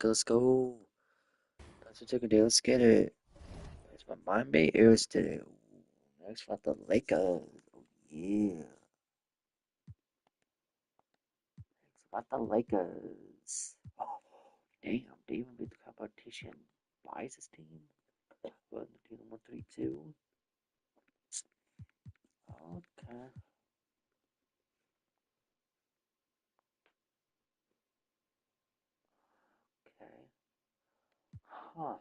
Let's go. That's what took a day. Let's get it. It's my Mind Bay Airs today. Ooh, next about the Lakers. Oh, yeah. Next about the Lakers. Oh, damn. They even beat the competition. Why is this team? Well, the team 132. Okay. Okay. Huh.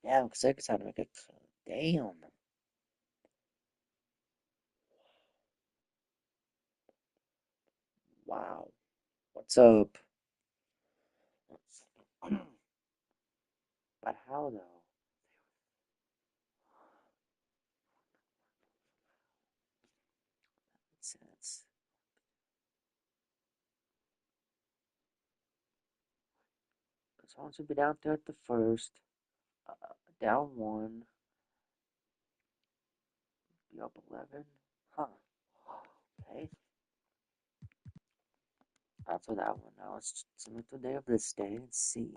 Damn, because Lakers had to make a. Damn. Wow. What's up? But how though? Makes sense. Because Hornets would be down there at the first. Uh, Down one. Be up 11. Huh. Okay. After that one, now let's submit the day of this day and see.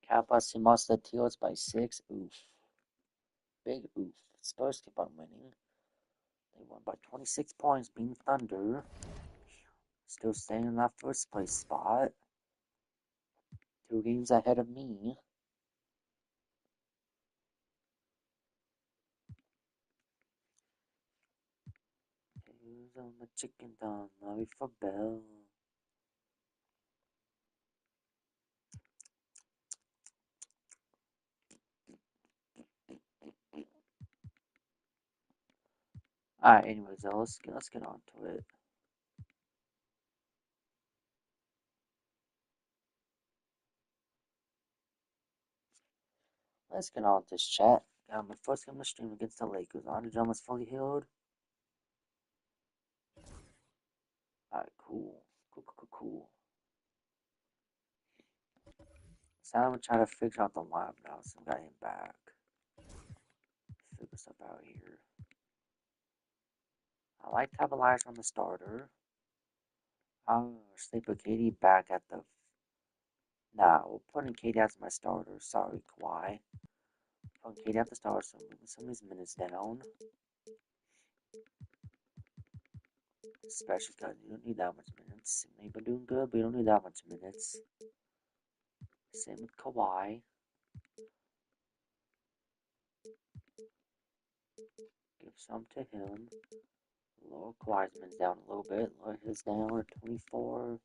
Kappa lost the Teals by 6. Oof. Big oof. Spurs keep on winning. They won by 26 points, being Thunder. Still staying in that first place spot. 2 games ahead of me. Who's on the chicken down? Lobby for Bell. Alright, anyways, let's get on to it. Let's get on with this chat. Got my first game of the stream against the Lakers. Andre Drummond's fully healed. Alright, cool. Cool. So I'm gonna try to figure out the lineup now since I got him back. Figure stuff out here. I like to have Elijah on the starter. I'm sleep with Katie back at the. Nah, we're putting Katie as my starter. Sorry, Kawhi. Putting Katie at the starter, so moving some of these minutes down. Especially because you don't need that much minutes. Maybe been doing good, but you don't need that much minutes. Same with Kawhi. Give some to him. Lower Kawhi's minutes down a little bit. Lower his down at 24.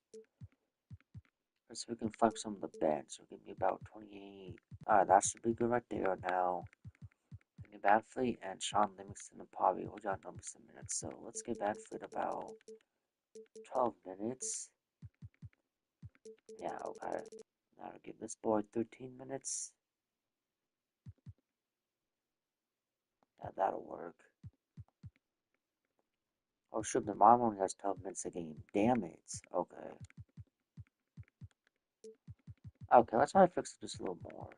So we can flex some of the bench. So give me about 28. Alright, that should be good right there now. Get Badfleet and Sean Livingston and Pavi hold down numbers in minutes. So let's get Badfleet about 12 minutes. Yeah, okay. Now to give this boy 13 minutes. Yeah, that'll work. Oh shoot, the mom only has 12 minutes a game. Damn it. Okay. Okay, let's try to fix it just a little more.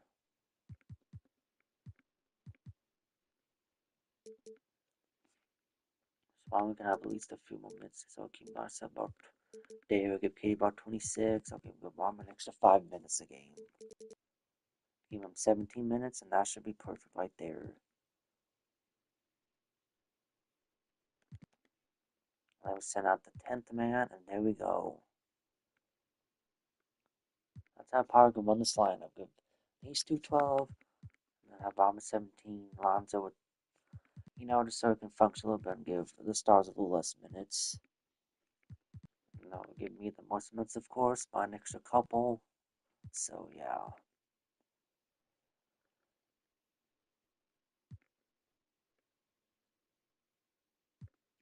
So we can have at least a few more minutes. So I'll keep myself about there. I'll give Katie about 26. I'll give mom an extra 5 minutes a game. Give him 17 minutes, and that should be perfect right there. I will send out the 10th man, and there we go. That's how Power can run this lineup. Give these two 12, and then have Obama 17, Lonzo with, just so it can function a little bit and give the stars a little less minutes. Give me the most minutes, of course, by an extra couple. So, yeah.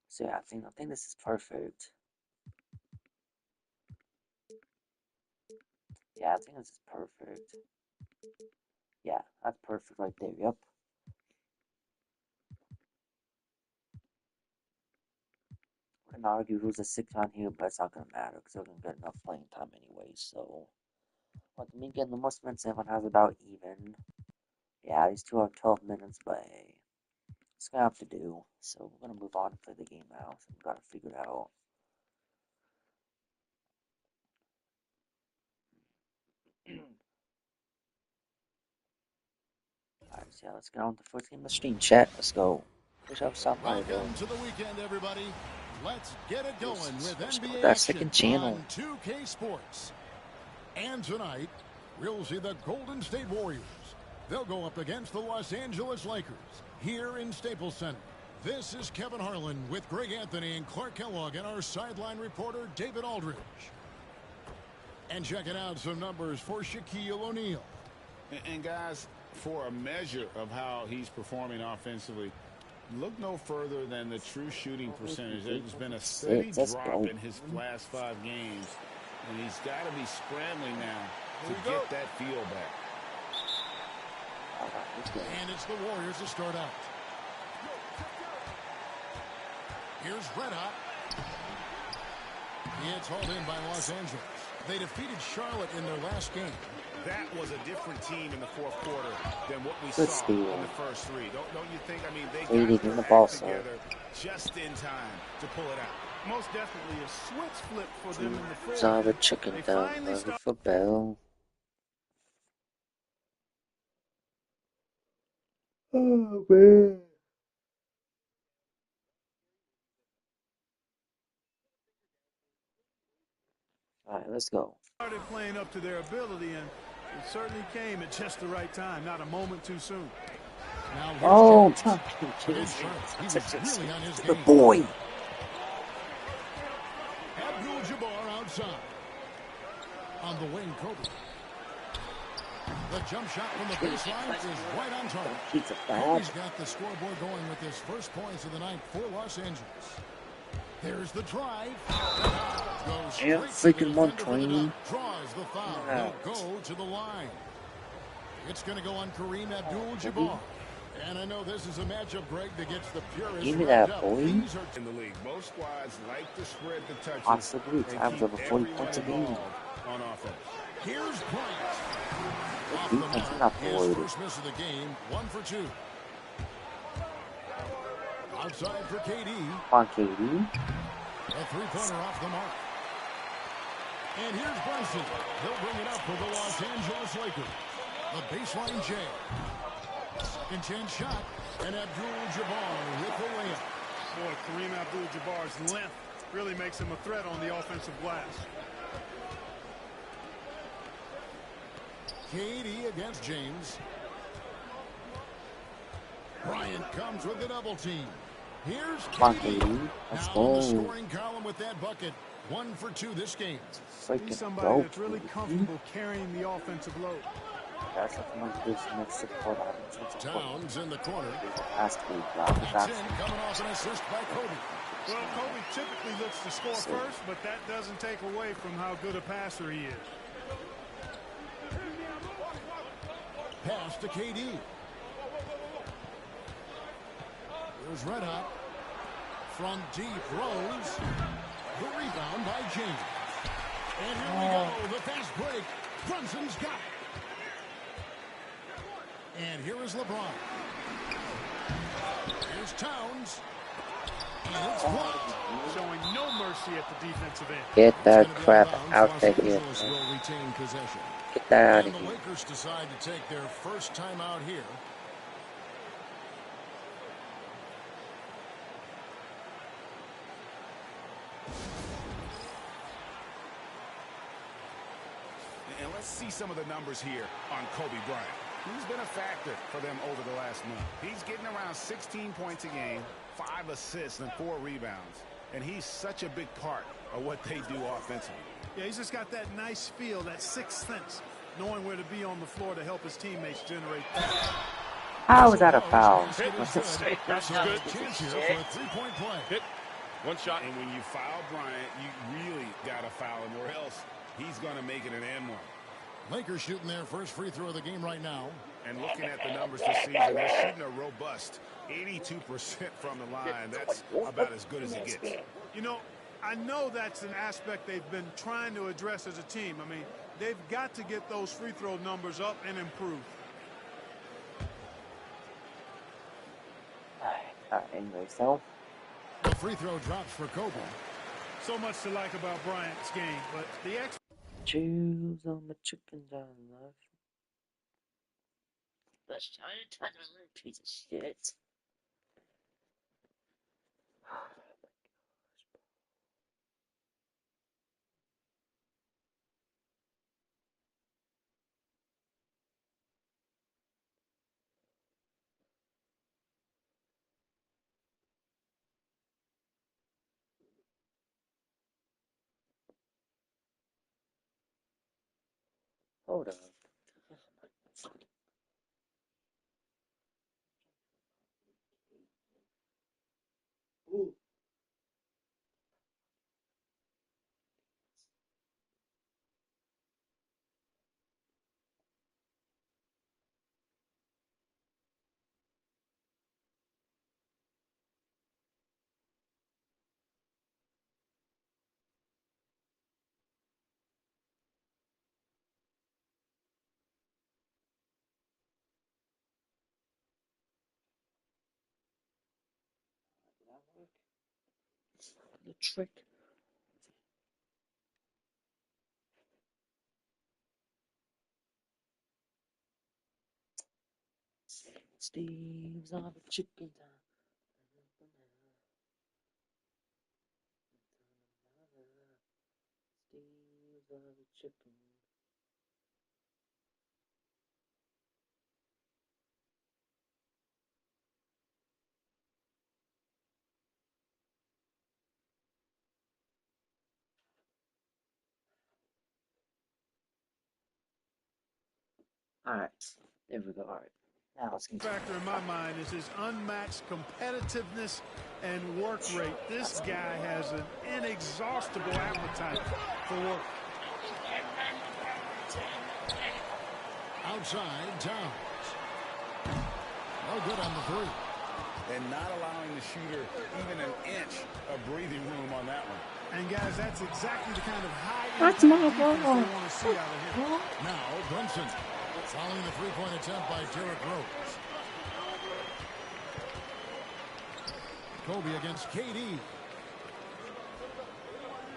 So, yeah, I think this is perfect. Yeah, I think this is perfect. Yeah, that's perfect right there. Yep. can argue who's a 6 on here, but it's not gonna matter because they're gonna get enough playing time anyway. So, what me getting the most minutes, everyone has about even. Yeah, these two have 12 minutes, but hey, it's gonna have to do. So we're gonna move on and play the game now. So we gotta figure it out. Alright, so yeah, let's get on with the first game of the stream chat. Let's go. Wish I was something right there. Welcome to the weekend, everybody. Let's get it going with NBA that action second channel on 2K Sports. And tonight, we'll see the Golden State Warriors. They'll go up against the Los Angeles Lakers here in Staples Center. This is Kevin Harlan with Greg Anthony and Clark Kellogg and our sideline reporter, David Aldridge. And checking out some numbers for Shaquille O'Neal. And guys, for a measure of how he's performing offensively, look no further than the true shooting percentage. There's been a steady drop in his last 5 games, and he's got to be scrambling now to get that feel back. And it's the Warriors to start out. Here's Red Hot. It's hauled in by Los Angeles. They defeated Charlotte in their last game. That was a different team in the fourth quarter than what we saw in the first 3. Don't you think? I mean, they got their act together just in time to pull it out. Most definitely a switch flip for them in the fourth. Saw the chicken down for Bell. Oh man. Alright, let's go. Started playing up to their ability, and it certainly came at just the right time, not a moment too soon. Now oh, the boy. Abdul-Jabbar outside. On the wing, Kobe. The jump shot from the baseline is right on target. Kobe's got the scoreboard going with his first points of the night for Los Angeles. There's the drive. Yeah, freaking 120. Draws the foul. He'll go to the line. It's going to go on Kareem Abdul-Jabbar. And I know this is a matchup, Greg, that gets the purest. Give me that, boy. In the league, most squads like to spread the touches. Possibly, it's after over 40 points a game. On offense. Here's Bryant. Off the mark. His first miss of the game, 1 for 2. Outside for KD. Come on, KD. A three-pointer off the mark. And here's Brunson. He'll bring it up for the Los Angeles Lakers. The baseline J. Second chance shot. And Abdul-Jabbar with the layup. Boy, Kareem Abdul-Jabbar's length really makes him a threat on the offensive glass. KD against James. Bryant comes with the double team. Here's KD. Let's now go. on the scoring column with that bucket. 1 for 2 this game. He's somebody that's really comfortable carrying the offensive load. That's a next support. Towns in the corner. Has to be That's in, coming off an assist by Kobe. Well, Kobe typically looks to score first, but that doesn't take away from how good a passer he is. Pass to KD. Here's Red Hot. From deep, Rose. The rebound by James. And here we go. The fast break. Brunson's got it. And here is LeBron. Here's Towns. And it's blocked. Showing no mercy at the defensive end. Get that crap out of here. Will retain possession. Get that out of And here. the Lakers decide to take their first time out here. And let's see some of the numbers here on Kobe Bryant. He's been a factor for them over the last month. He's getting around 16 points a game, 5 assists, and 4 rebounds. And he's such a big part of what they do offensively. Yeah, he's just got that nice feel, that sixth sense, knowing where to be on the floor to help his teammates generate points. How was that a foul? That's good. Chance here for a three-point play. Hit. One shot. And when you foul Bryant, you really got to foul him, or else he's going to make it an and one. Lakers shooting their first free throw of the game right now. And looking at the numbers this season, they're shooting a robust 82% from the line. That's about as good as it gets. You know, I know that's an aspect they've been trying to address as a team. I mean, they've got to get those free throw numbers up and improve. Anyway, so the free throw drops for Kobe. So much to like about Bryant's game, but the choose on the chicken down left. That's China piece of shit. Hold on. Ooh. Did that work? The trick. Steve's on the chicken down. Steve's on the chicken. Alright, there we go. Alright, now let's continue. factor in my mind is his unmatched competitiveness and work rate. This guy has an inexhaustible appetite for work. Outside, Towns. No good on the three. And not allowing the shooter even an inch of breathing room on that one. And guys, that's exactly the kind of That's my high-impact defense ball. they want to see out of him. Now Brunson, following the three-point attempt by Derrick Rose. Kobe against KD.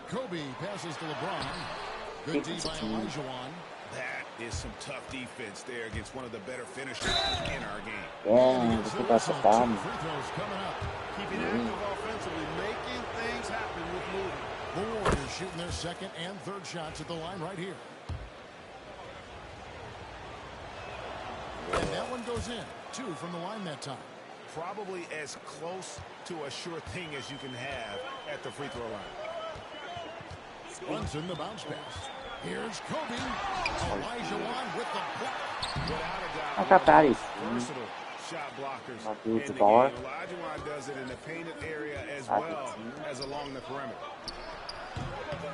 Kobe passes to LeBron. Good D by Olajuwon. That is some tough defense there against one of the better finishers in our game. Yeah, look at the bomb. Free throws coming up. Keeping active offensively, making things happen with movement. The Warriors shooting their second and third shots at the line right here. And that one goes in. 2 from the line that time. Probably as close to a sure thing as you can have at the free throw line. Brunson, the bounce pass. Here's Kobe. Olajuwon with the block. Without a doubt, I got baddies. versatile shot blockers My in dude's the a game. baller. Olajuwon does it in the painted area as well as along the perimeter.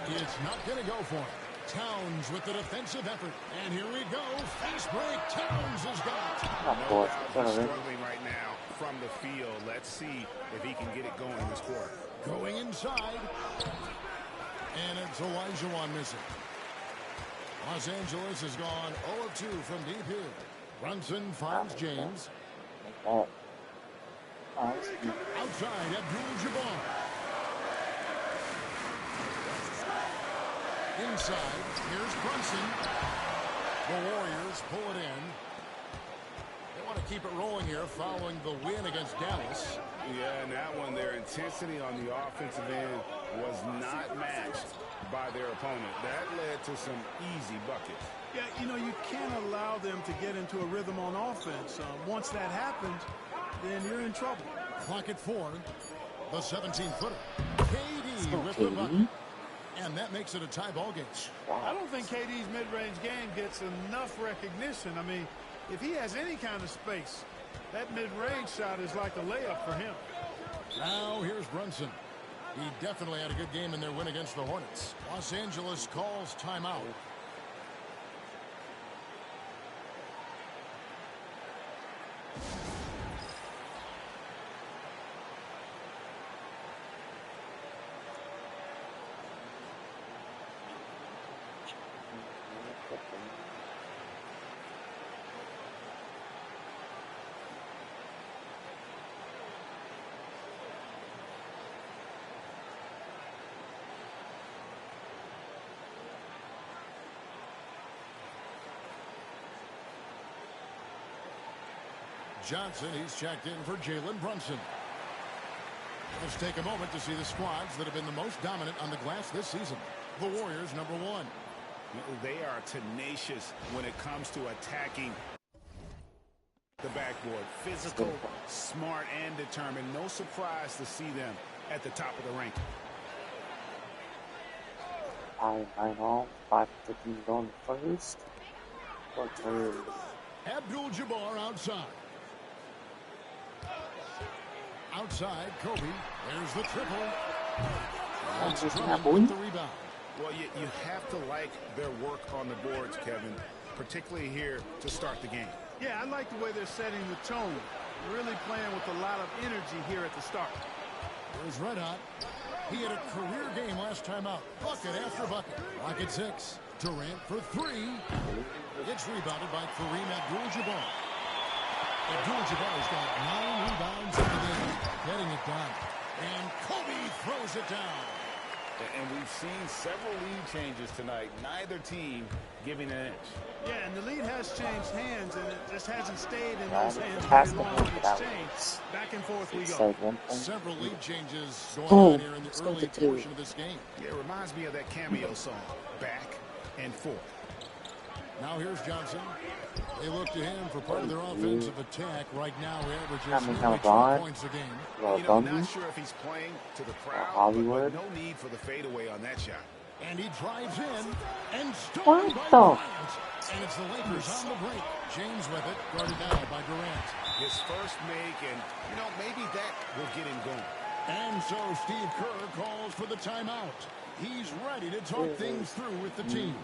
It's not going to go for him. Towns with the defensive effort. And here we go. Fast break. Towns has got it. Of No course, doubt he's struggling right now from the field. Let's see if he can get it going this quarter. Going inside. And it's Olajuwon missing. Los Angeles has gone 0 of 2 from deep here. Brunson finds James. Oh. Outside, Abdul-Jabbar. Inside, here's Brunson. The Warriors pull it in. They want to keep it rolling here following the win against Dallas. Yeah, and that one, their intensity on the offensive end was not matched by their opponent. That led to some easy buckets. Yeah, you know, you can't allow them to get into a rhythm on offense. Once that happens, then you're in trouble. Clock at 4. The 17-footer. KD with the bucket. And that makes it a tie ball game. I don't think KD's mid-range game gets enough recognition. I mean, if he has any kind of space, that mid-range shot is like a layup for him. Now here's Brunson. He definitely had a good game in their win against the Hornets. Los Angeles calls timeout. Johnson, he's checked in for Jalen Brunson. Let's take a moment to see the squads that have been the most dominant on the glass this season. The Warriors, #1. They are tenacious when it comes to attacking the backboard. Physical, smart, and determined. No surprise to see them at the top of the ranking. 5-9 5-15 going first. Abdul-Jabbar outside. Outside, Kobe. There's the triple. That's Drummond with the rebound. Well, you have to like their work on the boards, Kevin, particularly here to start the game. Yeah, I like the way they're setting the tone. Really playing with a lot of energy here at the start. There's Red Hot. He had a career game last time out. Bucket after bucket. Rocket 6. Durant for 3. It's rebounded by Kareem Abdul-Jabbar. Abdul-Jabbar's got 9 rebounds in the game, getting it done. And Kobe throws it down. And we've seen several lead changes tonight. Neither team giving an inch. Yeah, and the lead has changed hands, and it just hasn't stayed in those hands very long in exchange. Back and forth we go. Several lead changes going on here in the early portion of this game. Yeah, it reminds me of that cameo song, Back and Forth. Now here's Johnson. They look to him for part of their offensive attack. Right now, he averages 2 points a game. Not sure if he's playing to the crowd, but no need for the fadeaway on that shot. And he drives in and stolen by Durant. And it's the Lakers on the break. James with it, guarded down by Durant. His first make, and, maybe that will get him going. And so Steve Kerr calls for the timeout. He's ready to talk things through with the team.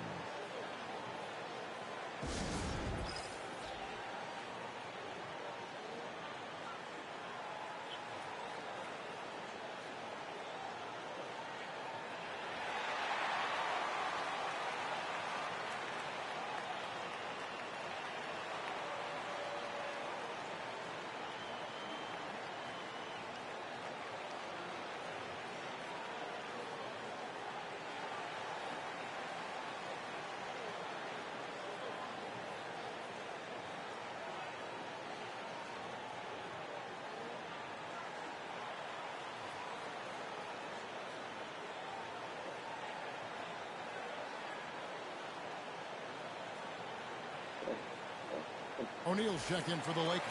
O'Neal's check in for the Lakers.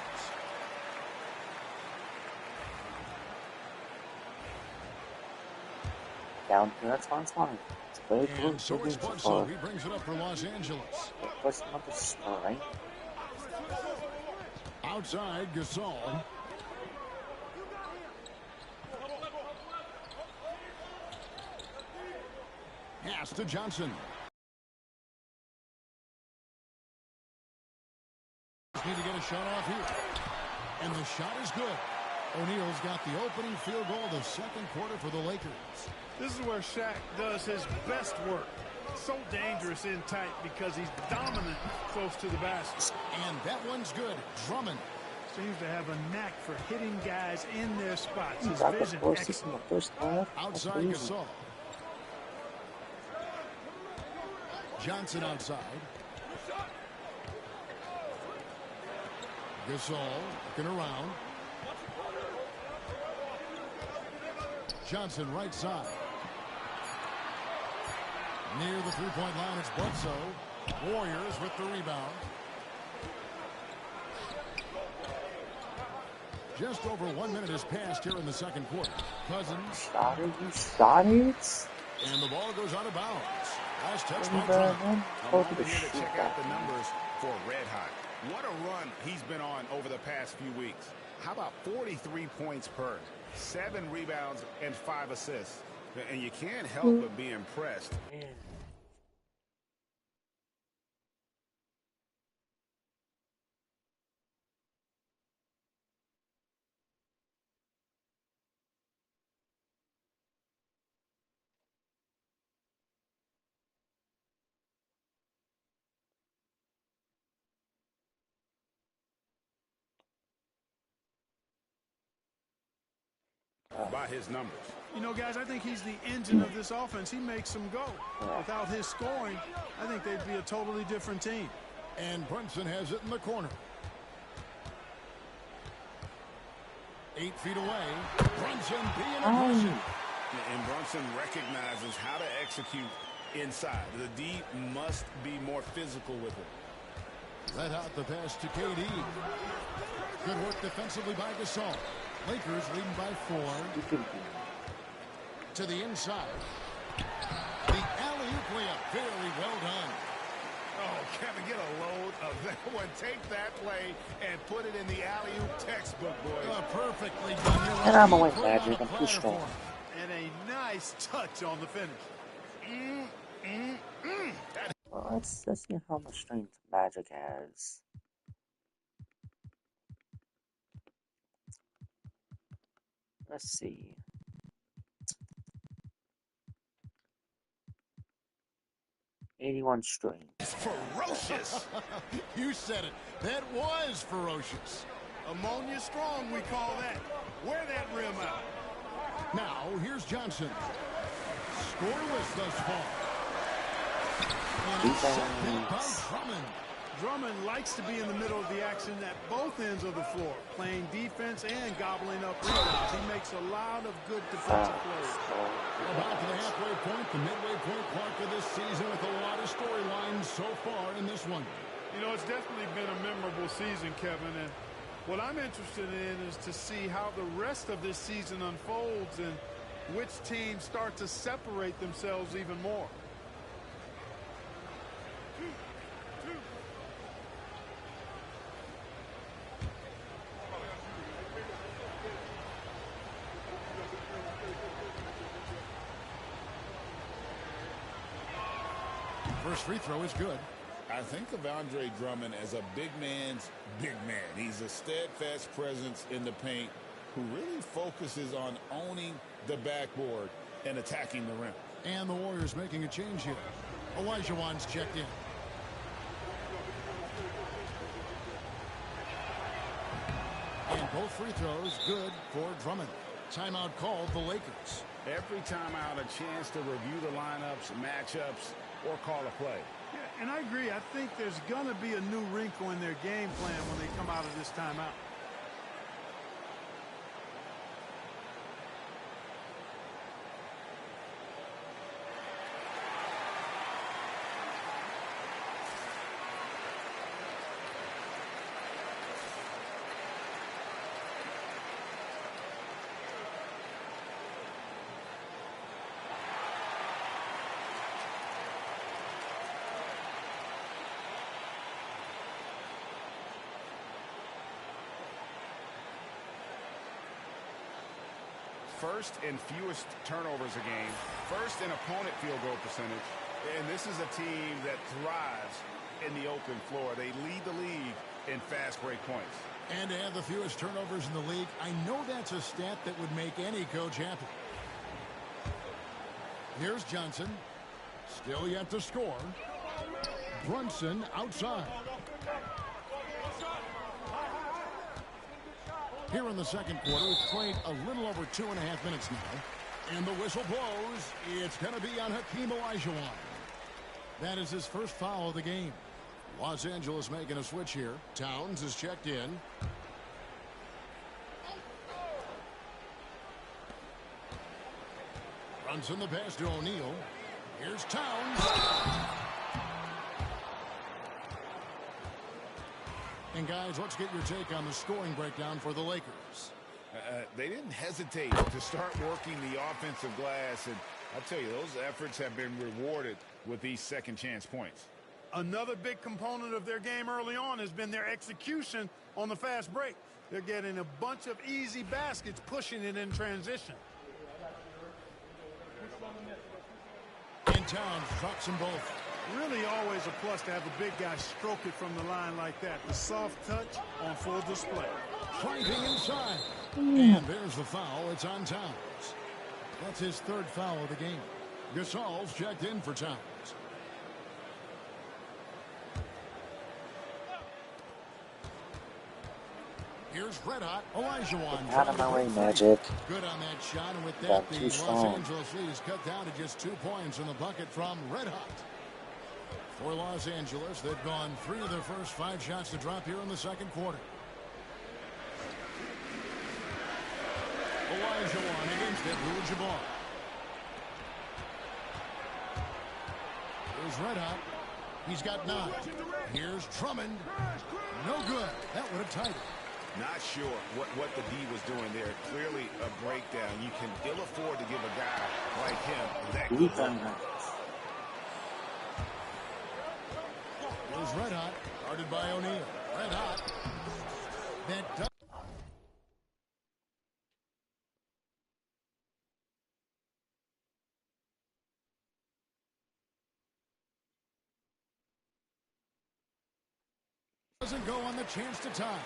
Down here, that's fine. It's very close. And so it's Bledsoe. He brings it up for Los Angeles. First month of spring. Outside, Gasol. Pass to Johnson. Need to get a shot off here. And the shot is good. O'Neal's got the opening field goal of the second quarter for the Lakers. This is where Shaq does his best work. So dangerous in tight because he's dominant close to the basket. And that one's good. Drummond seems to have a knack for hitting guys in their spots. His vision excellent. Outside Gasol. Johnson outside. Gasol looking around. Johnson right side. Near the three-point line, it's Bledsoe. Warriors with the rebound. Just over 1 minute has passed here in the second quarter. Cousins. Shot it. And the ball goes out of bounds. Last touch by Drummond. I'm over here to check out the numbers for Red Hot. What a run he's been on over the past few weeks. How about 43 points per, 7 rebounds, and 5 assists? And you can't help but be impressed. by his numbers. You know, guys, I think he's the engine of this offense. He makes them go. Without his scoring, I think they'd be a totally different team. And Brunson has it in the corner. 8 feet away. Brunson being aggressive. And Brunson recognizes how to execute inside. The D must be more physical with it. Let out the pass to KD. Good work defensively by Gasol. Lakers leading by 4. To the inside. The alley-oop layup. Very well done. Oh, Kevin, get a load of that one. Take that play and put it in the alley-oop textbook, boys. Perfectly done. And I'm away, Magic. I'm too strong. And a nice touch on the finish. Well, let's see how much strength Magic has. Let's see. '81 strength. It's ferocious. You said it. That was ferocious. Ammonia strong, we call that. Wear that rim out. Now, here's Johnson. Scoreless thus far. And it's set back by Drummond. Drummond likes to be in the middle of the action at both ends of the floor, playing defense and gobbling up rebounds. He makes a lot of good defensive plays. About to the halfway point, the midway point mark of this season with a lot of storylines so far in this one. You know, it's definitely been a memorable season, Kevin, and what I'm interested in is to see how the rest of this season unfolds and which teams start to separate themselves even more. First free throw is good. I think of Andre Drummond as a big man's big man. He's a steadfast presence in the paint who really focuses on owning the backboard and attacking the rim. And the Warriors making a change here. Olajuwon's checked in. And both free throws good for Drummond. Timeout called the Lakers. Every timeout, a chance to review the lineups, matchups, or call a play. Yeah, and I agree. I think there's going to be a new wrinkle in their game plan when they come out of this timeout. First and fewest turnovers a game. First in opponent field goal percentage. And this is a team that thrives in the open floor. They lead the league in fast break points. And to have the fewest turnovers in the league, I know that's a stat that would make any coach happy. Here's Johnson. Still yet to score. Brunson outside. Here in the second quarter, we've played a little over 2.5 minutes now. And the whistle blows. It's going to be on Hakeem Olajuwon. That is his first foul of the game. Los Angeles making a switch here. Towns is checked in. Brunson the pass to O'Neal. Here's Towns. And guys, let's get your take on the scoring breakdown for the Lakers. They didn't hesitate to start working the offensive glass, and I'll tell you, those efforts have been rewarded with these second chance points. Another big component of their game early on has been their execution on the fast break. They're getting a bunch of easy baskets, pushing it in transition. And Towns drops them both. Really always a plus to have a big guy stroke it from the line like that. The soft touch on full display. Fighting inside. And there's the foul. It's on Towns. That's his third foul of the game. Gasol's checked in for Towns. Here's red hot Olajuwon. Out of my way, Magic. Good on that shot, and with that, I'm the too Los strong. Angeles lead is cut down to just 2 points in the bucket from red hot. For Los Angeles, they've gone 3 of their first 5 shots to drop here in the second quarter. Olajuwon against Abdul-Jabbar. Here's red hot. He's got 9. Here's Drummond. No good. That would have tied it. Not sure what the D was doing there. Clearly a breakdown. You can ill afford to give a guy like him that good look. Here's red hot. Guarded by O'Neal. Red hot. That doesn't go on the chance to tie.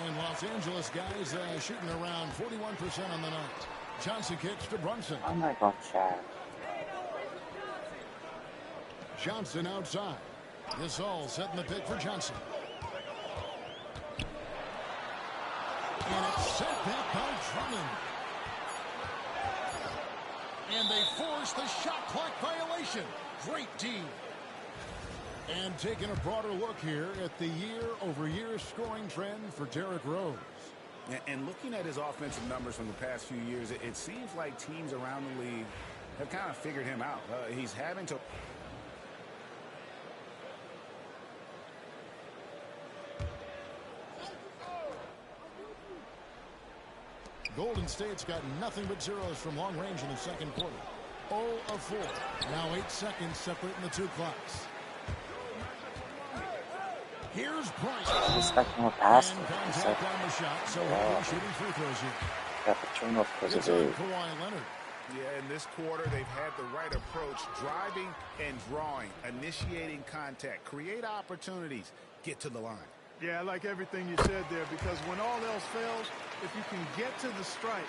And Los Angeles guys shooting around 41% on the night. Johnson kicks to Brunson. I'm not going to try. Johnson outside. Gasol setting the pick for Johnson. And it's set back by Drummond. And they force the shot clock violation. Great D. And taking a broader look here at the year-over-year scoring trend for Derrick Rose. And looking at his offensive numbers from the past few years, it seems like teams around the league have kind of figured him out. He's having to... Golden State's got nothing but zeros from long range in the second quarter. 0 of 4. Now 8 seconds separating the 2 clocks. Here's Bryce. Respect more pass. And contact on the shot, so he's shooting free throws here. Got the turnover because of it. Kawhi Leonard. Yeah, in this quarter, they've had the right approach, driving and drawing, initiating contact, create opportunities, get to the line. Yeah, I like everything you said there, because when all else fails, if you can get to the strike,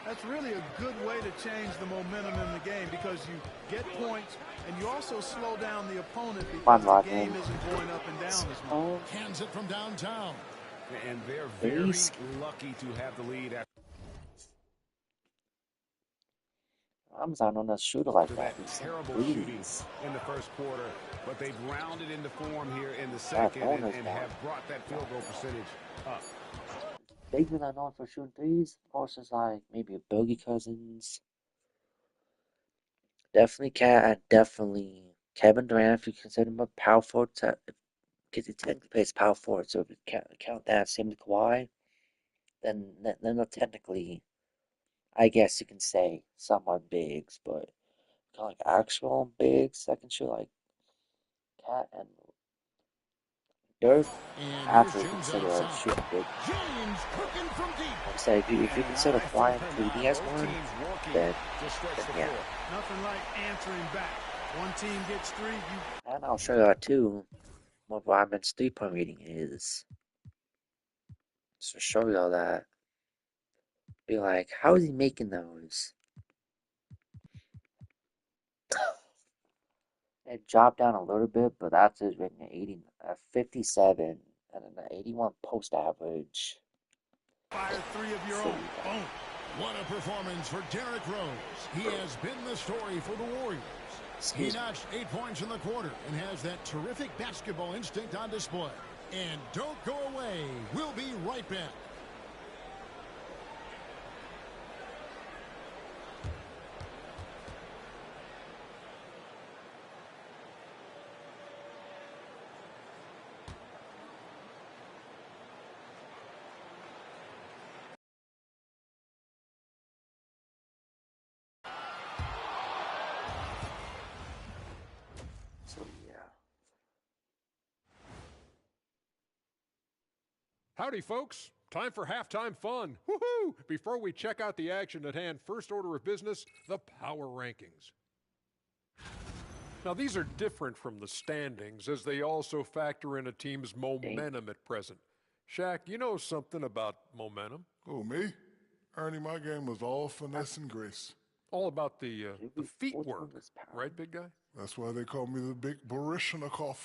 that's really a good way to change the momentum in the game, because you get points and you also slow down the opponent because the game isn't going up and down as much. Hands it from downtown. And they're very lucky to have the lead after Ramzan on a shooter like that. Terrible shooting in the first quarter, but they've rounded into form here in the second and have brought that field goal percentage up. Bigger than known for shooting threes. Of course, it's like maybe a Boogie Cousins. Definitely definitely Kevin Durant, if you consider him a power forward, because he technically plays power forward. So if you count that, same with Kawhi, then they're technically, I guess you can say, somewhat bigs, but kind of like actual bigs that can shoot like Cat and Dirk. Actually consider shooting big. I'm saying if you consider Kawhi and KD as one, then yeah. Nothing like answering back. One team gets 3, And I'll show you that too. What Rodman's 3-point rating is. So show you all that. Be like, how is he making those? It dropped down a little bit, but that's his rating at 57 and an 81 post average. Fire 3 of your own. Boom. What a performance for Derrick Rose. He has been the story for the Warriors. He notched 8 points in the quarter and has that terrific basketball instinct on display. And don't go away. We'll be right back. So yeah. Howdy, folks. Time for halftime fun. Woohoo! Before we check out the action at hand, first order of business, the power rankings. Now, these are different from the standings, as they also factor in a team's momentum at present. Shaq, you know something about momentum? Oh, me? Ernie, my game was all finesse and grace. All about the feet work, right, big guy? That's why they call me the big Baryshnikov.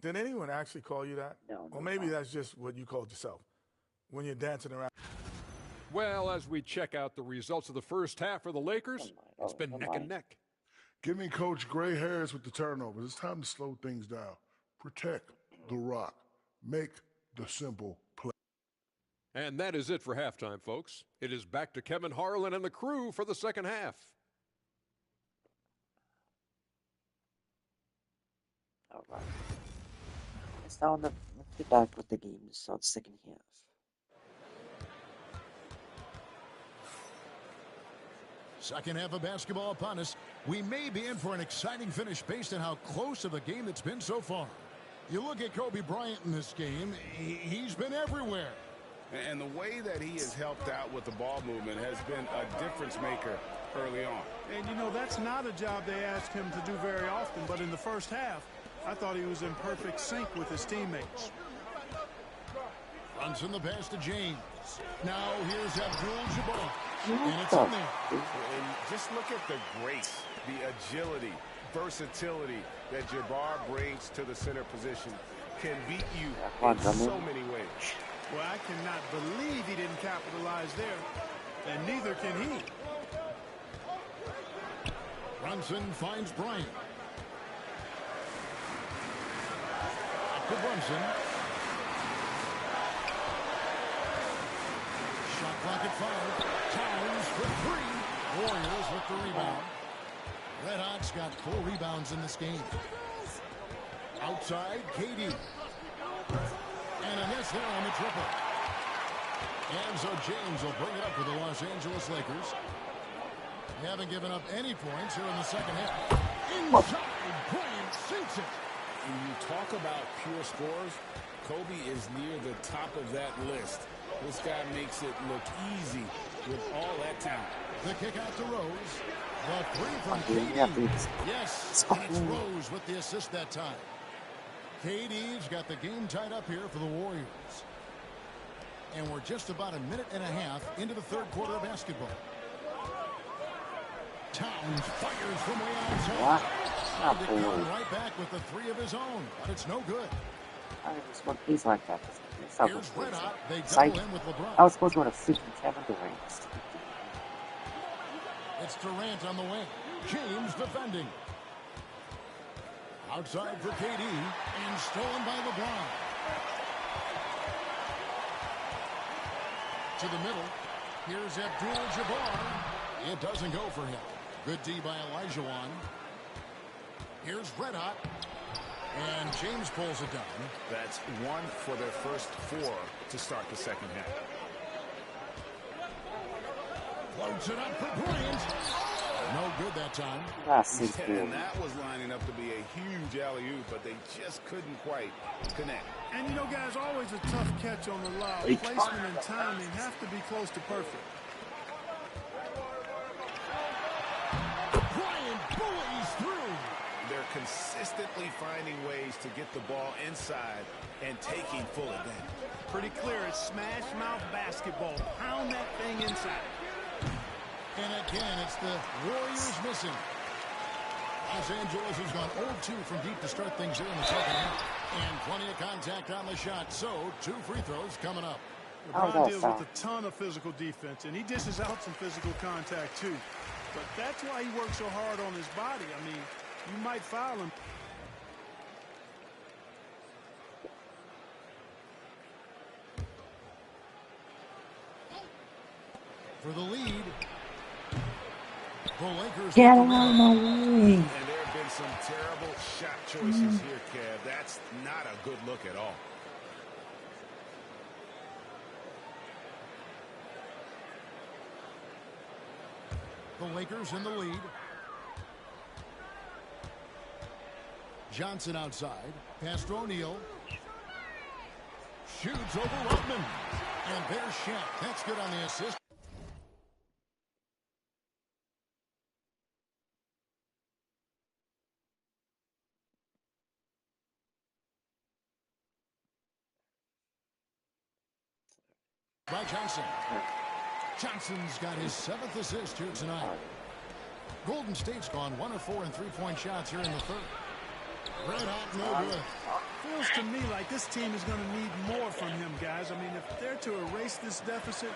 Did anyone actually call you that? No. Or maybe that's just what you called yourself. when you're dancing around. Well, as we check out the results of the first half for the Lakers, it's been neck and neck. Give me Coach gray hairs with the turnovers. It's time to slow things down. Protect the rock. Make the simple play. And that is it for halftime, folks. It is back to Kevin Harlan and the crew for the second half. All right. Let's get back with the game to start the second half. Second half of basketball upon us. We may be in for an exciting finish based on how close of a game it's been so far. You look at Kobe Bryant in this game, he's been everywhere. And the way that he has helped out with the ball movement has been a difference maker early on. And, you know, that's not a job they ask him to do very often, but in the first half, I thought he was in perfect sync with his teammates. Runs in the pass to James. Now here's Abdul-Jabbar. And it's in there. And just look at the grace, the agility, versatility that Jabbar brings to the center position. Can beat you in so many ways. Well, I cannot believe he didn't capitalize there, and neither can he. Brunson finds Bryant. Back to Brunson. Shot clock at 5. Towns for 3. Warriors with the rebound. Red Hawks got 4 rebounds in this game. Outside, KD. And a miss there on the triple. And so James will bring it up for the Los Angeles Lakers. They haven't given up any points here in the second half. Inside, Bryant sinks it. When you talk about pure scores, Kobe is near the top of that list. This guy makes it look easy with all that talent. The kick out to Rose. The 3 from KD. Yes, and it's Rose with the assist that time. KD's got the game tied up here for the Warriors. And we're just about a minute and a half into the third quarter of basketball. Towns fires from way outside. Not to come right back with the 3 of his own, but it's no good. I just want things like that. Here's Red Hot. They double in with LeBron. I was supposed to want a freaking Kevin Durant. It's Durant on the wing. James defending. Outside for KD, and stolen by LeBron. To the middle. Here's Abdul-Jabbar. It doesn't go for him. Good D by Olajuwon. Here's Red Hot. And James pulls it down. That's 1 for their first 4 to start the second half. Floats it up for Bryant. No good that time. And that was lining up to be a huge alley-oop, but they just couldn't quite connect. And, you know, guys, always a tough catch on the lob. Placement and timing have to be close to perfect. Bryant bullies through. They're consistently finding ways to get the ball inside and taking full advantage. Pretty clear. It's smash mouth basketball. Pound that thing inside. And again, it's the Warriors missing. Los Angeles has gone 0-2 from deep to start things here in the second half. And plenty of contact on the shot. So, 2 free throws coming up. LeBron deals with a ton of physical defense, and he dishes out some physical contact, too. But that's why he works so hard on his body. I mean, you might foul him. For the lead. The Lakers. Get out of my way. And there have been some terrible shot choices here, Kev. That's not a good look at all. The Lakers in the lead. Johnson outside. Pass to O'Neal. Shoots over Rodman. And there's Shaq. That's good on the assist. By Johnson. Johnson's got his 7th assist here tonight. Golden State's gone 1 of 4 in 3-point shots here in the third. Red Hot, no good. Feels to me like this team is going to need more from him, guys. I mean, if they're to erase this deficit,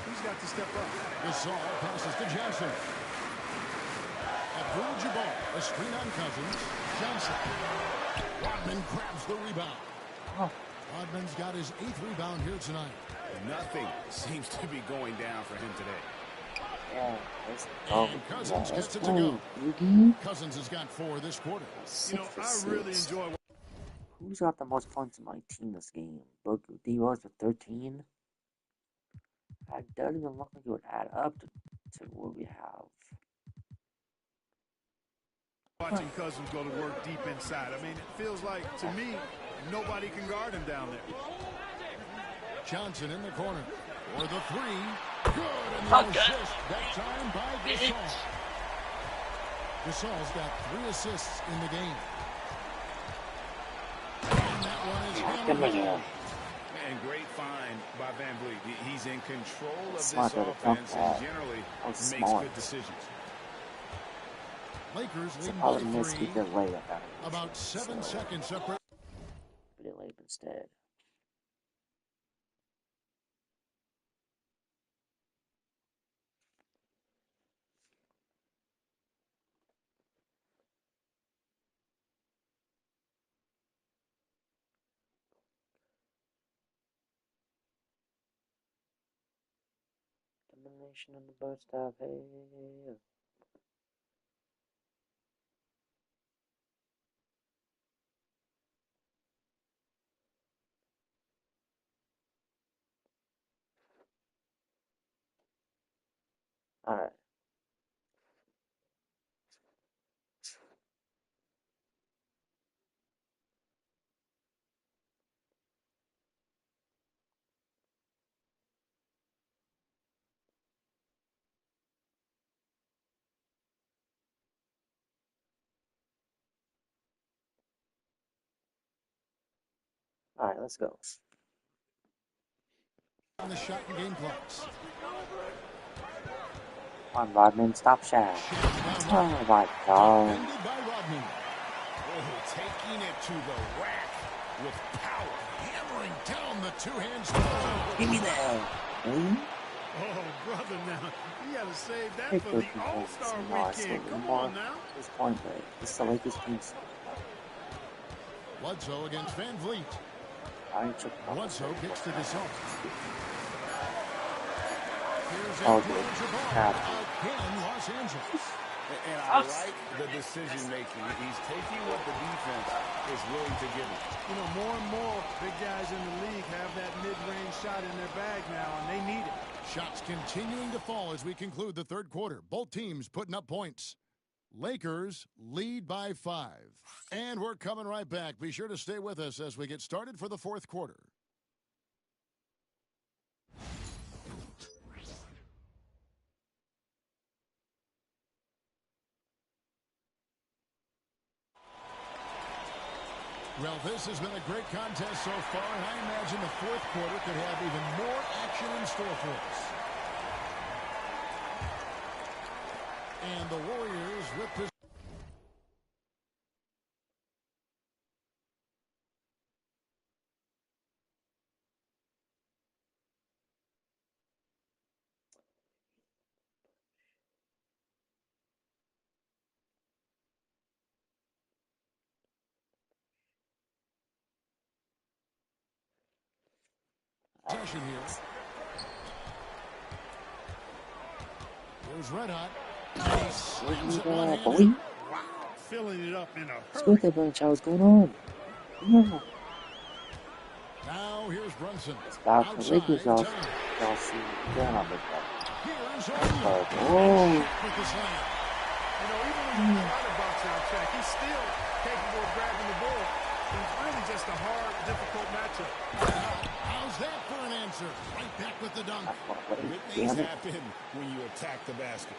he's got to step up. Gasol passes to Johnson. Abdul-Jabbar, a screen on Cousins. Johnson. Rodman grabs the rebound. Rodman's got his 8th rebound here tonight. Nothing seems to be going down for him today. And Cousins gets it to go. Cousins has got 4 this quarter. I really enjoy. Who's got the most points in my team this game? Booker D Rose with 13. That doesn't even look like it would add up to what we have. Watching Cousins go to work deep inside. I mean, it feels like, to me, nobody can guard him down there. Johnson in the corner. For the 3. Good. And the assist that time by Gasol. Gasol's got 3 assists in the game. And that one is hammered. And great find by Van Vliet. He's in control of this offense and generally makes good decisions. Lakers lead by 3. About 7 seconds up. But it lay instead. Domination on the boat stop. Hey. Alright. Alright, let's go. On the shot and game clocks. Come on, Rodman, stop shot. Oh my god. Ended by Rodman. Taking it to the rack with power. Hammering down the 2-hand throw. Give me that. Oh, brother, now. You got to save that for the All-Star weekend. Come on now. This point break. This is the Lakers team's. Bledsoe against Van Vliet. Bledsoe kicks to Gasol. Here's Abdul-Jabbar again, Los Angeles. And I like the decision making. He's taking what the defense is willing to give him. You know, more and more big guys in the league have that mid-range shot in their bag now, and they need it. Shots continuing to fall as we conclude the 3rd quarter. Both teams putting up points. Lakers lead by 5. And we're coming right back. Be sure to stay with us as we get started for the 4th quarter. Well, this has been a great contest so far, and I imagine the 4th quarter could have even more action in store for us. And the Warriors with possession. Possession here. Here's Red Hot. Boy. Filling it up in a hurry. What's with that bunch? What's going on? Yeah. Now here's Brunson. It's back to Lakers. Y'all see. Down on the Here's oh. You know, even when you try to box out track, he's still capable of grabbing the ball. It's really just a hard, difficult matchup. How's that for an answer? Right back with the dunk. Good things happen when you attack the basket.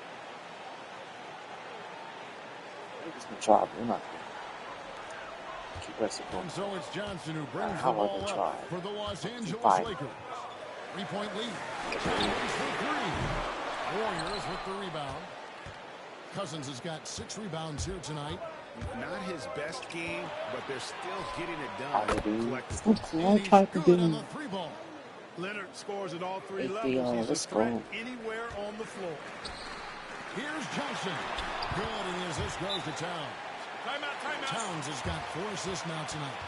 Lakers can try, but they're not going to keep us at And so it's Johnson who brings the ball up for the Los Angeles Lakers. 3-point lead. Johnson for 3. Warriors with the rebound. Cousins has got 6 rebounds here tonight. Not his best game, but they're still getting it done Still collectively. cool type of Good on game. the 3-ball. Leonard scores at all three Hey, levels. He's a let's threat go. anywhere on the floor. Here's Johnson. Good, and as this goes to Towns. Timeout, timeout. Towns has got 4 assists now tonight.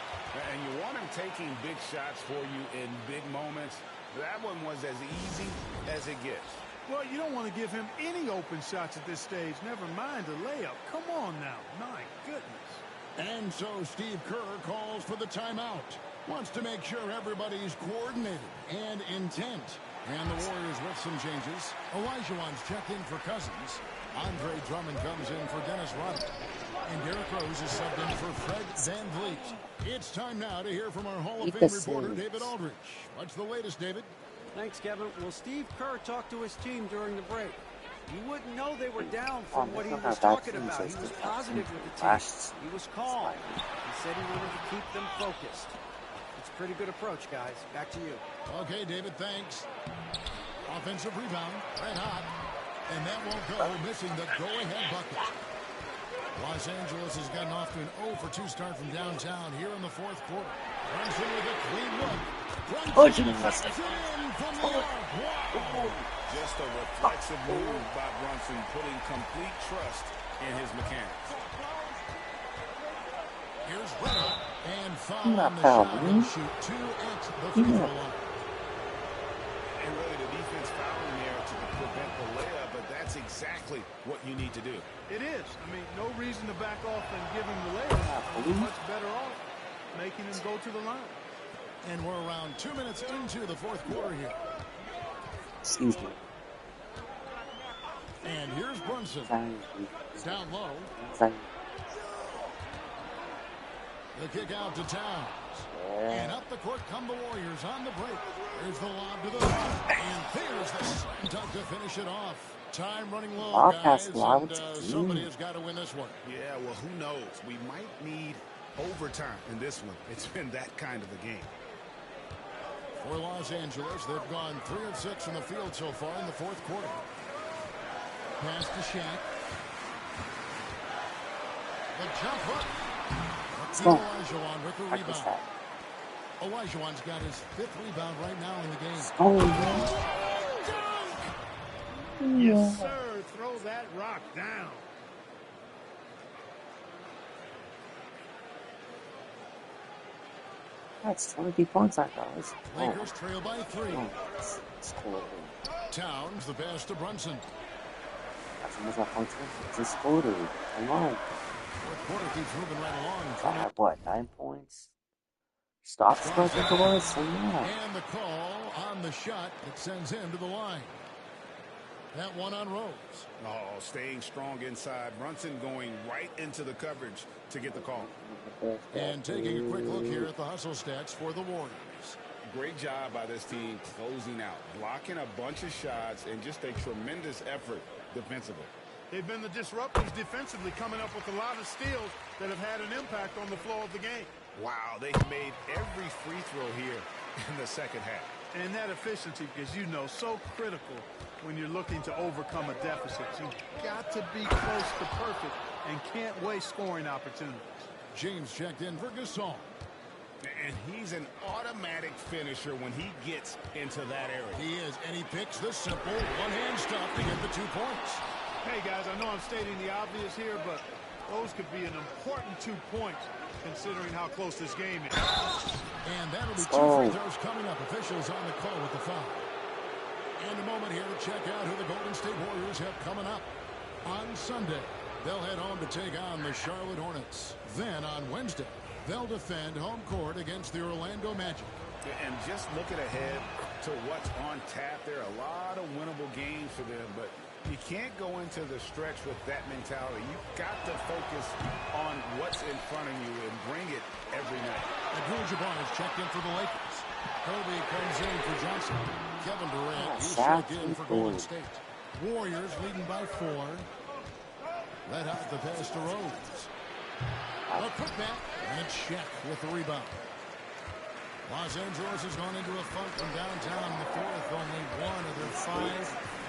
And you want him taking big shots for you in big moments. That one was as easy as it gets. Well, you don't want to give him any open shots at this stage. Never mind a layup. Come on now. My goodness. And so Steve Kerr calls for the timeout. Wants to make sure everybody's coordinated and intent. And the Warriors with some changes. Olajuwon's checked in for Cousins. Andre Drummond comes in for Dennis Rodman. And Derrick Rose is subbed in for Fred VanVleet. It's time now to hear from our Hall of Fame reporter, David Aldridge. What's the latest, David? Thanks, Kevin. Well, Steve Kerr talked to his team during the break. You wouldn't know they were down from what he was talking about. He was positive with the team. He was calm. He said he wanted to keep them focused. It's a pretty good approach, guys. Back to you. Okay, David, thanks. Offensive rebound, red hot. And that won't go, missing the go-ahead bucket. Los Angeles has gotten off to an 0-for-2 start from downtown here in the fourth quarter. Brunson with a clean look. Brunson puts it in from the arc. Wow. Just a reflexive move by Brunson, putting complete trust in his mechanics. Here's Reda. And foul on the shot. He'll shoot 2 at the free throw line. And really the defense fouling there to prevent the layup, but that's exactly what you need to do. It is. I mean, no reason to back off and give him the layup. He's much better off making him go to the line. And we're around 2 minutes into the fourth quarter here. Excuse me. And here's Brunson. Down low. The kick out to Towns. And up the court come the Warriors on the break. There's the lob to the top. And there's the slam dunk to finish it off. Time running low, guys. And somebody has got to win this one. Yeah, well, who knows? We might need overtime in this one. It's been that kind of a game. For Los Angeles, they've gone 3 of 6 from the field so far in the fourth quarter. Pass to Shaq. The jump hook. Olajuwon with the rebound. Olajuwon's got his 5th rebound right now in the game. Yes, sir. Throw that rock down. That's 23 points, I thought. Lakers trail by 3. It's cool. Towns, the pass to Brunson. That's almost my points. Just scored. Come on. Fourth quarter keeps moving right along. I have what, 9 points? Stop scoring the was. So yeah. And the call on the shot that sends him to the line. That one on Rose. Oh, staying strong inside. Brunson going right into the coverage to get the call. And taking a quick look here at the hustle stats for the Warriors. Great job by this team closing out, blocking a bunch of shots, and just a tremendous effort defensively. They've been the disruptors defensively, coming up with a lot of steals that have had an impact on the flow of the game. Wow, they've made every free throw here in the second half. And that efficiency, because you know, so critical when you're looking to overcome a deficit. You've got to be close to perfect and can't waste scoring opportunities. James checked in for Gasol. And he's an automatic finisher when he gets into that area. He is, and he picks the simple one-hand stuff to get the 2 points. Hey, guys, I know I'm stating the obvious here, but those could be an important 2 points considering how close this game is. And that'll be 2 free throws coming up. Officials on the call with the foul. And a moment here to check out who the Golden State Warriors have coming up. On Sunday, they'll head home to take on the Charlotte Hornets. Then on Wednesday, they'll defend home court against the Orlando Magic. And just looking ahead to what's on tap, there are a lot of winnable games for them, but you can't go into the stretch with that mentality. You've got to focus on what's in front of you and bring it every night. Abdul-Jabbar is checked in for the Lakers. Kobe comes in for Johnson. Kevin Durant is checked in for Golden State. Warriors leading by 4. Let out the pass to Rose. A put back, and Shaq with the rebound. Los Angeles has gone into a funk from downtown in the fourth. Only one of their 5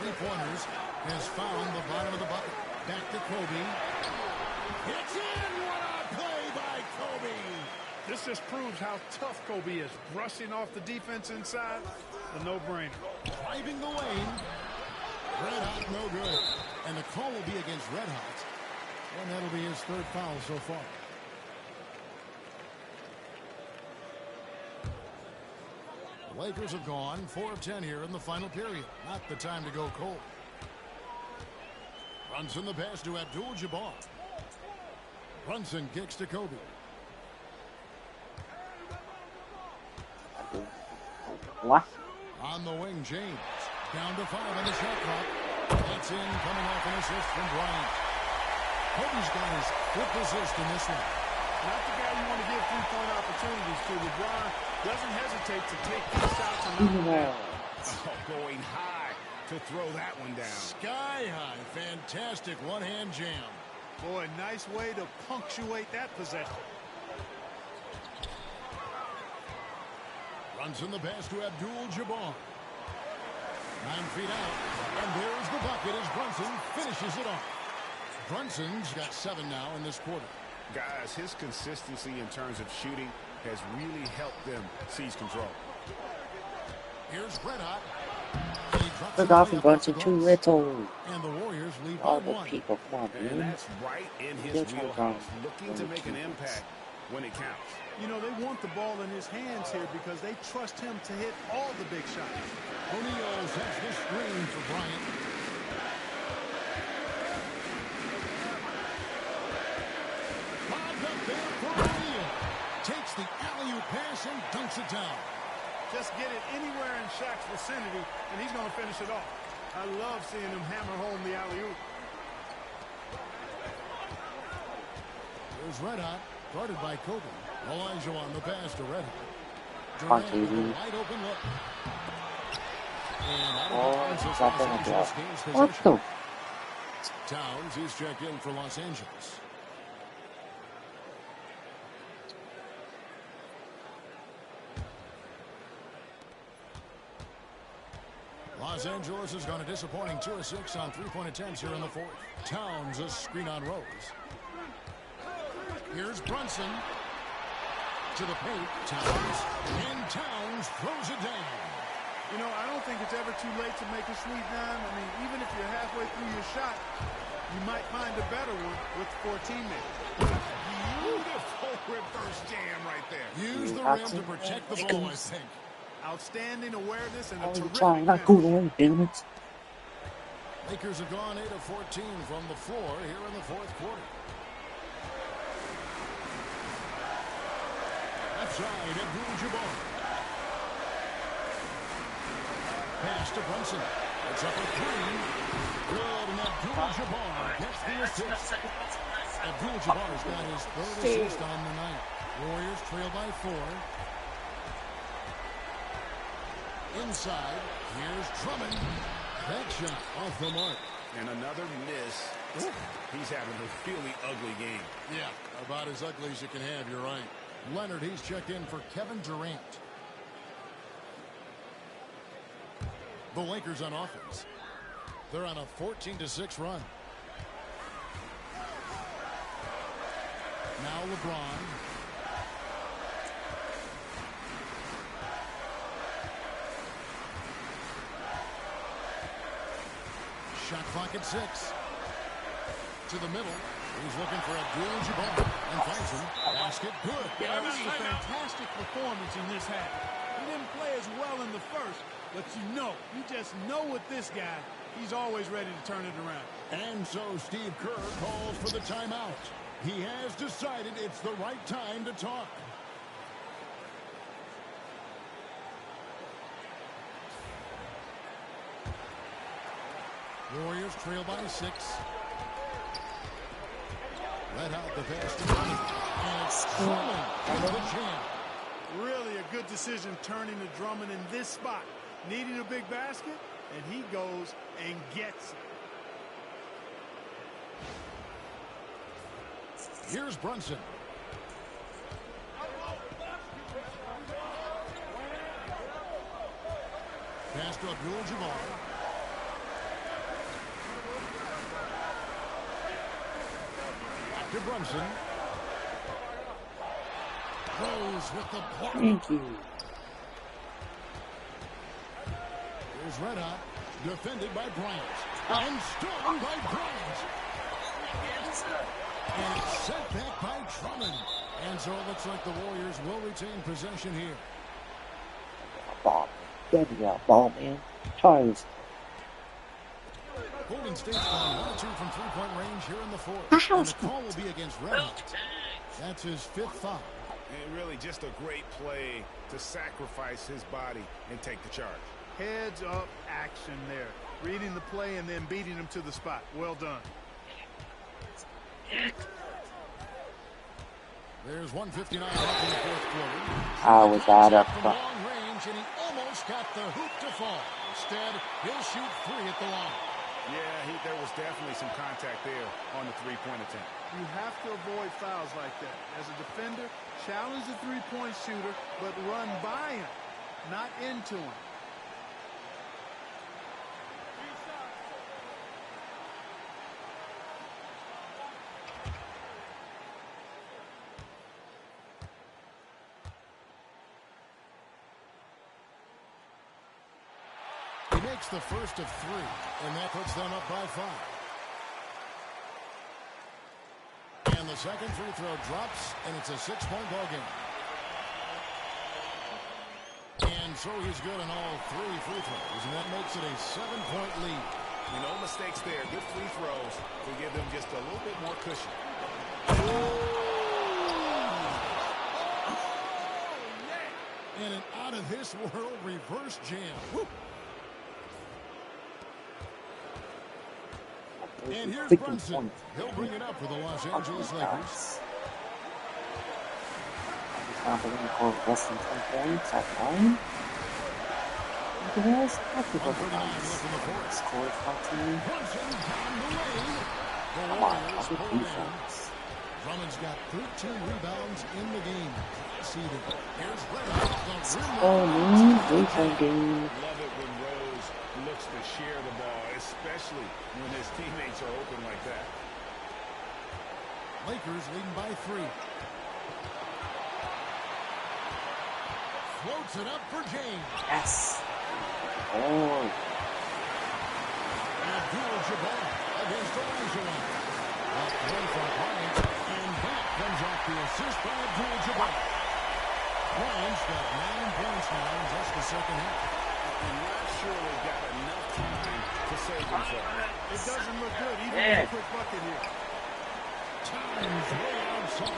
3-pointers has found the bottom of the bucket. Back to Kobe. It's in! This just proves how tough Kobe is. Brushing off the defense inside, a no-brainer. Driving the lane. Red Hot, no good. And the call will be against Red Hot. And that'll be his third foul so far. The Lakers have gone 4 of 10 here in the final period. Not the time to go cold. Brunson the pass to Abdul-Jabbar. Brunson kicks to Kobe. What? On the wing, James. Down to 5 on the shot clock. That's in, coming off an assist from Bryant. Kobe's got his 5th assist in this one. Not the guy you want to give three-point opportunities to. LeBron doesn't hesitate to take these shots and knock them down. Oh, going high to throw that one down. Sky high. Fantastic one-hand jam. Boy, nice way to punctuate that possession. Runs in the pass to Abdul-Jabbar. 9 feet out. And there's the bucket as Brunson finishes it off. Brunson's got 7 now in this quarter. Guys, his consistency in terms of shooting has really helped them seize control. Here's Red Hot. Look off and Brunson too little. And the Warriors lead by All the 1. people, come on, And dude. that's right in his wheelhouse, looking to make an impact when it counts. You know, they want the ball in his hands here because they trust him to hit all the big shots. O'Neal sets the screen for Bryant. Bobbed up there for O'Neal. Takes the alley-oop pass and dunks it down. Just get it anywhere in Shaq's vicinity, and he's going to finish it off. I love seeing him hammer home the alley-oop. There's Red Hot, guarded by Kobe. Elijah on the pass to Red Hot. Come on, Durant with a KD. wide open look. And out Oh, of bounds, he's it's not Los gonna Angeles drop. gains What possession. the? Towns is checked in for Los Angeles. Los Angeles has gone a disappointing 2 of 6 on 3-point attempts here in the 4th. Towns a screen on Rose. Here's Brunson to the paint. Towns, and Towns throws it down. You know, I don't think it's ever too late to make a sweet dime. I mean, even if you're halfway through your shot, you might find a better one with 4 teammates. Beautiful reverse jam right there. Use the rim to protect the ball, I think. Outstanding awareness and a Oh, you terrific trying not finish. go away, damn it. Lakers have gone 8 of 14 from the floor here in the 4th quarter. Left side, Abdul-Jabbar. Pass to Brunson. It's up a 3. Good, and Abdul-Jabbar gets the assist. Abdul-Jabbar's got his 3rd assist on the night. Warriors trail by 4. Inside, here's Drummond. That shot off the mark. And another miss. He's having a really ugly game. Yeah, about as ugly as you can have, you're right. Leonard, he's checked in for Kevin Durant. The Lakers on offense. They're on a 14-6 run. Now LeBron. Shot clock at 6. To the middle. He's looking for Abdul-Jabbar and finds him. Basket good. Yeah, this is a fantastic performance in this half. He didn't play as well in the first, but you just know with this guy, he's always ready to turn it around. And so Steve Kerr calls for the timeout. He has decided it's the right time to talk. Warriors trail by 6. Let out the pass to Drummond. And it's Drummond with the jam. Really a good decision turning to Drummond in this spot. Needing a big basket, and he goes and gets it. Here's Brunson. Pass to Abdul-Jabbar. Back to Brunson. Rose with the block. Thank you. Here's Red Hot, defended by Bryant. And stolen by Bryant. And it's sent back by Drummond. And so it looks like the Warriors will retain possession here. Ball. Baby got ball, man. Charles. Golden State's gone 1 or 2 from three-point range here in the fourth. And the call will be against Red Hot. That's his 5th foul. And really just a great play to sacrifice his body and take the charge. Heads up action there. Reading the play and then beating him to the spot. Well done. There's 1:59 left in the fourth quarter. How was that up From front? long range, and he almost got the hoop to fall. Instead, he'll shoot 3 at the line. Yeah, there was definitely some contact there on the three-point attempt. You have to avoid fouls like that. As a defender, challenge the three-point shooter, but run by him, not into him. He makes the first of 3, and that puts them up by 5. And the second free throw drops, and it's a 6-point ball game. And so he's good on all 3 free throws, and that makes it a 7-point lead. No mistakes there. Good free throws to give them just a little bit more cushion. And an out-of-this-world reverse jam. Woo. And here's Brunson. He'll bring it up for the Los Angeles Lakers. Less than 10 points at 9. Look at this. Happy with the score is continuing. Come on, how good defense. Drummond's got 13 rebounds in the game. Seated. Here's Red Hot. Oh, man, defense game. Love it when Rose looks to share the ball, especially when his teammates are open like that. Lakers leading by 3. Floats it up for James. Yes. Oh. Abdul-Jabbar against Olajuwon. Up one for Bryant, and that comes off the assist by Abdul-Jabbar. Bryant's got 9 points now in just the second half. I'm not sure they've got enough time to save themselves. It doesn't look good, even with a quick bucket here. Time's way outside.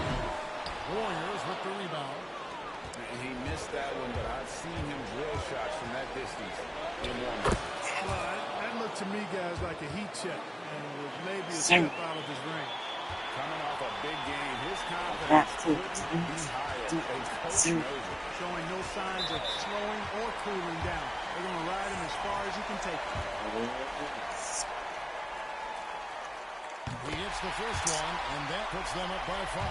Warriors with the rebound. And he missed that one, but I've seen him drill shots from that distance in one. Well, that looked to me, guys, like a heat check, and was maybe a step out of his ring. Coming off a big game, his confidence couldn't be higher. Coach knows it. Showing no signs of slowing or cooling down. They're going to ride him as far as you can take him. He hits the first one, and that puts them up by 5.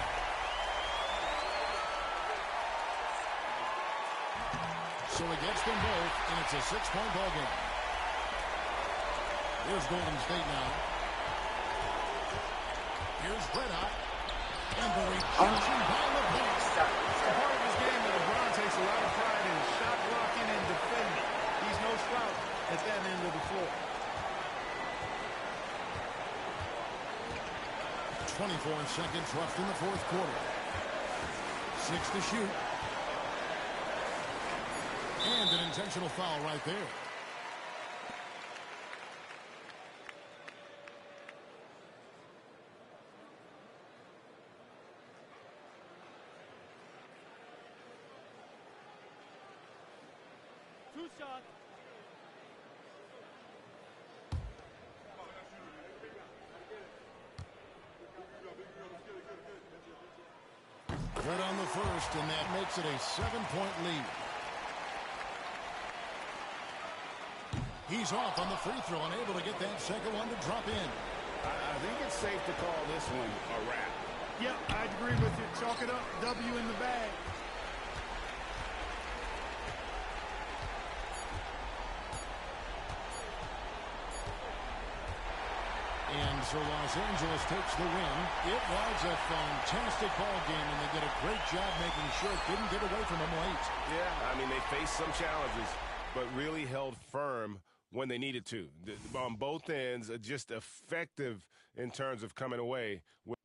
So he gets them both, and it's a 6-point ball game. Here's Golden State now. Here's Red Hot. And the rejection by LeBron. Part of his game that LeBron takes a lot of pride in shot blocking and defending. He's no slouch at that end of the floor. 24 seconds left in the fourth quarter. 6 to shoot. And an intentional foul right there. Two shots. Good on the first, and that makes it a 7-point lead. He's off on the free throw, unable to get that second one to drop in. I think it's safe to call this one a wrap. Yep, I agree with you. Chalk it up. W in the bag. And So Los Angeles takes the win. It was a fantastic ball game, and they did a great job making sure it didn't get away from them late. Yeah, I mean, they faced some challenges, but really held firm when they needed to. On both ends, just effective in terms of coming away with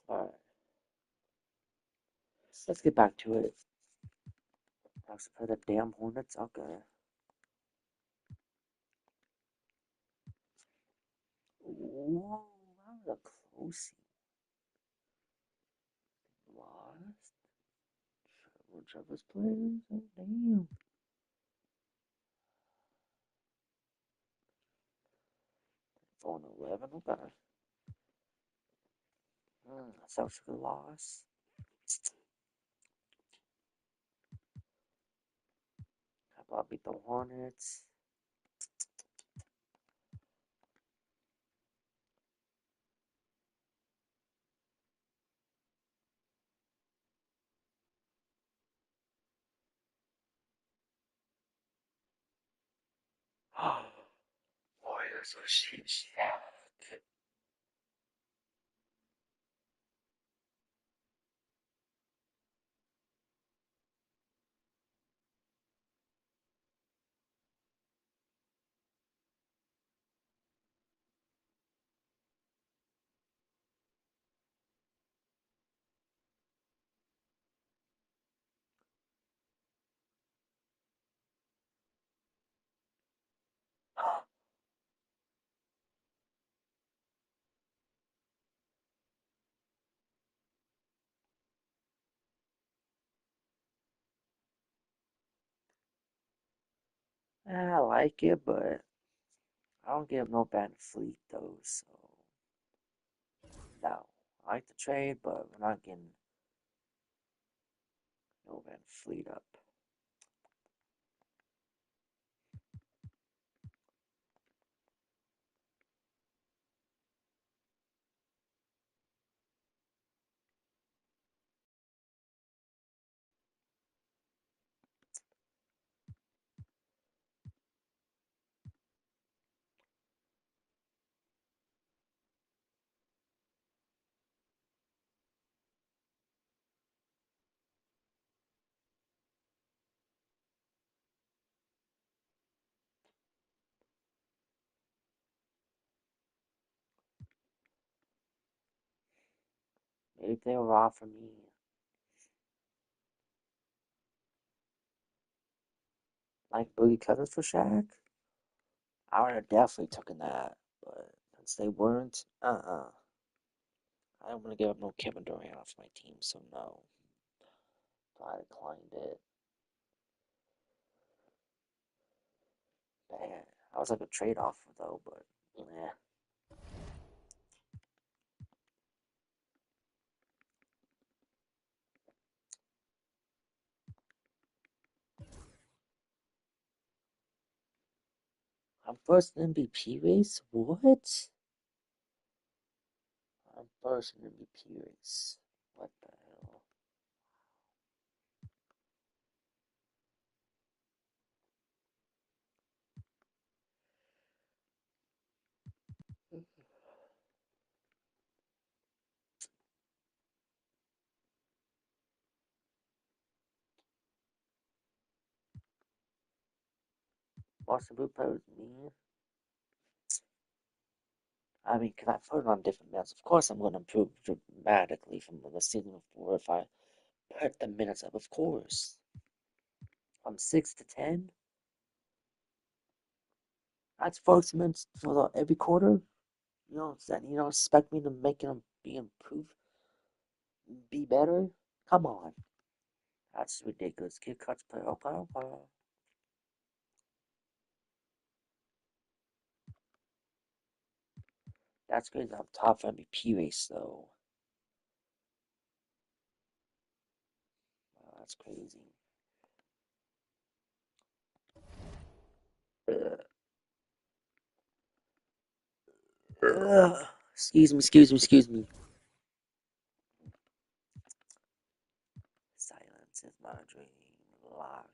Alright. Let's get back to it. Let's play the damn Hornets. Okay. Whoa, that was a close lost. Trevor's players. Oh, damn. Phone 11. Okay. Such a loss. How about beat the Hornets? Warriors are shit. I like it, but I don't give no bad fleet though, so no. I like the trade, but we're not getting no bad fleet up. Maybe if they were offering me like Boogie Cousins for Shaq, I would have definitely taken that. But since they weren't, I don't want to give up no Kevin Durant off my team, so no. So I declined it. Bad. I was like a trade offer though, but yeah. I'm first in MVP race? What? I'm first in MVP race. What the hell? Boston Blue player was me. I mean, can I put it on different minutes? Of course, I'm going to improve dramatically from the season before if I put the minutes up. Of course, from 6 to 10. That's 40 minutes for every quarter. You don't expect me to make it be improved, be better. Come on, that's ridiculous. Kid cuts play. Okay, okay. That's crazy. I'm top MVP race though. That's crazy. Ugh. Ugh. Excuse me. Silence is my dream. Locked.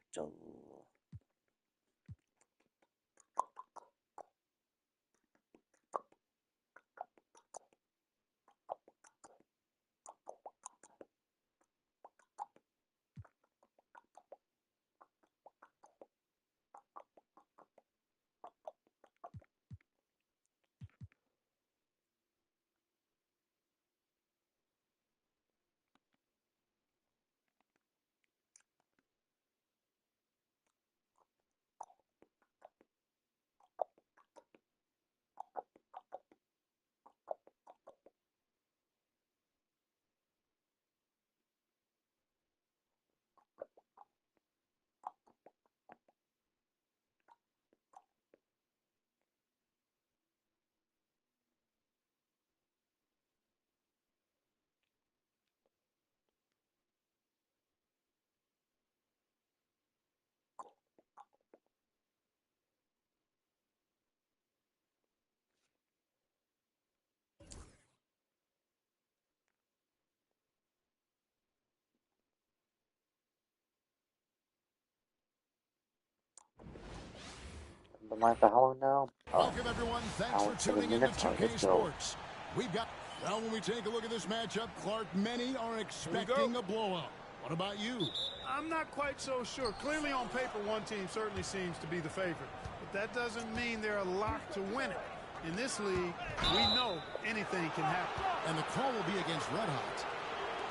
Am I for how long now? Welcome everyone. Thanks for 7 tuning in to minutes. Alright, 2K let's go. Sports. We've got. Now, when we take a look at this matchup, Clark, many are expecting a blowout. What about you? I'm not quite so sure. Clearly on paper, one team certainly seems to be the favorite. But that doesn't mean they're a lock to win it. In this league, we know anything can happen. And the call will be against Red Hot.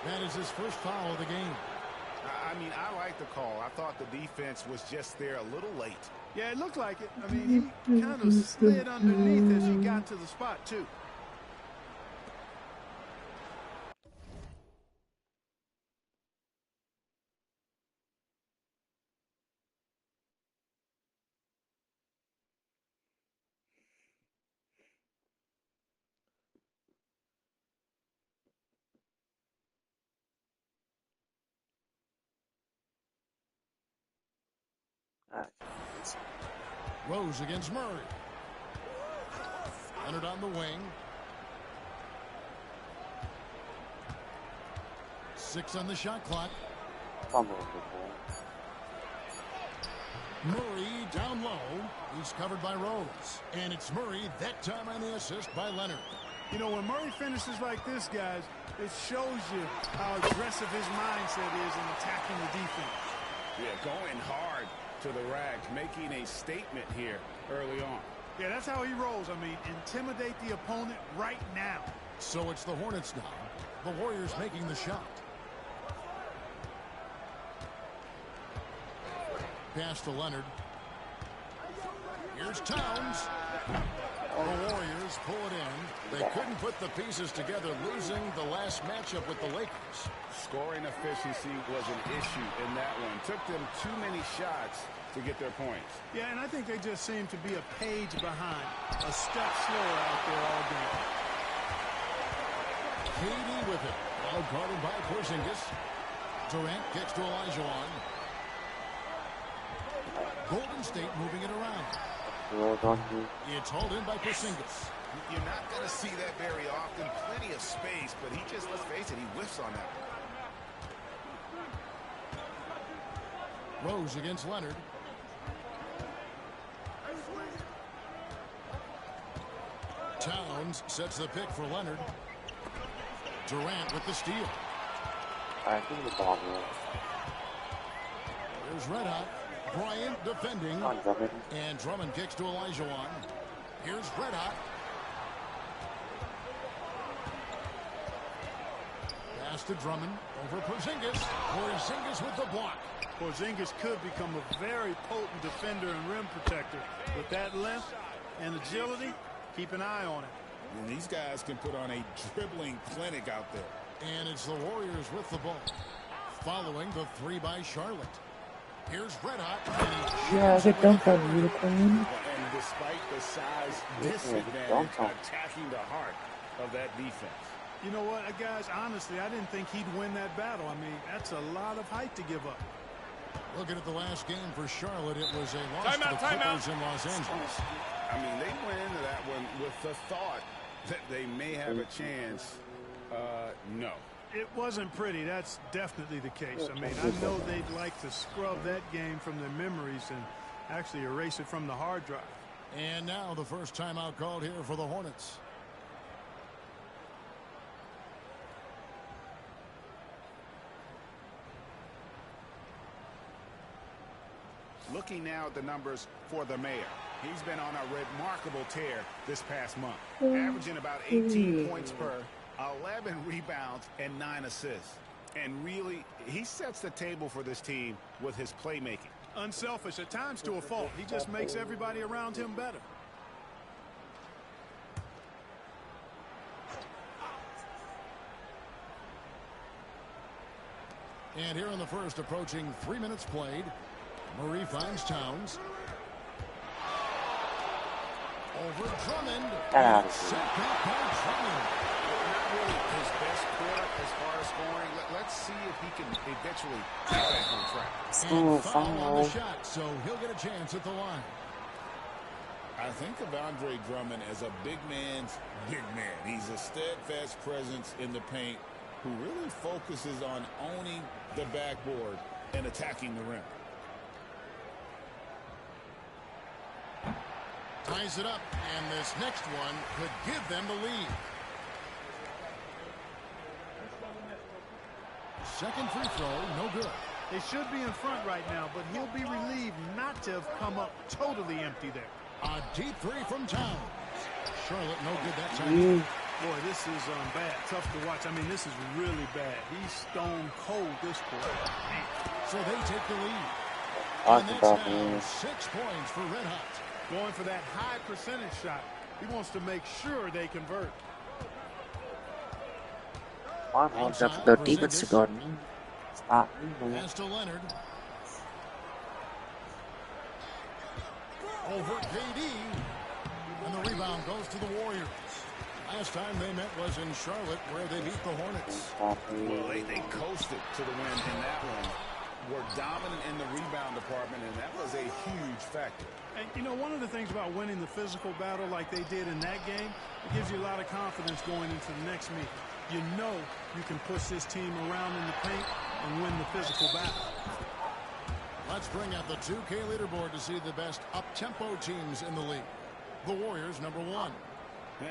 That is his first foul of the game. I mean, I like the call. I thought the defense was just there a little late. Yeah, it looked like it. I mean, he kind of slid underneath as he got to the spot, too. Rose against Murray. Leonard on the wing. 6 on the shot clock. Murray down low. He's covered by Rose. And it's Murray that time on the assist by Leonard. You know, when Murray finishes like this, guys, it shows you how aggressive his mindset is in attacking the defense. Yeah, going hard to the rack, making a statement here early on. Yeah, that's how he rolls. I mean, intimidate the opponent right now. So it's the Hornets now. The Warriors making the shot. Pass to Leonard. Here's Towns. The Warriors pull it in. They couldn't put the pieces together, losing the last matchup with the Lakers. Scoring efficiency was an issue in that one. Took them too many shots to get their points. Yeah, and I think they just seem to be a page behind, a step slower out there all game. KD with it. Well guarded by Porzingis. Durant gets to Olajuwon. Golden State moving it around. It's hauled in by Porzingis. You're not going to see that very often. Plenty of space, but he just, let's face it, he whiffs on that one. Rose against Leonard. Towns sets the pick for Leonard. Durant with the steal. Alright, give me the ball, man. There's Red Hot. Bryant defending. And Drummond kicks to Olajuwon. Here's Red Hot. Pass to Drummond. Over Porzingis. Porzingis with the block. Porzingis could become a very potent defender and rim protector. With that length and agility, keep an eye on it. And these guys can put on a dribbling clinic out there. And it's the Warriors with the ball. Following the 3 by Charlotte. Here's Red Hot. Yeah, good dunk on you, Queen. And despite the size disadvantage, attacking the heart of that defense. You know what, guys, honestly, I didn't think he'd win that battle. I mean, that's a lot of height to give up. Looking at the last game for Charlotte, it was a loss to the Clippers in Los Angeles. I mean, they went into that one with the thought that they may have a chance. No. It wasn't pretty. That's definitely the case. I mean, I know they'd like to scrub that game from their memories and actually erase it from the hard drive. And now the first timeout called here for the Hornets. Looking now at the numbers for the mayor. He's been on a remarkable tear this past month, averaging about 18 points per, 11 rebounds, and 9 assists. And really, he sets the table for this team with his playmaking. Unselfish at times to a fault. He just makes everybody around him better. And here in the first, approaching 3 minutes played. Murray finds Towns. Over Drummond. Set back by Drummond. Not really his best quarter as far as scoring. Let's see if he can eventually get back on track. And foul on the shot, so he'll get a chance at the line. I think of Andre Drummond as a big man's big man. He's a steadfast presence in the paint who really focuses on owning the backboard and attacking the rim. Ties it up, and this next one could give them the lead. Second free throw, no good. They should be in front right now, but he'll be relieved not to have come up totally empty there. A deep three from Towns. Charlotte, no good that time. Boy, this is bad. Tough to watch. I mean, this is really bad. He's stone cold this quarter. So they take the lead. And that's now 6 points for Red Hot. Going for that high percentage shot. He wants to make sure they convert. I'm holding up the demons to guard me. Stop me, Pass to Leonard. Over KD. And the rebound goes to the Warriors. Last time they met was in Charlotte, where they beat the Hornets. Well, they coasted to the win in that one. Were dominant in the rebound department, and that was a huge factor. And, you know, one of the things about winning the physical battle like they did in that game, it gives you a lot of confidence going into the next meet. You know you can push this team around in the paint and win the physical battle. Let's bring out the 2K leaderboard to see the best up-tempo teams in the league. The Warriors, number 1.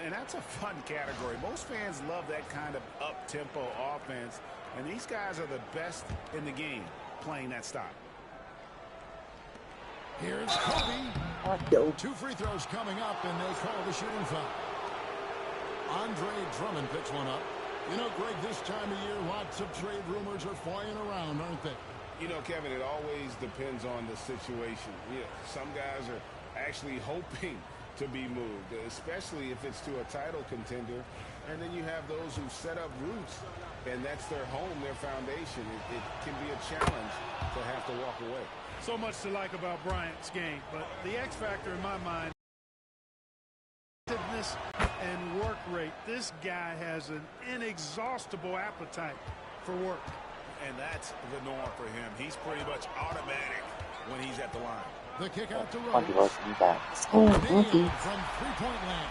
And that's a fun category. Most fans love that kind of up-tempo offense, and these guys are the best in the game playing that style. Here's Kobe. 2 free throws coming up, and they call the shooting foul. Andre Drummond picks one up. You know, Greg, this time of year, lots of trade rumors are flying around, aren't they? You know, Kevin, it always depends on the situation. Yeah, some guys are actually hoping to be moved, especially if it's to a title contender. And then you have those who set up roots, and that's their home, their foundation. It can be a challenge to have to walk away. So much to like about Bryant's game, but the X factor in my mind, and work rate. This guy has an inexhaustible appetite for work. And that's the norm for him. He's pretty much automatic when he's at the line. The kick out to Rose. Rose. From three-point land.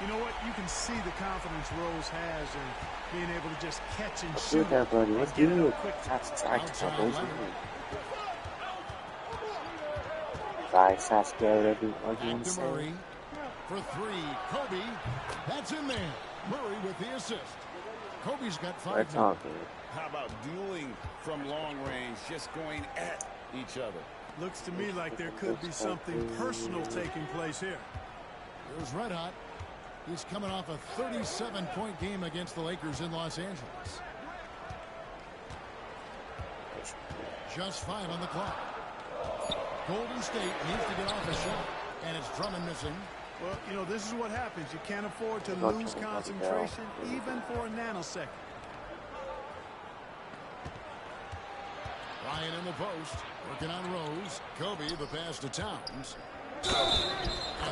You know what? You can see the confidence Rose has in being able to just catch and shoot. Shoot that, buddy. Let's do it. Outside Leonard. Guys, that's scared of Back to Murray. For 3, Kobe. That's in there. Murray with the assist. Kobe's got 5. That's not good. How about dueling from long range, just going at each other? Looks to me like there could be something personal taking place here. Here's Red Hot. He's coming off a 37-point game against the Lakers in Los Angeles. Just 5 on the clock. Golden State needs to get off a shot, and it's Drummond missing. Well, you know, this is what happens. You can't afford to lose concentration even for a nanosecond. Ryan in the post, working on Rose. Kobe, the pass to Towns.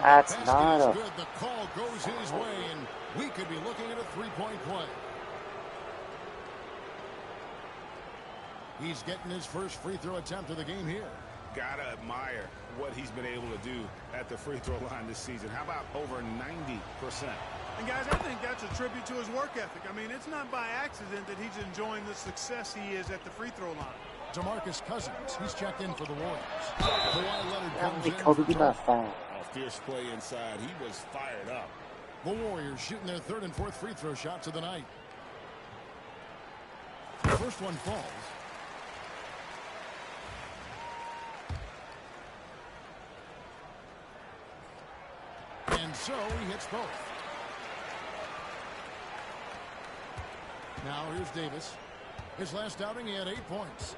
That's not a... good. The call goes his way, and we could be looking at a 3-point play. He's getting his first free throw attempt of the game here. Gotta admire what he's been able to do at the free throw line this season. How about over 90%? And guys, I think that's a tribute to his work ethic. I mean, it's not by accident that he's enjoying the success he is at the free throw line. DeMarcus Cousins, he's checked in for the Warriors. Kawhi Leonard comes in. Kobe get that foul. A fierce play inside. He was fired up. The Warriors shooting their 3rd and 4th free throw shots of the night. The first one falls. And so he hits both. Now here's Davis. His last outing, he had 8 points.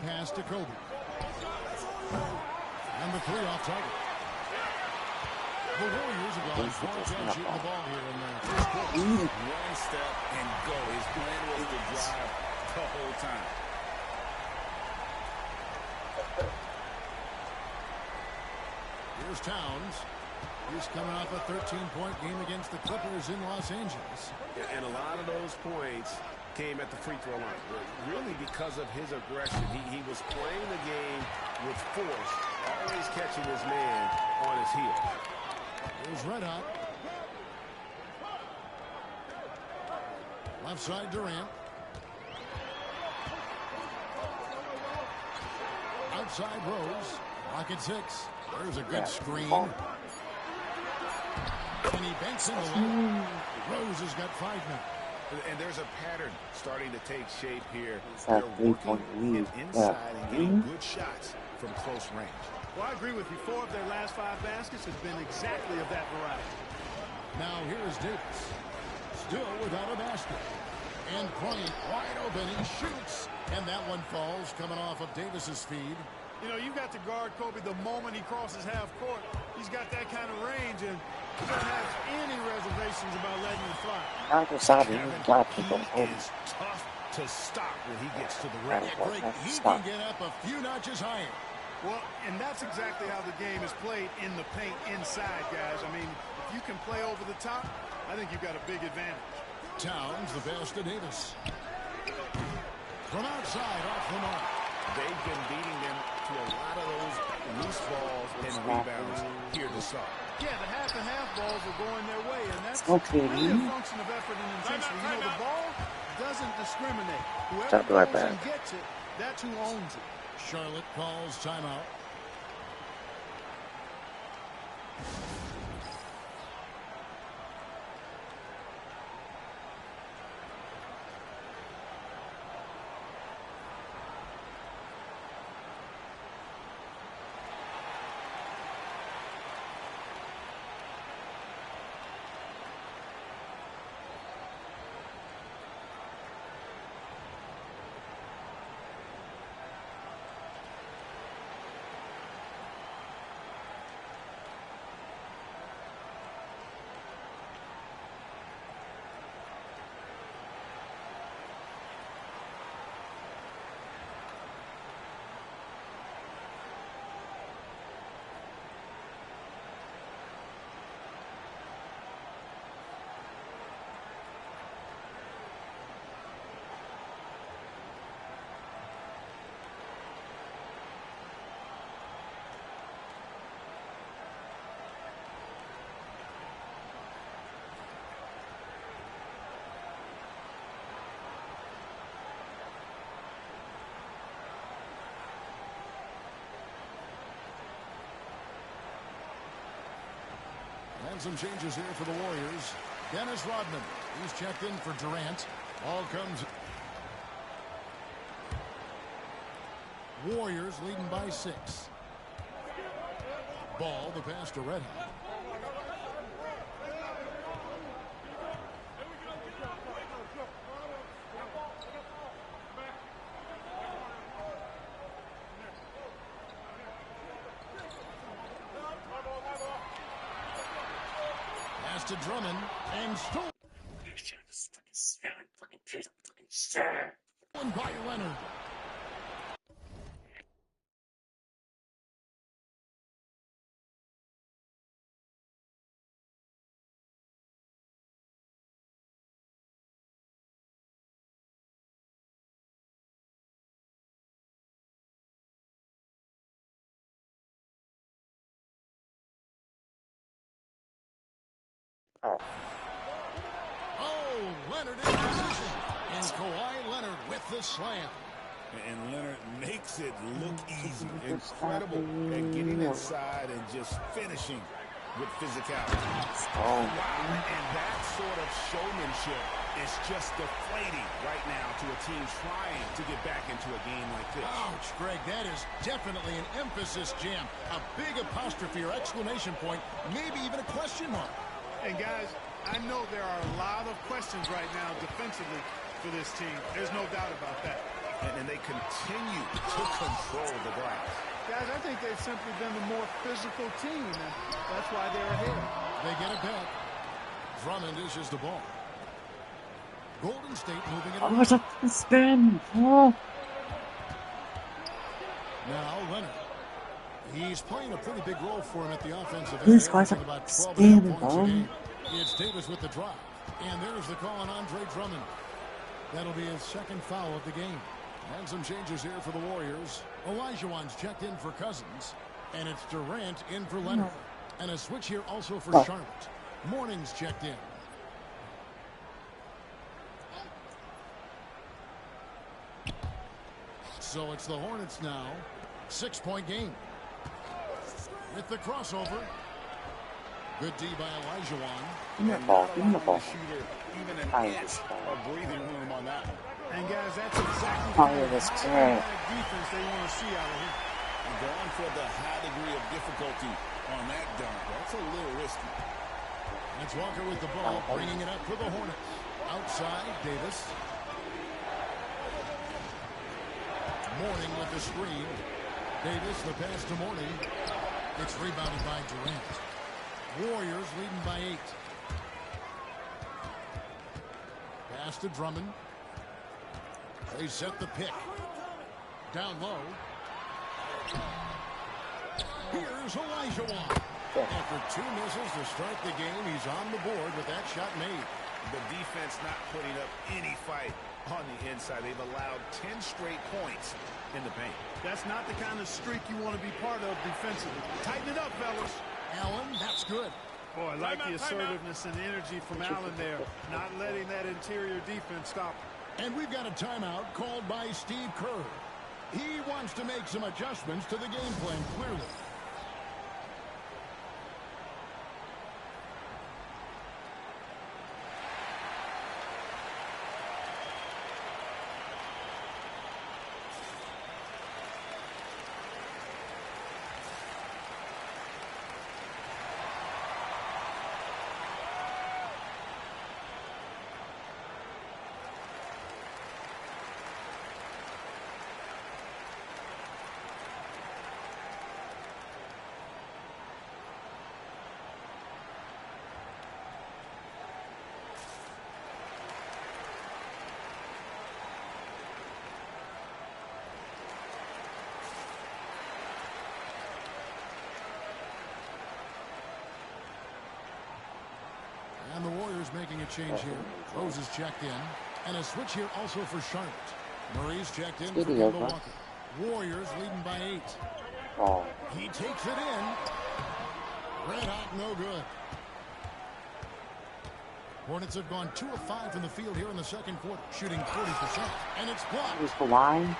Pass to Kobe. And the 3 off target. The Warriors have gone 4-10 shooting the ball here in the first quarter. One step and go. His plan was to drive the whole time. Here's Towns. He's coming off a 13-point game against the Clippers in Los Angeles. And a lot of those points came at the free throw line. Really because of his aggression. He was playing the game with force, always catching his man on his heel. Here's Red Hot. Left side Durant. Outside Rose. Lock at 6. There's a good screen. And he banks in the lane. Rose has got 5 now. And there's a pattern starting to take shape here. They're working it inside and getting good shots from close range. Well, I agree with you. 4 of their last 5 baskets have been exactly of that variety. Now here is Davis. Still without a basket. And playing wide open. He shoots. And that one falls coming off of Davis's feed. You know, you've got to guard Kobe the moment he crosses half court. He's got that kind of range, and he doesn't have any reservations about letting him fly. He is tough to stop when he gets to the rim. He can get up a few notches higher. Well, and that's exactly how the game is played in the paint inside, guys. I mean, if you can play over the top, I think you've got a big advantage. Towns the pass to Davis. From outside, off the mark. They've been beating them to a lot of those loose balls and rebounds here to start. Yeah, the half-and-half balls are going their way, and that's really a function of effort and intensity. You know, the ball doesn't discriminate. Whoever goes and gets it, that's who owns it. Charlotte calls timeout. And some changes here for the Warriors. Dennis Rodman, he's checked in for Durant. All comes. Warriors leading by 6. Ball, the pass to Red Hot. To Drummond and stolen by Leonard. Oh, Leonard in position. And Kawhi Leonard with the slam. And Leonard makes it look easy. Incredible at getting inside and just finishing with physicality. Oh, wow. And that sort of showmanship is just deflating right now to a team trying to get back into a game like this. Ouch, Greg, that is definitely an emphasis jam. A big apostrophe or exclamation point, maybe even a question mark. And guys, I know there are a lot of questions right now defensively for this team. There's no doubt about that. And they continue to control the glass. Guys, I think they've simply been the more physical team, and that's why they're ahead. They get it back. Drummond dishes the ball. Golden State moving it around. what's up the spin? Oh. Now Leonard. He's playing a pretty big role for him at the offensive end. These guys are about 12 spamming, points a game. It's Davis with the drive. And there's the call on Andre Drummond. That'll be his second foul of the game. And some changes here for the Warriors. Olajuwon's checked in for Cousins. And it's Durant in for Leonard. And a switch here also for Charlotte. Morning's checked in. So it's the Hornets now. 6-point game. With the crossover. Good D by Olajuwon. Give me the ball. Give me the ball. Even an inch of breathing room on that one. And guys, that's exactly Oh, the this kind kid. of defense they want to see out of him. And going for the high degree of difficulty on that dunk. That's a little risky. And it's Walker with the ball, bringing it up for the Hornets. Outside, Davis. Mourning with the screen. Davis, the pass to Mourning. It's rebounded by Durant. Warriors leading by 8. Pass to Drummond. They set the pick. Down low. Here's Olajuwon. After 2 misses to start the game, he's on the board with that shot made. The defense not putting up any fight on the inside. They've allowed 10 straight points in the paint. That's not the kind of streak you want to be part of defensively. Tighten it up, fellas. Allen, that's good. Oh, I like the assertiveness and energy from Allen there, not letting that interior defense stop. And we've got a timeout called by Steve Kerr. He wants to make some adjustments to the game plan, clearly. And the Warriors making a change here. Rose is checked in. And a switch here also for Charlotte. Murray's checked in for Kemba Walker. Warriors leading by 8. Oh. He takes it in. Red hot, no good. Hornets have gone 2 of 5 from the field here in the second quarter, shooting 40%. And it's blocked. Here's the line.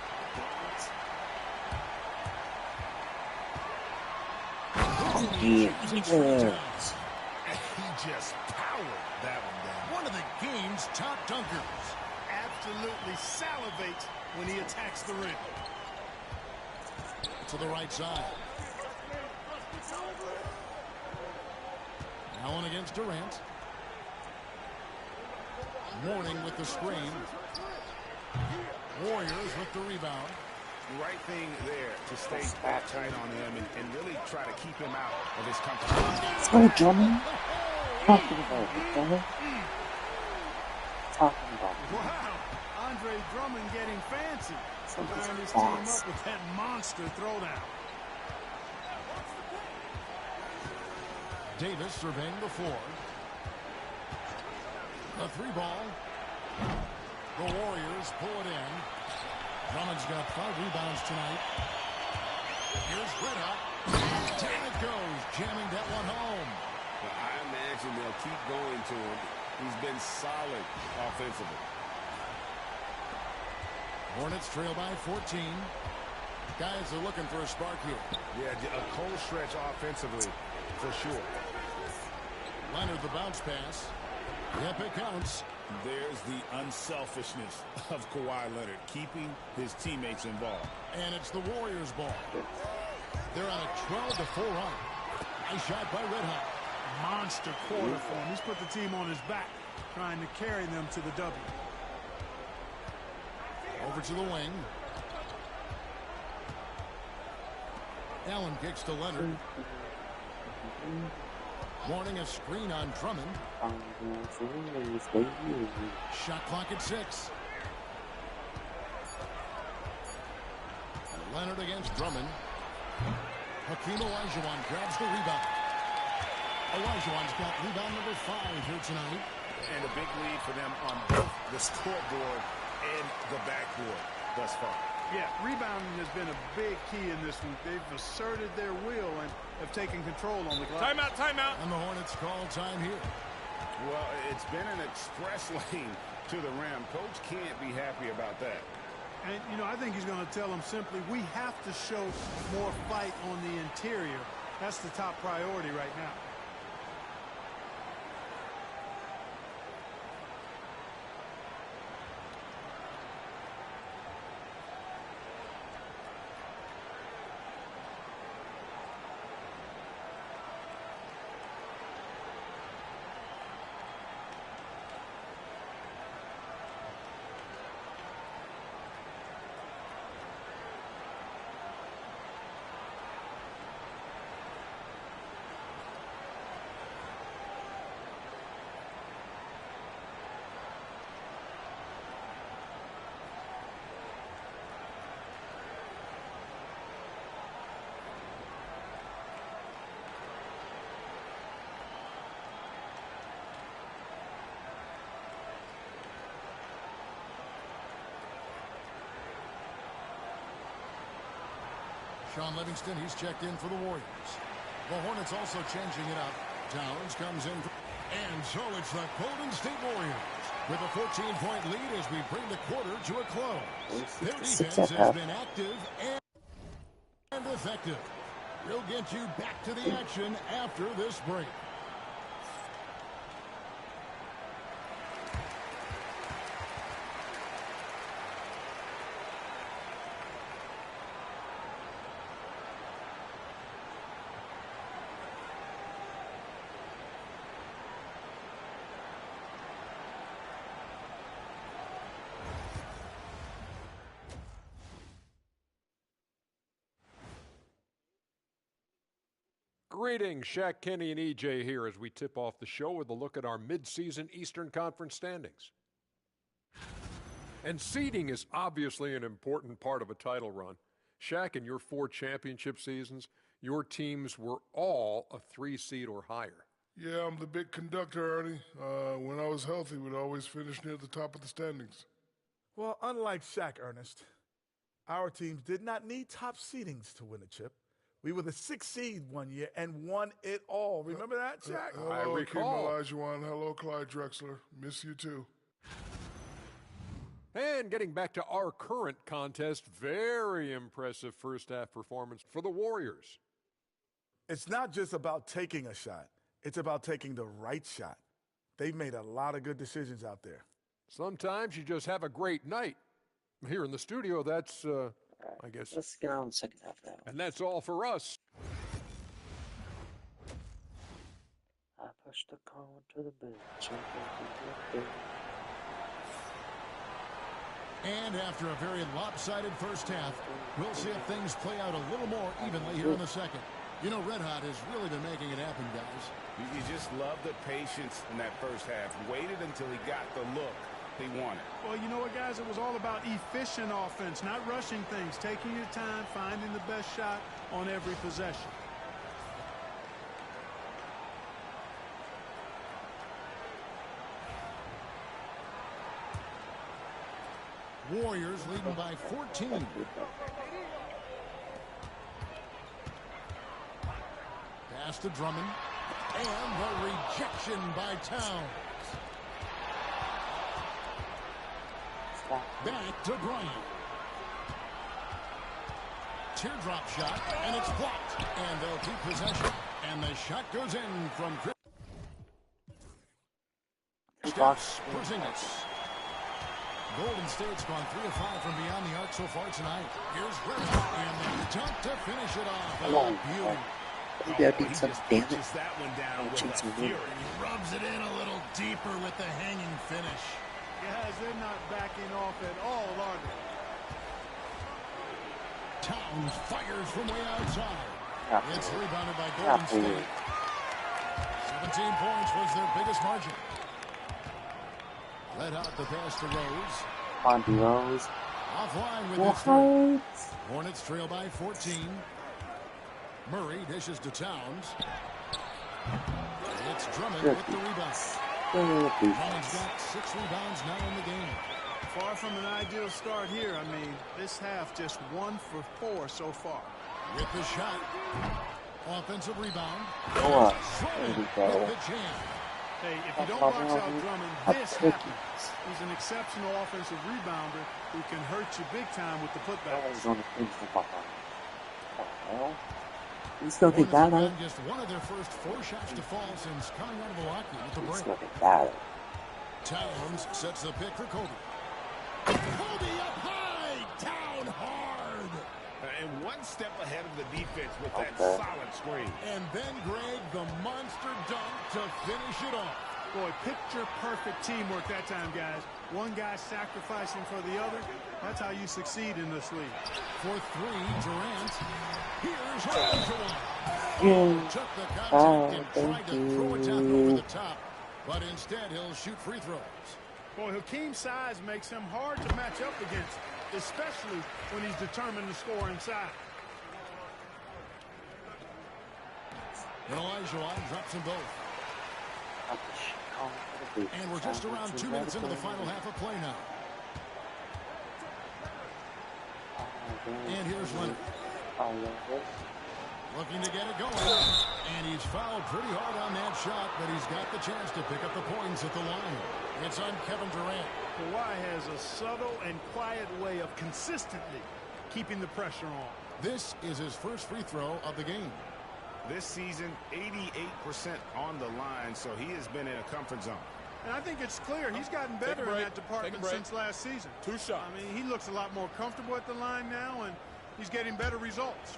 He just powered that one down. One of the game's top dunkers. Absolutely salivates when he attacks the rim. To the right side. Allen against Durant. Mourning with the screen. Warriors with the rebound. Right thing there to stay back tight on him and really try to keep him out of his comfort zone. Let's go, Drummond. Talking about it, Drummond. Talking about it. Wow, Andre Drummond getting fancy. Something's Firing his team boss. up with that monster throwdown. Davis surveying the floor. The 3 ball. The Warriors pull it in. Drummond's got 5 rebounds tonight. Here's Britta. Down it goes, jamming that one home. But I imagine they'll keep going to him. He's been solid offensively. Hornets trail by 14. Guys are looking for a spark here. Yeah, a cold stretch offensively for sure. Leonard the bounce pass. Yep, it counts. There's the unselfishness of Kawhi Leonard, keeping his teammates involved. And it's the Warriors' ball. They're on a 12-4 run. Nice shot by Red Hot. Monster quarter for him. He's put the team on his back, trying to carry them to the W. Over to the wing. Allen kicks to Leonard. Mourning a screen on Drummond. Shot clock at 6. Leonard against Drummond. Hakeem Olajuwon grabs the rebound. Olajuwon's got rebound number 5 here tonight. And a big lead for them on both the scoreboard and the backboard thus far. Yeah, rebounding has been a big key in this one. They've asserted their will and have taken control on the glass. Timeout, timeout. And the Hornets call time here. Well, it's been an express lane to the rim. Coach can't be happy about that. And, you know, I think he's going to tell them simply, we have to show more fight on the interior That's the top priority right now. Sean Livingston, he's checked in for the Warriors. The Hornets also changing it up. Towns comes in. And so it's the Golden State Warriors with a 14-point lead as we bring the quarter to a close. Their defense has been active and effective. We'll get you back to the action after this break. Greetings, Shaq, Kenny, and EJ here as we tip off the show with a look at our midseason Eastern Conference standings. And seeding is obviously an important part of a title run. Shaq, in your 4 championship seasons, your teams were all a 3 seed or higher. Yeah, I'm the big conductor, Ernie. When I was healthy, we'd always finish near the top of the standings. Well, unlike Shaq, Ernest, our teams did not need top seedings to win a chip. We were the 6th seed one year and won it all. Remember that, Shaq? Hello, I recall. Akeem Olajuwon. Hello, Clyde Drexler. Miss you too. And getting back to our current contest, very impressive first half performance for the Warriors. It's not just about taking a shot. It's about taking the right shot. They've made a lot of good decisions out there. Sometimes you just have a great night. Here in the studio, that's, I guess. Let's get on the second half now. And that's all for us. I pushed the car to the bench. And after a very lopsided first half, we'll see if things play out a little more evenly here in the second. You know, Red Hot has really been making it happen, guys. You just love the patience in that first half. Waited until he got the look he wanted. Well, you know what, guys? It was all about efficient offense, not rushing things, taking your time, finding the best shot on every possession. Warriors leading by 14. Pass to Drummond. And the rejection by Towns. Back to Bryant. Teardrop shot, and it's blocked. And they'll keep possession. And the shot goes in from Chris. Porzingis. Golden State's gone 3 of 5 from beyond the arc so far tonight. Here's Red and the dunk to finish it off. Oh, beauty. Maybe I beat some, damn it. That one down with a fury. He rubs it in a little deeper with the hanging finish. Guys, they're not backing off at all, are they? Towns fires from way outside. It's rebounded by Yeah, Golden State. 17 points was their biggest margin. Let out the pass to Rose. On the Rose. Offline with his three. Hornets trail by 14. Murray dishes to Towns. It's Drummond with the rebound. Drummond's got 6 rebounds now in the game. Far from an ideal start here. I mean, this half just 1 for 4 so far. With the shot. Offensive rebound. Go on. Drummond There we go. with the jam. Hey, if you don't box out Drummond, this happens. He's an exceptional offensive rebounder who can hurt you big time with the putbacks. He's on the things from behind. Oh, You still think that, though? Just one of their first 4 shots to fall since coming out of the locker with the break. Still think that. Towns sets the pick for Kobe. Kobe up high, down hard. And one step ahead of the defense with that solid screen. And then, Greg, the monster dunk to finish it off. Boy, picture-perfect teamwork that time, guys. One guy sacrificing for the other. That's how you succeed in this league. For 3, Durant. Here's Olajuwon. Took the contact and tried to throw it down over the top. But instead, he'll shoot free throws. Boy, Hakeem's size makes him hard to match up against, especially when he's determined to score inside. And Olajuwon drops them both. And we're just around 2 minutes into the final half of play now. And here's Leonard. Looking to get it going. And he's fouled pretty hard on that shot, but he's got the chance to pick up the points at the line. It's on Kevin Durant. Kawhi has a subtle and quiet way of consistently keeping the pressure on. This is his first free throw of the game. This season, 88% on the line, so he has been in a comfort zone. And I think it's clear he's gotten better in that department since last season. 2 shots. I mean, he looks a lot more comfortable at the line now, and he's getting better results.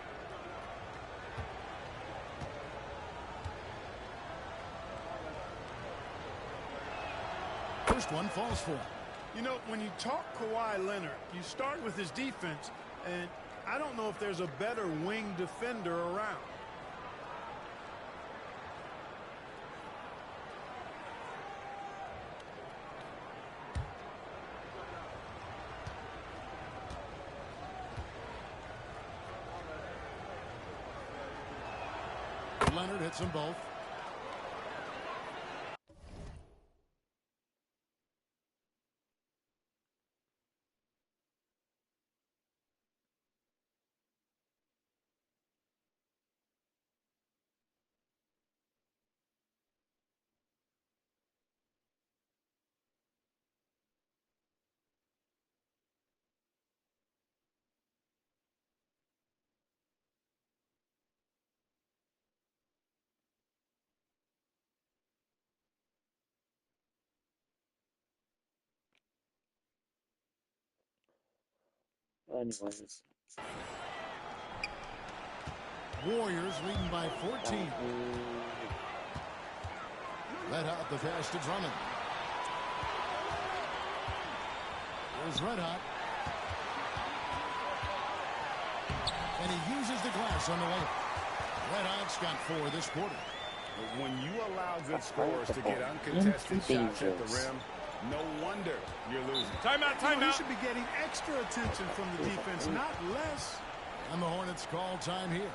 First one falls for him. You know, when you talk Kawhi Leonard, you start with his defense, and I don't know if there's a better wing defender around. Leonard hits them both. Anyways. Warriors leading by 14. Let out the pass to Drummond. Here's Red Hot. And he uses the glass on the way. Red Hot's got 4 this quarter. When you allow good scorers to get uncontested shots at the rim, no wonder you're losing. Timeout, timeout. You should be getting extra attention from the defense, not less. And the Hornets call time here.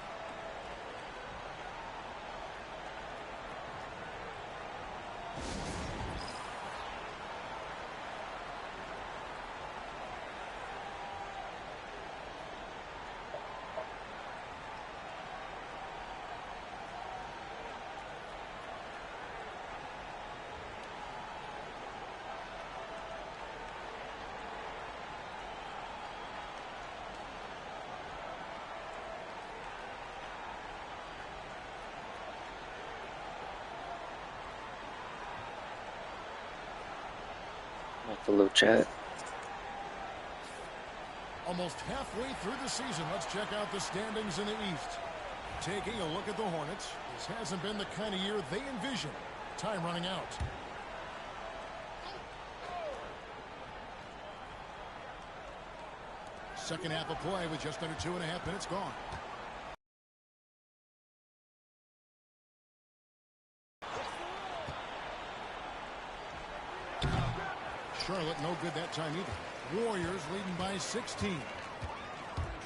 The little chat. Almost halfway through the season, let's check out the standings in the East. Taking a look at the Hornets, this hasn't been the kind of year they envisioned. Time running out. Second half of play with just under 2.5 minutes gone. Charlotte no good that time either. Warriors leading by 16.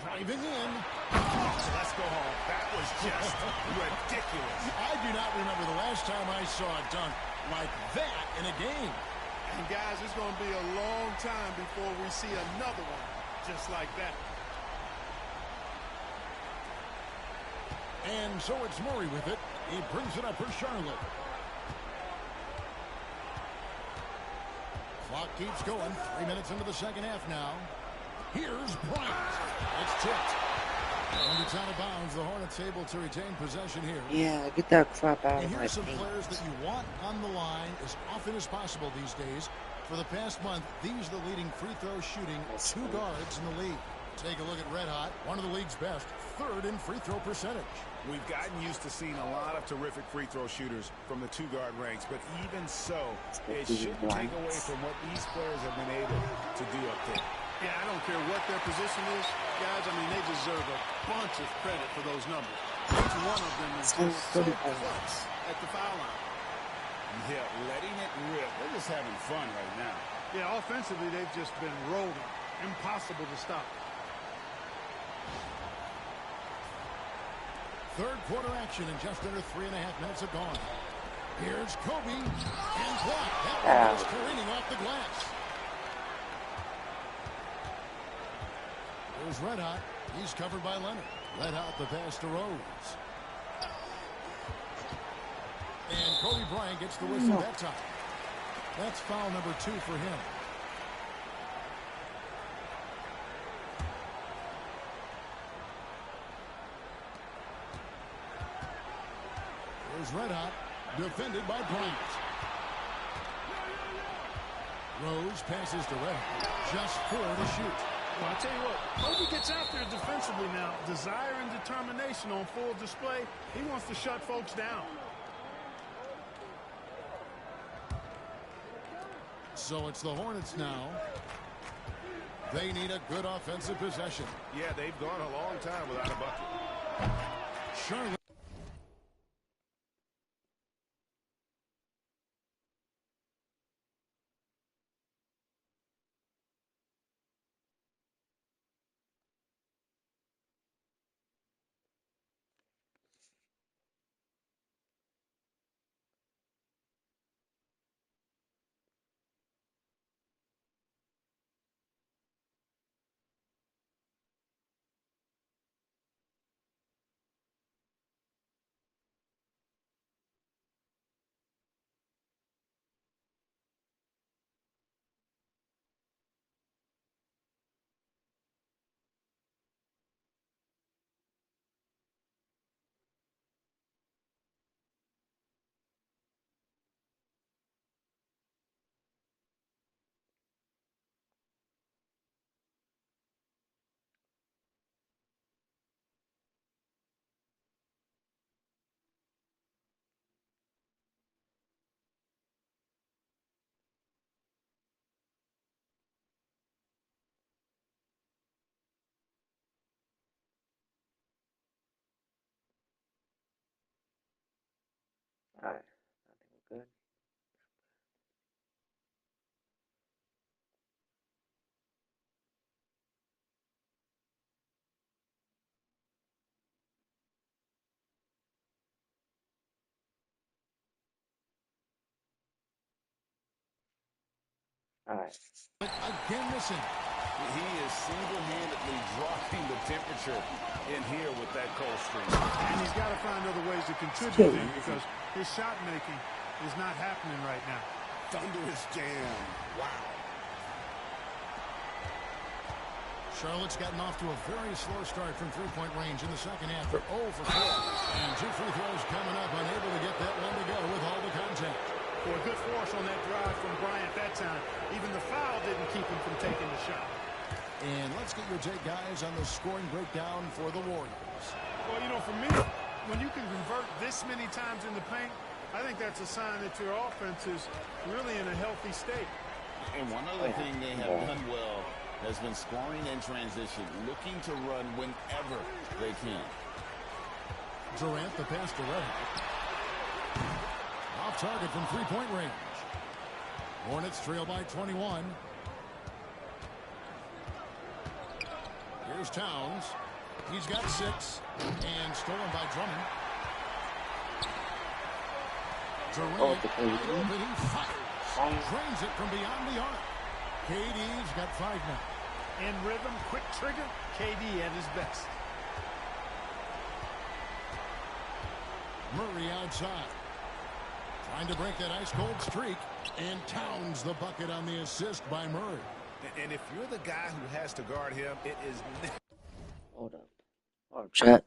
Driving in. Let's go home. That was just ridiculous. I do not remember the last time I saw a dunk like that in a game. And guys, it's going to be a long time before we see another one just like that. And so it's Murray with it. He brings it up for Charlotte. Clock keeps going. 3 minutes into the second half now. Here's Bryant. It's tipped. And It's out of bounds. The Hornets able to retain possession here. Yeah, get that crap out of my Here's some paint. players that you want on the line as often as possible these days. For the past month, these are the leading free throw shooting two guards in the league. Take a look at Red Hot, one of the league's best, third in free throw percentage. We've gotten used to seeing a lot of terrific free throw shooters from the two-guard ranks, but even so, it shouldn't take away from what these players have been able to do up there. Yeah, I don't care what their position is, guys. I mean, they deserve a bunch of credit for those numbers. Each one of them is just so close at the foul line. Yeah, letting it rip. They're just having fun right now. Yeah, offensively, they've just been rolling. Impossible to stop. Third quarter action in just under 3.5 minutes have gone. Here's Kobe and block. That one goes careening off the glass. There's Red Hot. He's covered by Leonard. Red Hot the pass to Rose. And Kobe Bryant gets the whistle that time. That's foul number 2 for him. There's Red Hot, defended by Bryant. Rose passes to Red Hot. Just 4 to shoot. Well, I'll tell you what, Kobe gets after it defensively now. Desire and determination on full display. He wants to shut folks down. So it's the Hornets now. They need a good offensive possession. Yeah, they've gone a long time without a bucket. Charlotte. Alright, I think we're good. Alright. Again missing. He is single-handedly dropping the temperature in here with that cold streak. And he's got to find other ways to contribute in because his shot making is not happening right now. Thunderous jam. Wow. Charlotte's gotten off to a very slow start from three-point range in the second half. They're 0 for 4. And 2 free throws coming up, unable to get that one to go with all the contact. For a good force on that drive from Bryant that time. Even the foul didn't keep him from taking the shot. And let's get your take, guys, on the scoring breakdown for the Warriors. Well, you know, for me, when you can convert this many times in the paint, I think that's a sign that your offense is really in a healthy state. And one other thing they have done well has been scoring in transition, looking to run whenever they can. Durant, the pass to Red Hot. Off target from three-point range. Hornets trail by 21. Here's Towns. He's got 6. And stolen by Drummond. Durant, wide open, he fires. Drains it from beyond the arc. KD's got 5 now. In rhythm, quick trigger, KD at his best. Murray outside. Trying to break that ice-cold streak. And Towns the bucket on the assist by Murray. And if you're the guy who has to guard him, it is... Hold up. Or chat.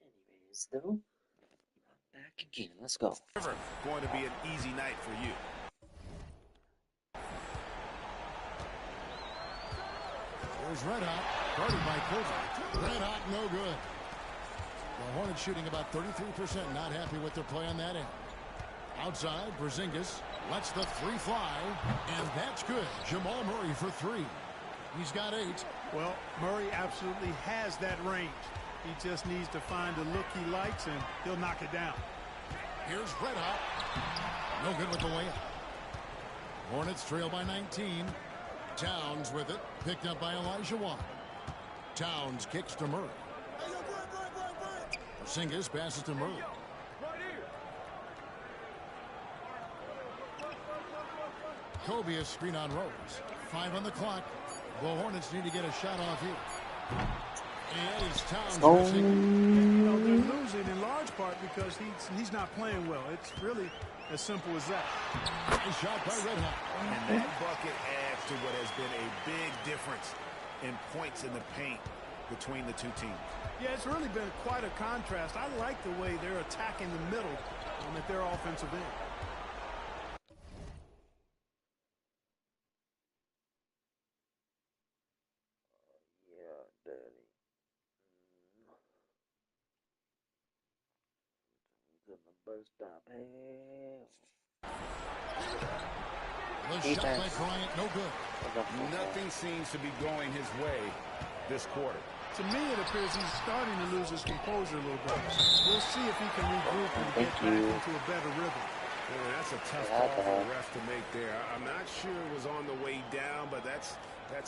Anyways, though, back again. Let's go. Never going to be an easy night for you. There's Red Hot, guarded by Kobe. Red Hot, no good. The Hornets shooting about 33%, not happy with their play on that end. Outside, Porzingis lets the three fly, and that's good. Jamal Murray for three. He's got 8. Well, Murray absolutely has that range. He just needs to find the look he likes, and he'll knock it down. Here's Red Hot. No good with the layup. Hornets trail by 19. Towns with it, picked up by Elijah Wan. Towns kicks to Murray. Porzingis passes to Murray. Kobe is screen on Rose. 5 on the clock. The Hornets need to get a shot off here. And it's Towns missing. You know, they're losing in large part because he's not playing well. It's really as simple as that. Nice shot by Red Hot. And that bucket adds to what has been a big difference in points in the paint between the two teams. Yeah, it's really been quite a contrast. I like the way they're attacking the middle at their offensive end. Yeah, Daddy. The bus stop. The shot by Bryant, no good. Nothing seems to be going his way this quarter. To me, it appears he's starting to lose his composure a little bit. We'll see if he can regroup and get back into a better rhythm. Yeah, that's a tough call for the ref to make there. I'm not sure it was on the way down, but that's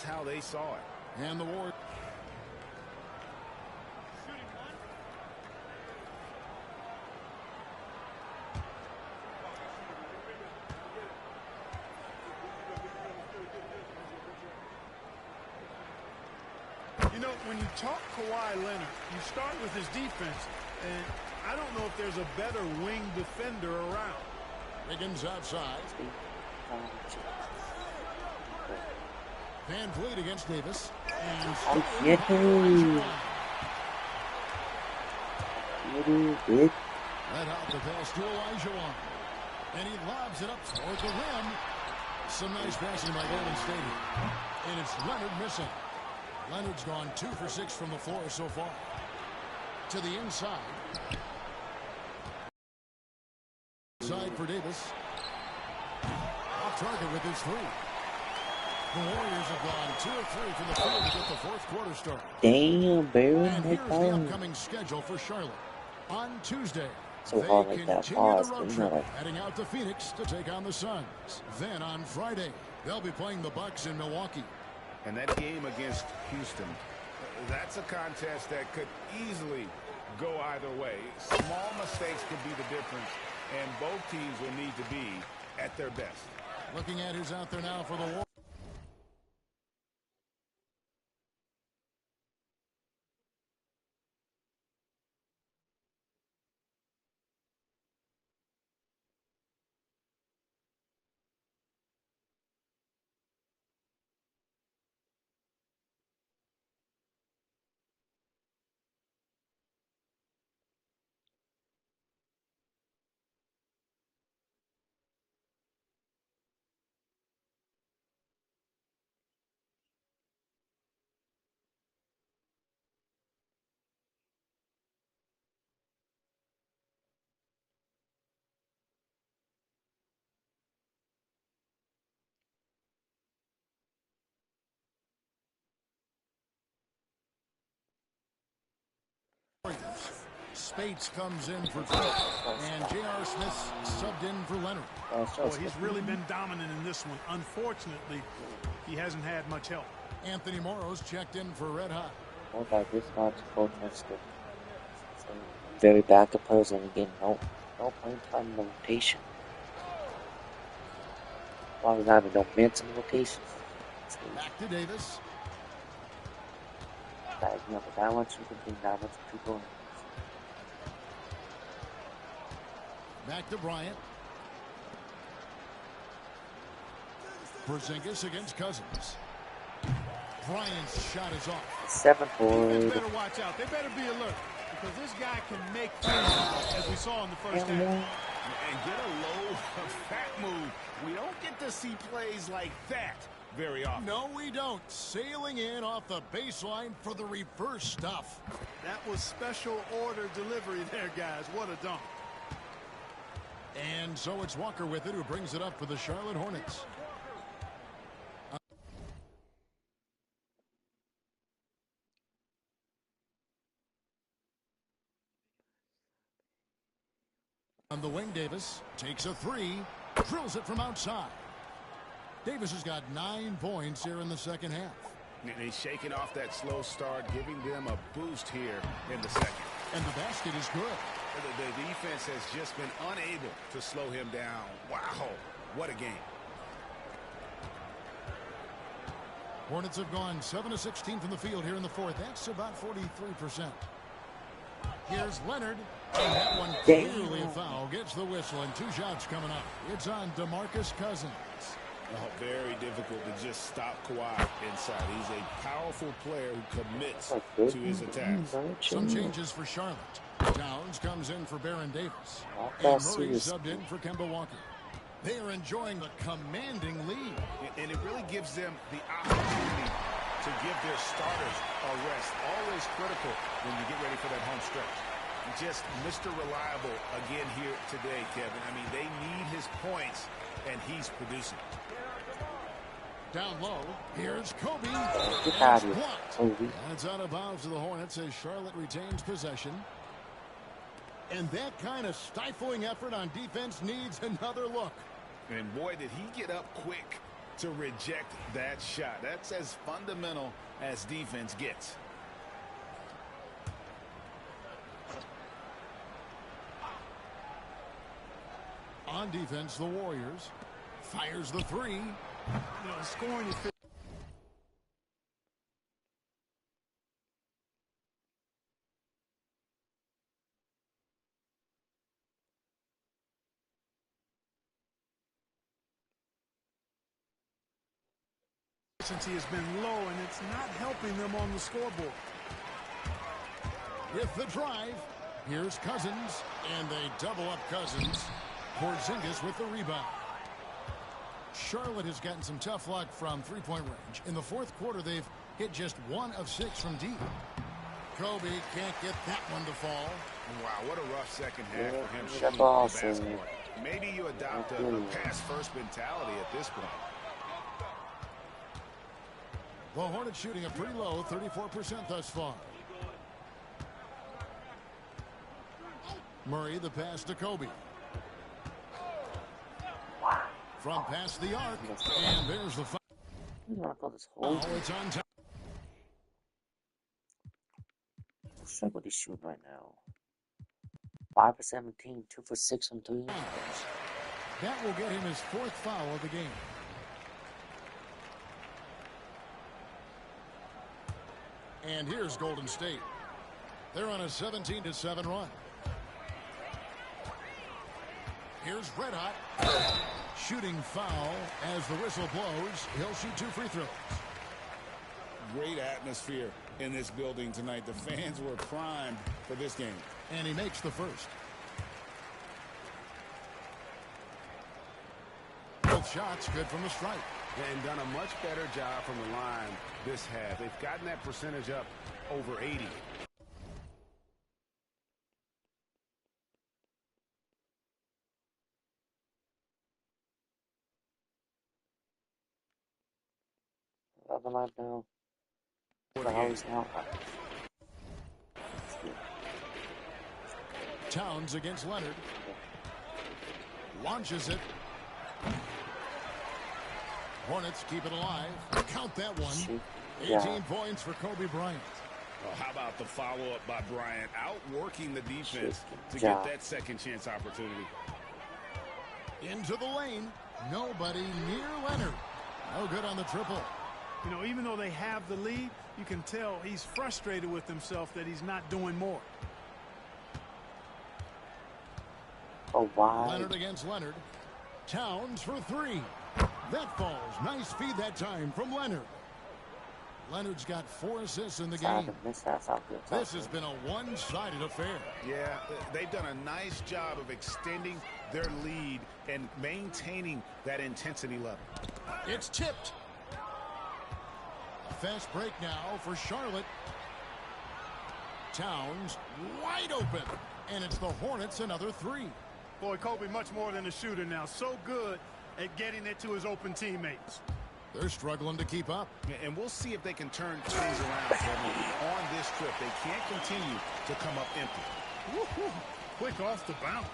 how they saw it. And the Warriors. You know, when you talk Kawhi Leonard, you start with his defense, and I don't know if there's a better wing defender around. Higgins outside. Van Vliet against Davis. And let out the pass to Elijah. And he lobs it up toward the rim. Some nice passing by Golden State here. And it's Leonard missing. Leonard's gone 2 for 6 from the floor so far. To the inside. Side for Davis. Off target with his 3. The Warriors have gone 2 of 3 from the field to get the fourth quarter started. Damn, Baron. And here's the upcoming schedule for Charlotte. On Tuesday, so they like that continue pause, the road trip, heading out to Phoenix to take on the Suns. Then on Friday, they'll be playing the Bucks in Milwaukee. And that game against Houston, that's a contest that could easily go either way. Small mistakes could be the difference, and both teams will need to be at their best. Looking at who's out there now for the Warriors. Spates comes in for Cook, and J.R. Smith subbed in for Leonard. Boy, he's really been dominant in this one. Unfortunately, he hasn't had much help. Anthony Morrow's checked in for Red Hot. What about this match? Both matches good. Very back opposing again. No playing time rotation. Well, we're having no minutes in rotation. Back to Davis. Bagging up that much, we can bring that much people in. Back to Bryant. Porzingis against Cousins. Bryant's shot is off. 7-4. Better watch out. They better be alert because this guy can make things, as we saw in the first half. And get a low, fat move. We don't get to see plays like that very often. No, we don't. Sailing in off the baseline for the reverse stuff. That was special order delivery there, guys. What a dunk. And so it's Walker with it who brings it up for the Charlotte Hornets. On the wing, Davis takes a 3, drills it from outside. Davis has got 9 points here in the second half. And he's shaking off that slow start, giving them a boost here in the second. And the basket is good. The defense has just been unable to slow him down. Wow, what a game. Hornets have gone 7 of 16 from the field here in the fourth. That's about 43%. Here's Leonard. And that one clearly a foul. Gets the whistle and 2 shots coming up. It's on DeMarcus Cousins. Oh, very difficult to just stop Kawhi inside. He's a powerful player who commits to his attacks. Some changes for Charlotte. Towns comes in for Baron Davis. And Murray subbed in for Kemba Walker. They are enjoying a commanding lead. And it really gives them the opportunity to give their starters a rest. Always critical when you get ready for that home stretch. Just Mr. Reliable again here today, Kevin. I mean, they need his points, and he's producing. Down low, here's Kobe. Get out of here, Kobe. And it's out of bounds to the Hornets as Charlotte retains possession. And that kind of stifling effort on defense needs another look. And boy, did he get up quick to reject that shot. That's as fundamental as defense gets. On defense, the Warriors. Fires the three. You know, scoring efficiency. Has been low, and it's not helping them on the scoreboard. With the drive, here's Cousins, and they double up Cousins. Porzingis with the rebound. Charlotte has gotten some tough luck from three-point range. In the fourth quarter, they've hit just 1 of 6 from deep. Kobe can't get that one to fall. Wow, what a rough second half for him shooting Awesome. basketball. Maybe you adopt a pass-first mentality at this point. The Hornets shooting a pretty low 34% thus far. Murray, the pass to Kobe. From past the arc, and there's the foul. Oh, it's on top. Let's check what he's shooting right now. 5 for 17, 2 for 6 from 3. That will get him his 4th foul of the game. And here's Golden State. They're on a 17-7 run. Here's Red Hot. Shooting foul as the whistle blows. He'll shoot 2 free throws. Great atmosphere in this building tonight. The fans were primed for this game. And he makes the first. Both shots good from the strike. And done a much better job from the line this half. They've gotten that percentage up over 80. Other line now. The house now. Towns against Leonard. Launches it. Hornets keep it alive. Count that one. 18 points for Kobe Bryant. Well, how about the follow-up by Bryant, outworking the defense to get that second chance opportunity. Into the lane. Nobody near Leonard. No good on the triple. You know, even though they have the lead, you can tell he's frustrated with himself that he's not doing more. Oh, wow. Leonard against Leonard. Towns for 3. That falls. Nice feed that time from Leonard. Leonard's got 4 assists in the game. This has been a one-sided affair. Yeah, they've done a nice job of extending their lead and maintaining that intensity level. It's tipped. A fast break now for Charlotte. Towns wide open. And it's the Hornets another 3. Boy, Kobe much more than a shooter now. So good at getting it to his open teammates. They're struggling to keep up. And we'll see if they can turn things around on this trip. They can't continue to come up empty. Woo-hoo. Quick off the bounce.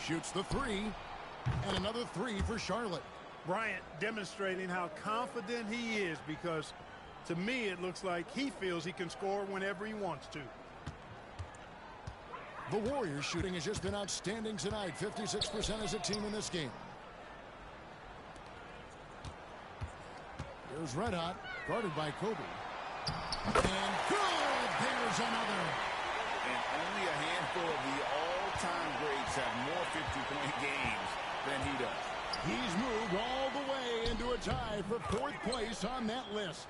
Shoots the 3. And another 3 for Charlotte. Bryant demonstrating how confident he is, because to me it looks like he feels he can score whenever he wants to. The Warriors shooting has just been outstanding tonight. 56% as a team in this game. Here's Red Hot, guarded by Kobe. And good! There's another. And only a handful of the all-time greats have more 50-point games than he does. He's moved all the way into a tie for 4th place on that list.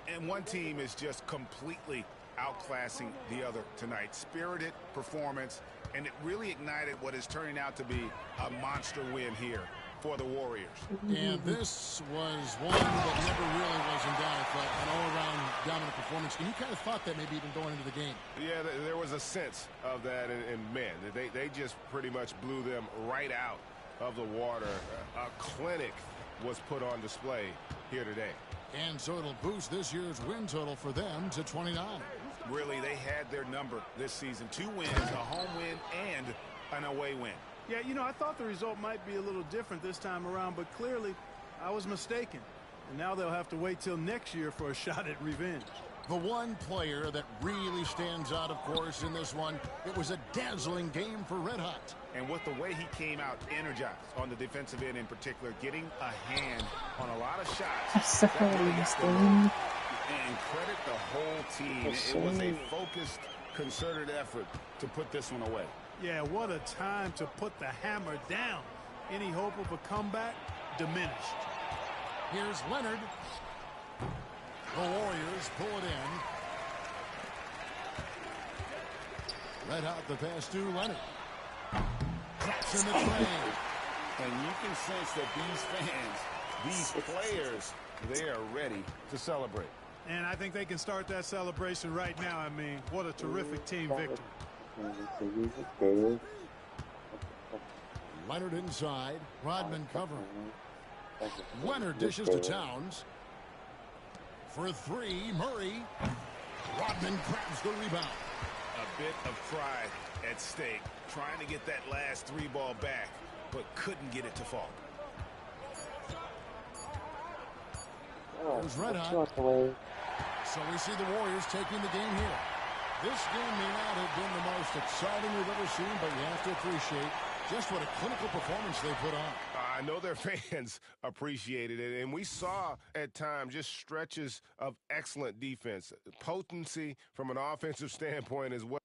And one team is just completely outclassing the other tonight. Spirited performance, and it really ignited what is turning out to be a monster win here for the Warriors. And this was one that never really was in doubt. I thought an all-around dominant performance. And you kind of thought that maybe even going into the game. Yeah, there was a sense of that, and man, they just pretty much blew them right out of the water. A clinic was put on display here today. And so it'll boost this year's win total for them to 29. Really, they had their number this season. 2 wins, a home win, and an away win. Yeah, you know, I thought the result might be a little different this time around, but clearly I was mistaken. And now they'll have to wait till next year for a shot at revenge. The one player that really stands out, of course, in this one, it was a dazzling game for Red Hot. And with the way he came out energized on the defensive end in particular, getting a hand on a lot of shots. That really got them moving. And credit the whole team. It was a focused, concerted effort to put this one away. Yeah, what a time to put the hammer down. Any hope of a comeback diminished. Here's Leonard. The Warriors pull it in. Red Hot the pass to Leonard. Drops in the tray. And you can sense that these fans, these players, they are ready to celebrate. And I think they can start that celebration right now. I mean, what a terrific team victory. Leonard inside. Rodman covering. Leonard dishes to Towns. For three, Murray. Rodman grabs the rebound. A bit of pride at stake, trying to get that last three ball back, but couldn't get it to fall. There's Red Hot. So we see the Warriors taking the game here. This game may not have been the most exciting we've ever seen, but you have to appreciate just what a clinical performance they put on. I know their fans appreciated it, and we saw at times just stretches of excellent defense, potency from an offensive standpoint as well.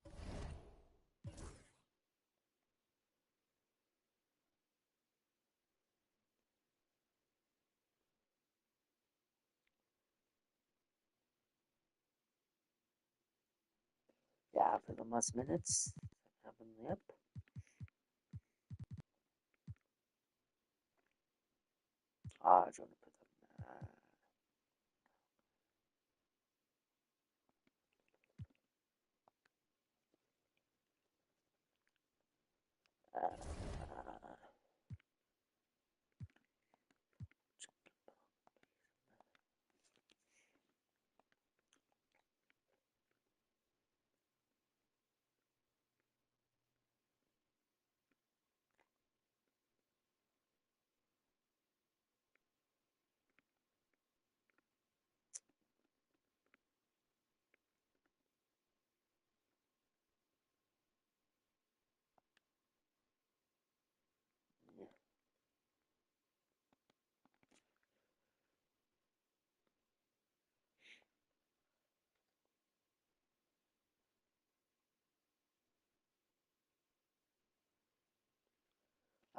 Yeah, for the last minutes. Yep. Ah, I want to put them.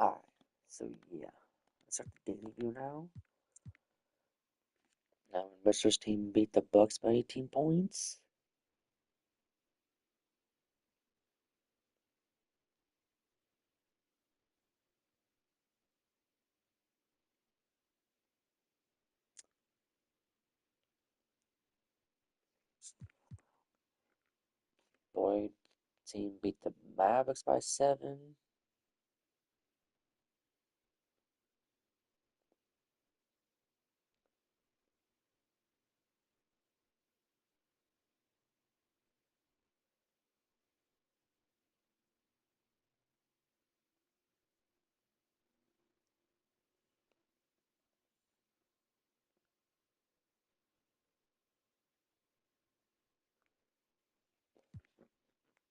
Alright, so yeah, let's start the daily view now. Now, Investors team beat the Bucks by 18 points. Boyd team beat the Mavericks by 7.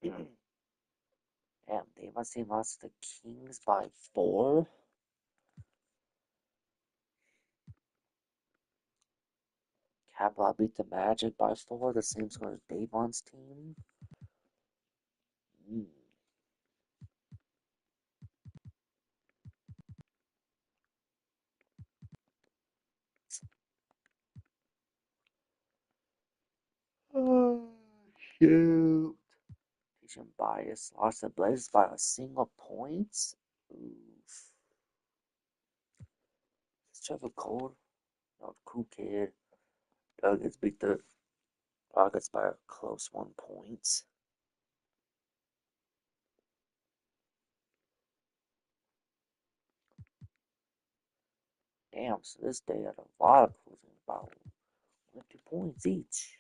Damn, Davis team lost to the Kings by 4. Capella beat the Magic by 4, the same score as Davon's team. Oh, shoot. Teaching bias lost the Blazers by a single point. Oof. Trevor Cole, no, cool kid. Nuggets beat the Rockets by a close 1 point. Damn, so this day had a lot of closing, about 1 2 points each.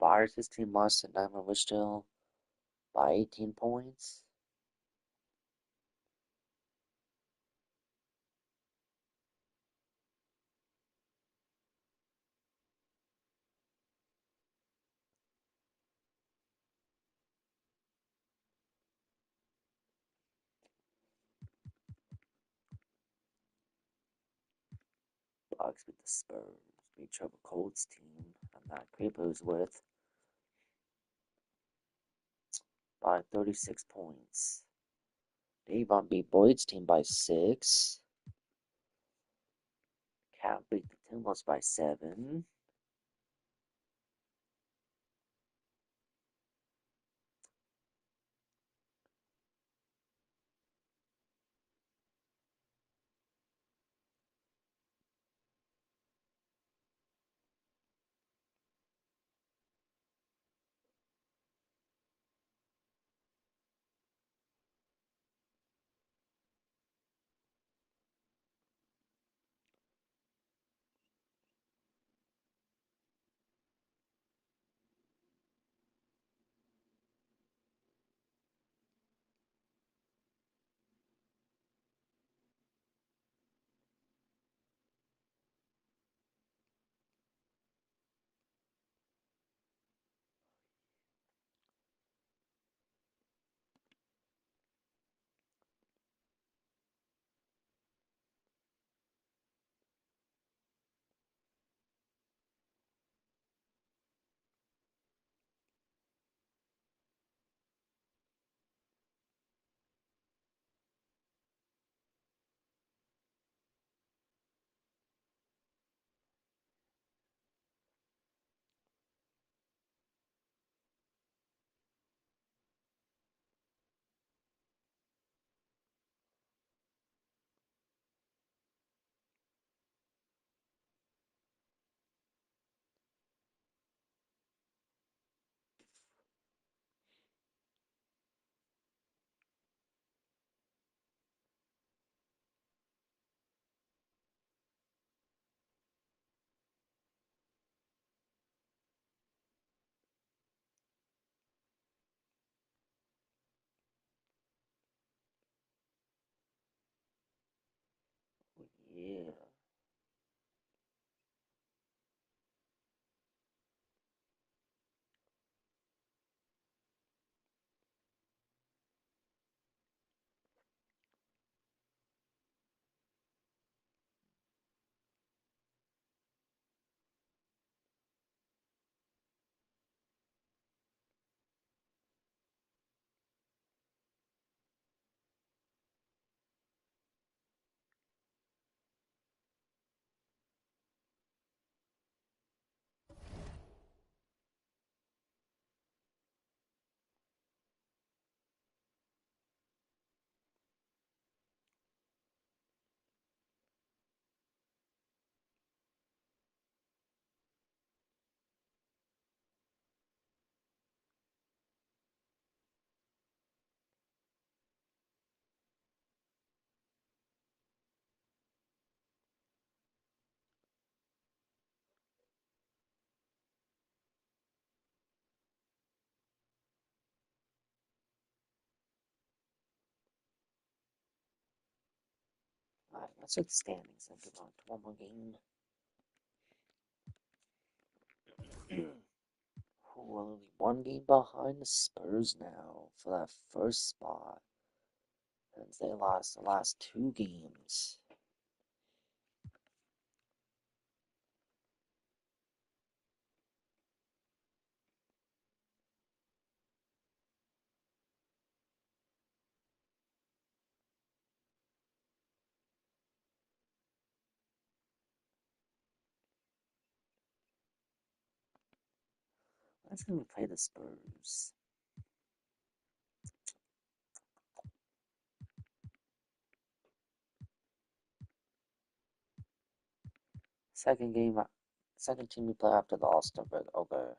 Fires his team lost to Diamond Wishdale by 18 points. Bucks beat the Spurs. Beat Trevor Colt's team. I'm not Creepers with by 36 points. Davon beat Boyd's team by 6. Cal beat the Timberwolves by 7. Yeah. Alright, let's check the standings and move on to one more game. We're only one game behind the Spurs now for that first spot. Since they lost the last 2 games. Let's even play the Spurs. Second game, second team we play after the All-Star break. Okay.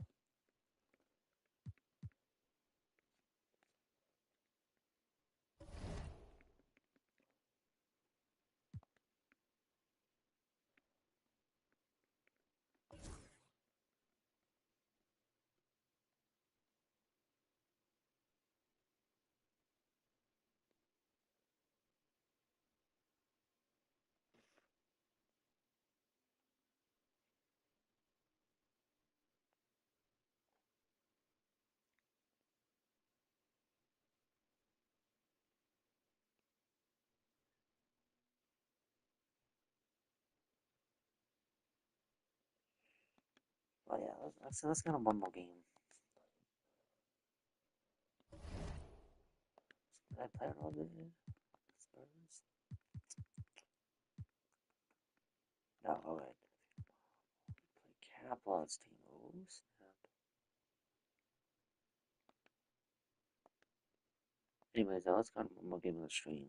Oh yeah, let's get on one more game. Did I play all the Spurs? No, okay. Play Kaplan's team. Oh, snap. Anyways, let's go on one more game of the stream.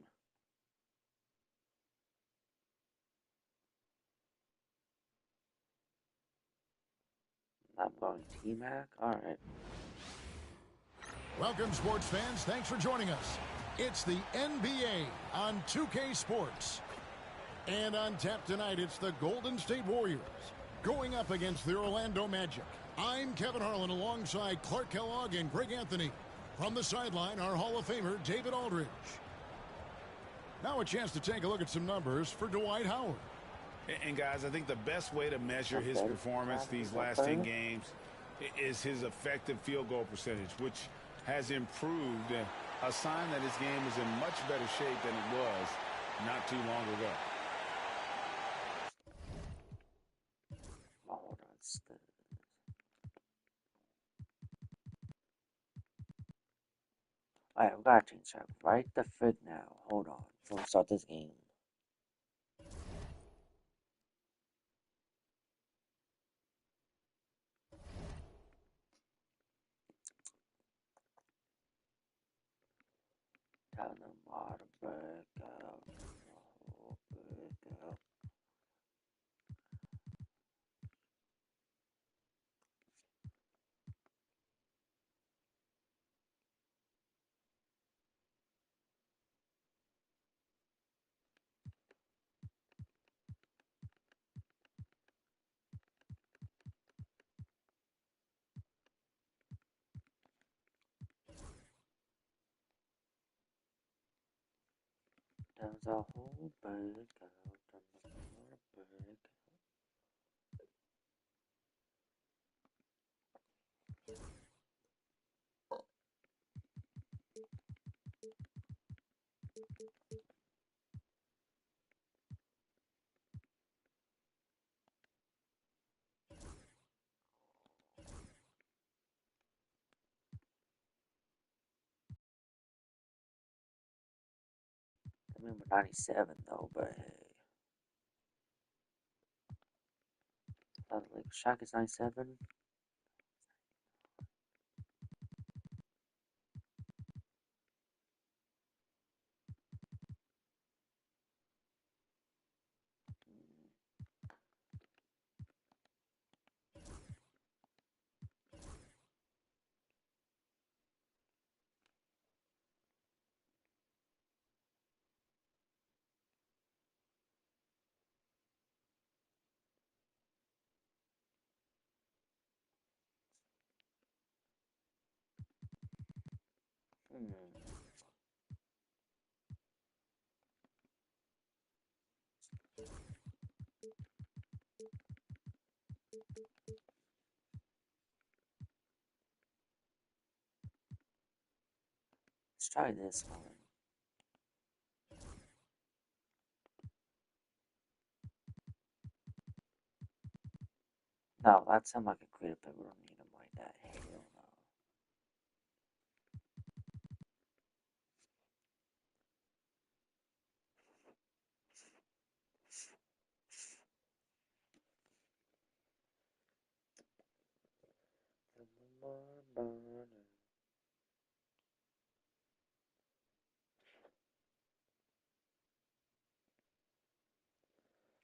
I'm going T-Mac. Alright. Welcome, sports fans. Thanks for joining us. It's the NBA on 2K Sports. And on tap tonight, it's the Golden State Warriors going up against the Orlando Magic. I'm Kevin Harlan alongside Clark Kellogg and Greg Anthony. From the sideline, our Hall of Famer, David Aldridge. Now a chance to take a look at some numbers for Dwight Howard. And guys, I think the best way to measure his performance these last 10 games is his effective field goal percentage, which has improved, a sign that his game is in much better shape than it was not too long ago. Hold on. Alright, I've got to change that right the frig now. Hold on. Before we start this game. Tell them how to break out. Break out. There's a whole break out. Tell them how to break out. I remember 97 though, but hey. Like Shaq is 97. Let's try this one. No, that sounds like a creative, but we don't need him like that. Hell no.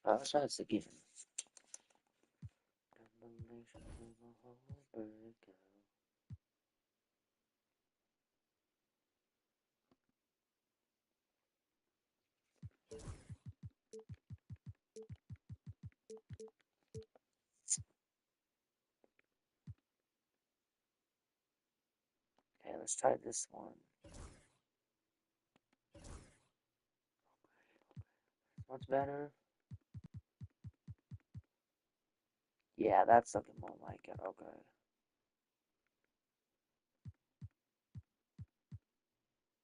Let's try this again. Okay, let's try this one. What's better? Yeah, that's looking more like it. Okay.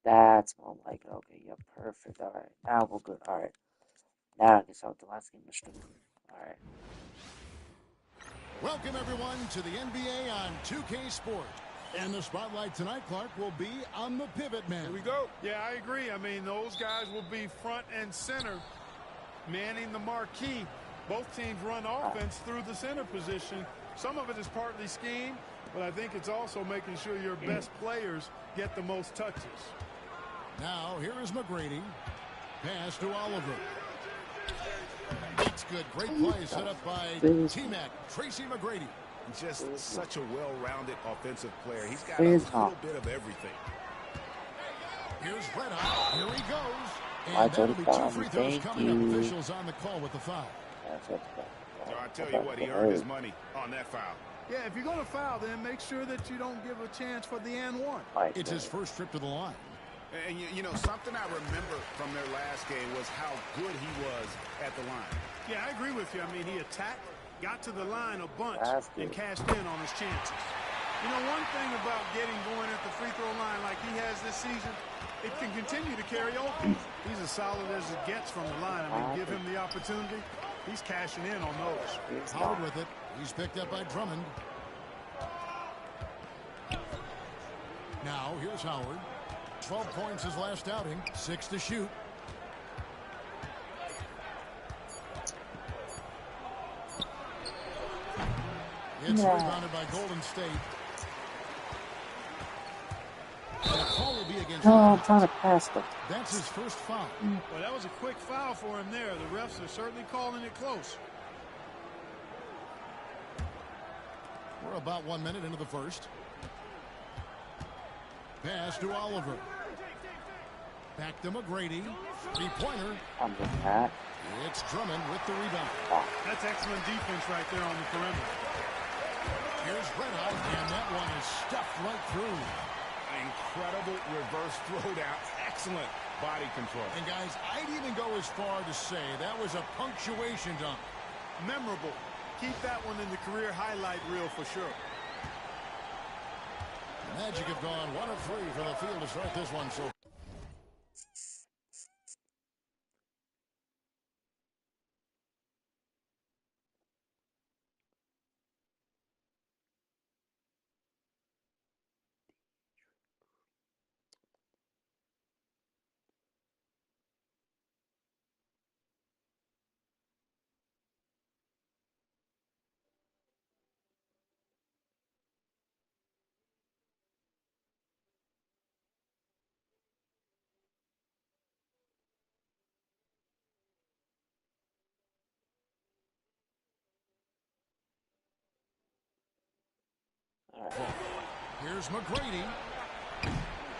That's more like it. Okay, yeah, perfect. Alright, now we're good. Alright. Now I can start the last game of streaming. Alright. Welcome, everyone, to the NBA on 2K Sport. And the spotlight tonight, Clark, will be on the pivot man. Here we go. Yeah, I agree. I mean, those guys will be front and center, manning the marquee. Both teams run offense through the center position. Some of it is partly scheme, but I think it's also making sure your best players get the most touches. Now, here is McGrady. Pass to Oliver. That's good. Great play set up by T-Mac, Tracy McGrady. Just such a well-rounded offensive player. He's got a little bit of everything. Here's Red Hot. Here he goes. And that'll be 2 free throws coming up. Officials on the call with the foul. I tell you what, he earned his money on that foul. Yeah, if you're going to foul, then make sure that you don't give a chance for the and one. It's his first trip to the line. And, you know, something I remember from their last game was how good he was at the line. Yeah, I agree with you. I mean, he attacked, got to the line a bunch, and cashed in on his chances. You know, one thing about getting going at the free throw line like he has this season, it can continue to carry over. He's as solid as it gets from the line. I mean, give him the opportunity. He's cashing in on those. Howard with it. He's picked up by Drummond. Now, here's Howard. 12 points his last outing. 6 to shoot. It's rebounded by Golden State. And the call will be against I'm trying to pass them. That's his first foul. Well, that was a quick foul for him there. The refs are certainly calling it close. We're about 1 minute into the first. Pass to Oliver. Back to McGrady. Three-pointer. It's Drummond with the rebound. That's excellent defense right there on the perimeter. Here's Reddout, and that one is stuffed right through. Incredible reverse throwdown. Excellent body control. And, guys, I'd even go as far to say that was a punctuation dunk. Memorable. Keep that one in the career highlight reel for sure. The Magic have gone 1 of 3 from the field to start this one. So. Here's McGrady.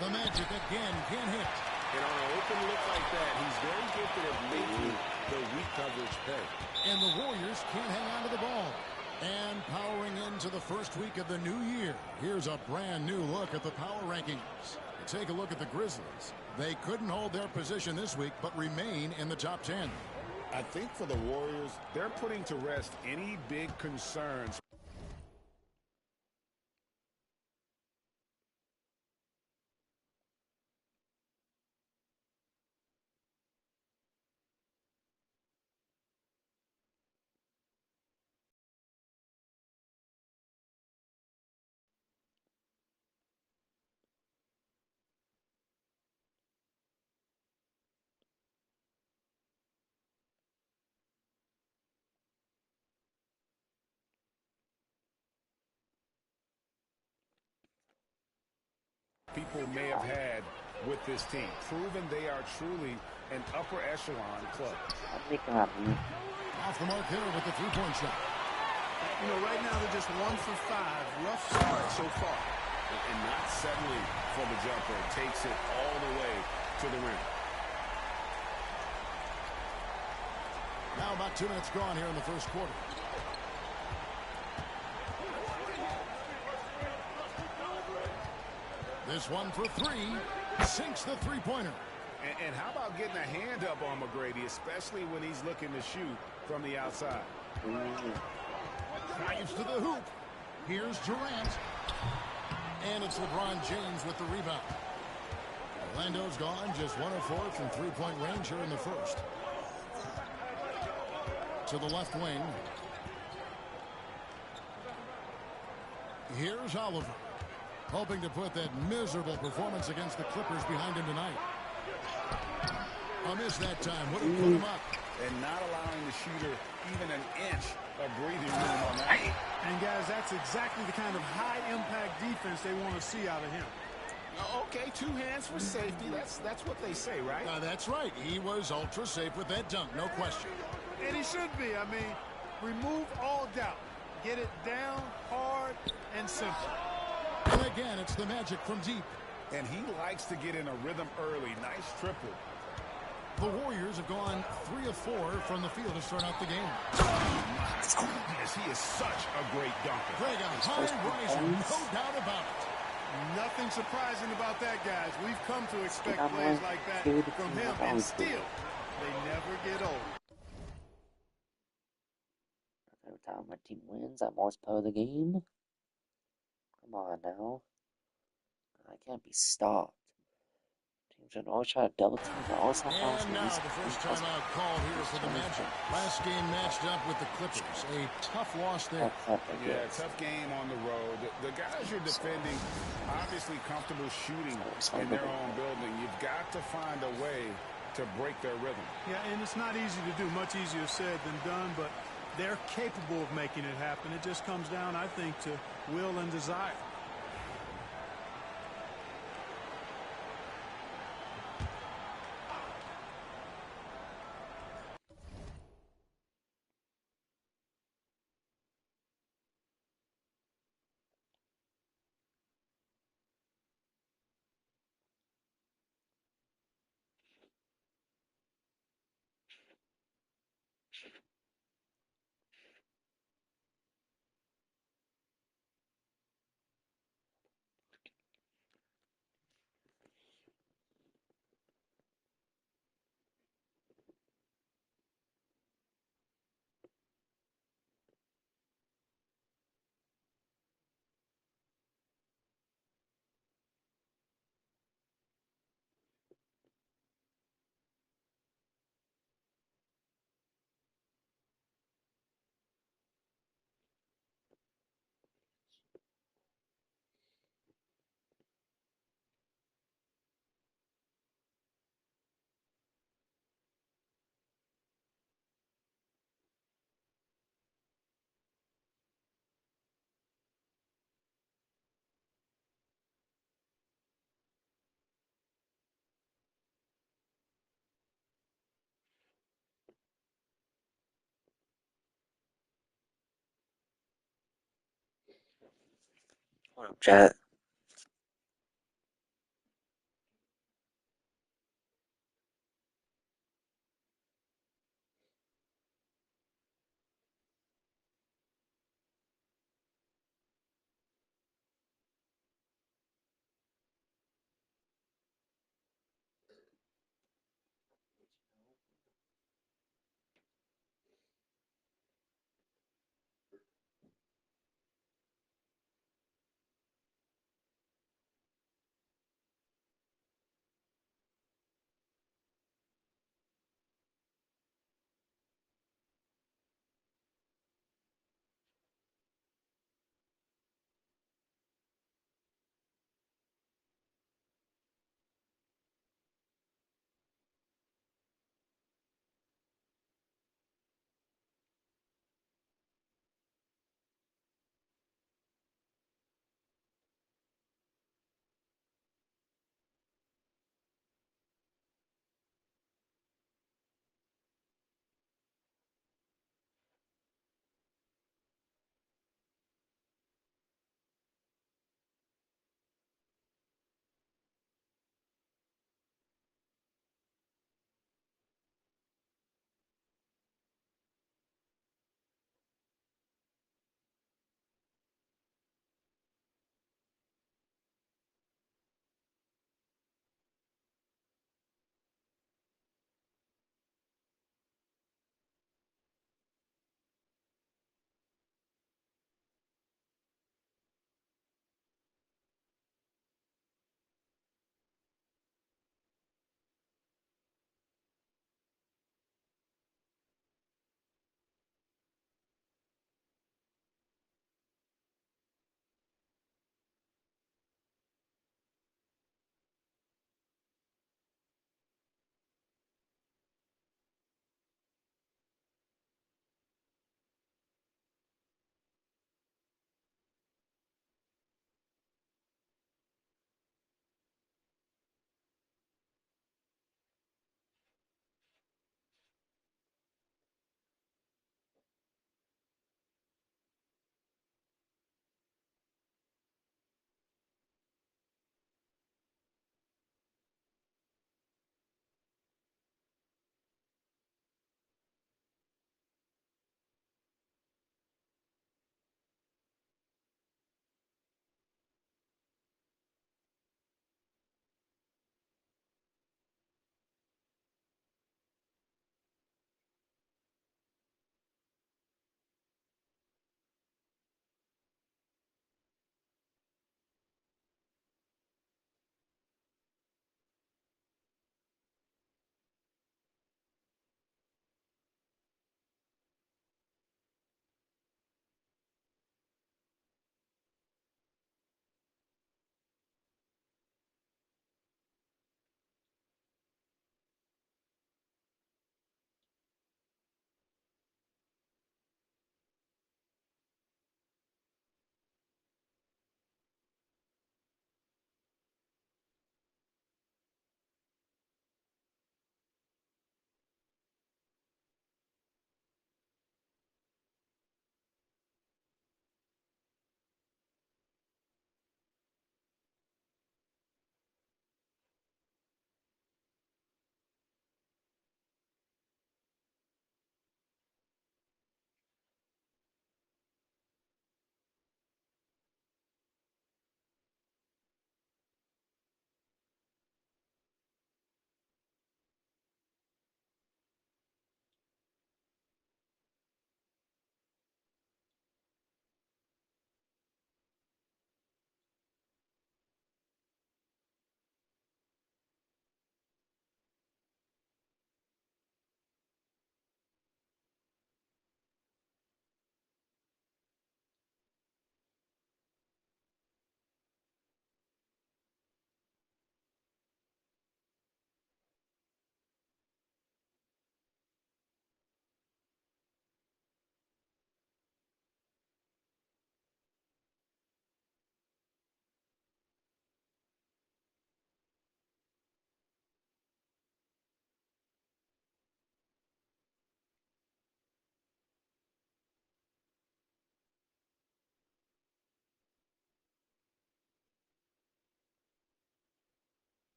The Magic again can't hit. And on an open look like that, he's very gifted at making the weak coverage pay. And the Warriors can't hang on to the ball. And powering into the first week of the new year, here's a brand new look at the power rankings. Take a look at the Grizzlies. They couldn't hold their position this week, but remain in the top 10. I think for the Warriors, they're putting to rest any big concerns. People may have had with this team, proven they are truly an upper echelon club. Off the mark here with the three-point shot. You know, right now they're just 1 for 5. Rough start so far. And not settling for the jumper. Takes it all the way to the rim. Now about 2 minutes gone here in the first quarter. This one for 3. Sinks the three-pointer. And how about getting a hand up on McGrady, especially when he's looking to shoot from the outside. Drives to the hoop. Here's Durant. And it's LeBron James with the rebound. Orlando's gone just 1 of 4 from three-point range here in the first. To the left wing. Here's Oliver, hoping to put that miserable performance against the Clippers behind him tonight. A miss that time. Would have put him up. And not allowing the shooter even an inch of breathing room on that. And, guys, that's exactly the kind of high-impact defense they want to see out of him. Okay, 2 hands for safety. That's what they say, right? That's right. He was ultra safe with that dunk, no question. And he should be. I mean, remove all doubt. Get it down, hard, and simple. And again, it's the Magic from deep. And he likes to get in a rhythm early. Nice triple. The Warriors have gone 3 of 4 from the field to start out the game. Yes, he is such a great dunker. Greg, a high riser, no doubt about it. Nothing surprising about that, guys. We've come to expect plays like that from him, and still, they never get old. Every time my team wins, I'm always part of the game. Come on now. I can't be stopped. Teams should always try to double team. I always have and now the first timeout called here for the Magic. Last game matched up with the Clippers. A tough loss there. Yeah, tough game on the road. The guys you're defending, obviously comfortable shooting in their own building. You've got to find a way to break their rhythm. Yeah, and it's not easy to do. Much easier said than done, but they're capable of making it happen. It just comes down, I think, to will and desire. What up, chat?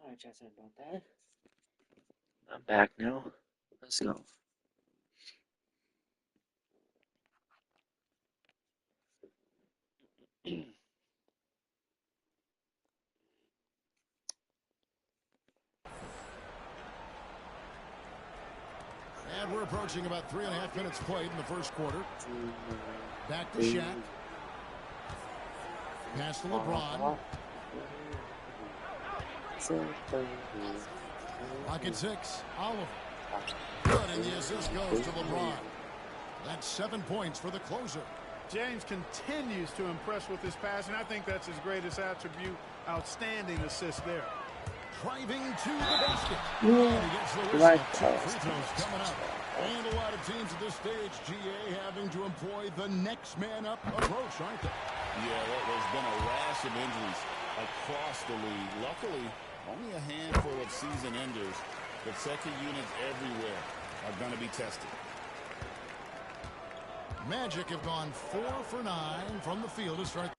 Alright, chat about that. I'm back now. Let's go. And we're approaching about 3.5 minutes played in the first quarter. Back to Shaq. Pass to LeBron. Lock at 6. Oliver. Good, and the assist goes to LeBron. That's 7 points for the closer. James continues to impress with his passing. I think that's his greatest attribute. Outstanding assist there. Driving to the basket. And he gets the whistle. 2 free throws coming up. And a lot of teams at this stage, GA, having to employ the next man up approach, aren't they? Yeah, there's been a rash of injuries across the league. Luckily, only a handful of season enders, but second units everywhere are going to be tested. Magic have gone 4 for 9 from the field to start.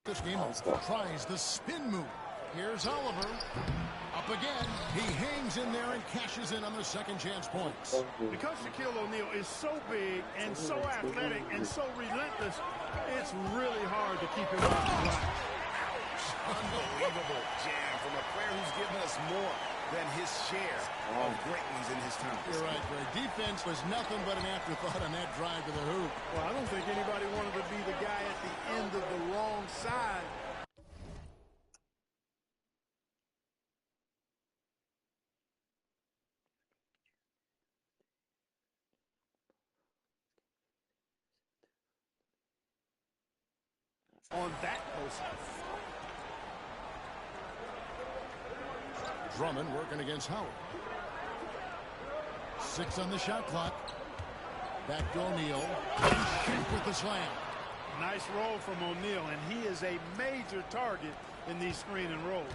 This game tries the spin move. Here's Oliver. Up again. He hangs in there and cashes in on the second chance points. Because Shaquille O'Neal is so big and so athletic and so relentless, it's really hard to keep him off the glass. Unbelievable jam from a player who's given us more than his share of great ones in his time. You're right, Greg. Defense was nothing but an afterthought on that drive to the hoop. Well, I don't think anybody wanted to be the guy at the end of the wrong side. On that post. Drummond working against Howard. 6 on the shot clock. Back to O'Neal. With the slam. Nice roll from O'Neal, and he is a major target in these screen and rolls.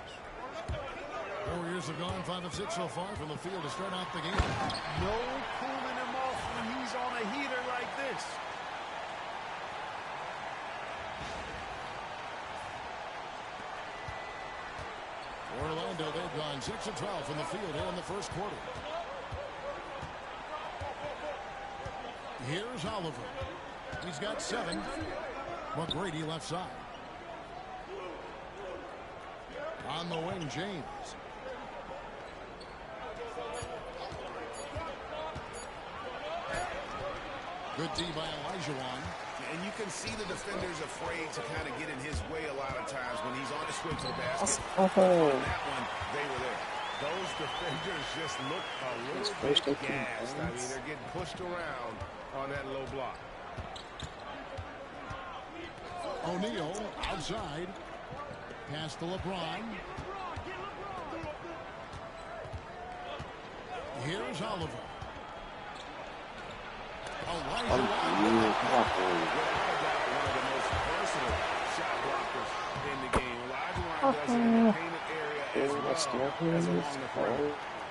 Warriors have gone 5 of 6 so far from the field to start out the game. No cooling him off when he's on a heater like this. Orlando, they've gone 6 of 12 from the field here in the first quarter. Here's Oliver. He's got 7. McGrady left side. On the wing, James. Good D by Olajuwon. And you can see the defenders afraid to kind of get in his way a lot of times when he's on his way to the basket. On that one, they were there. Those defenders just look a little bit gassed. I mean, they're getting pushed around on that low block. O'Neal outside. Pass to LeBron. Here's Oliver. Without a doubt, one of the most versatile shot blockers in the game. Olajuwon does it in the painted area as well as along the front.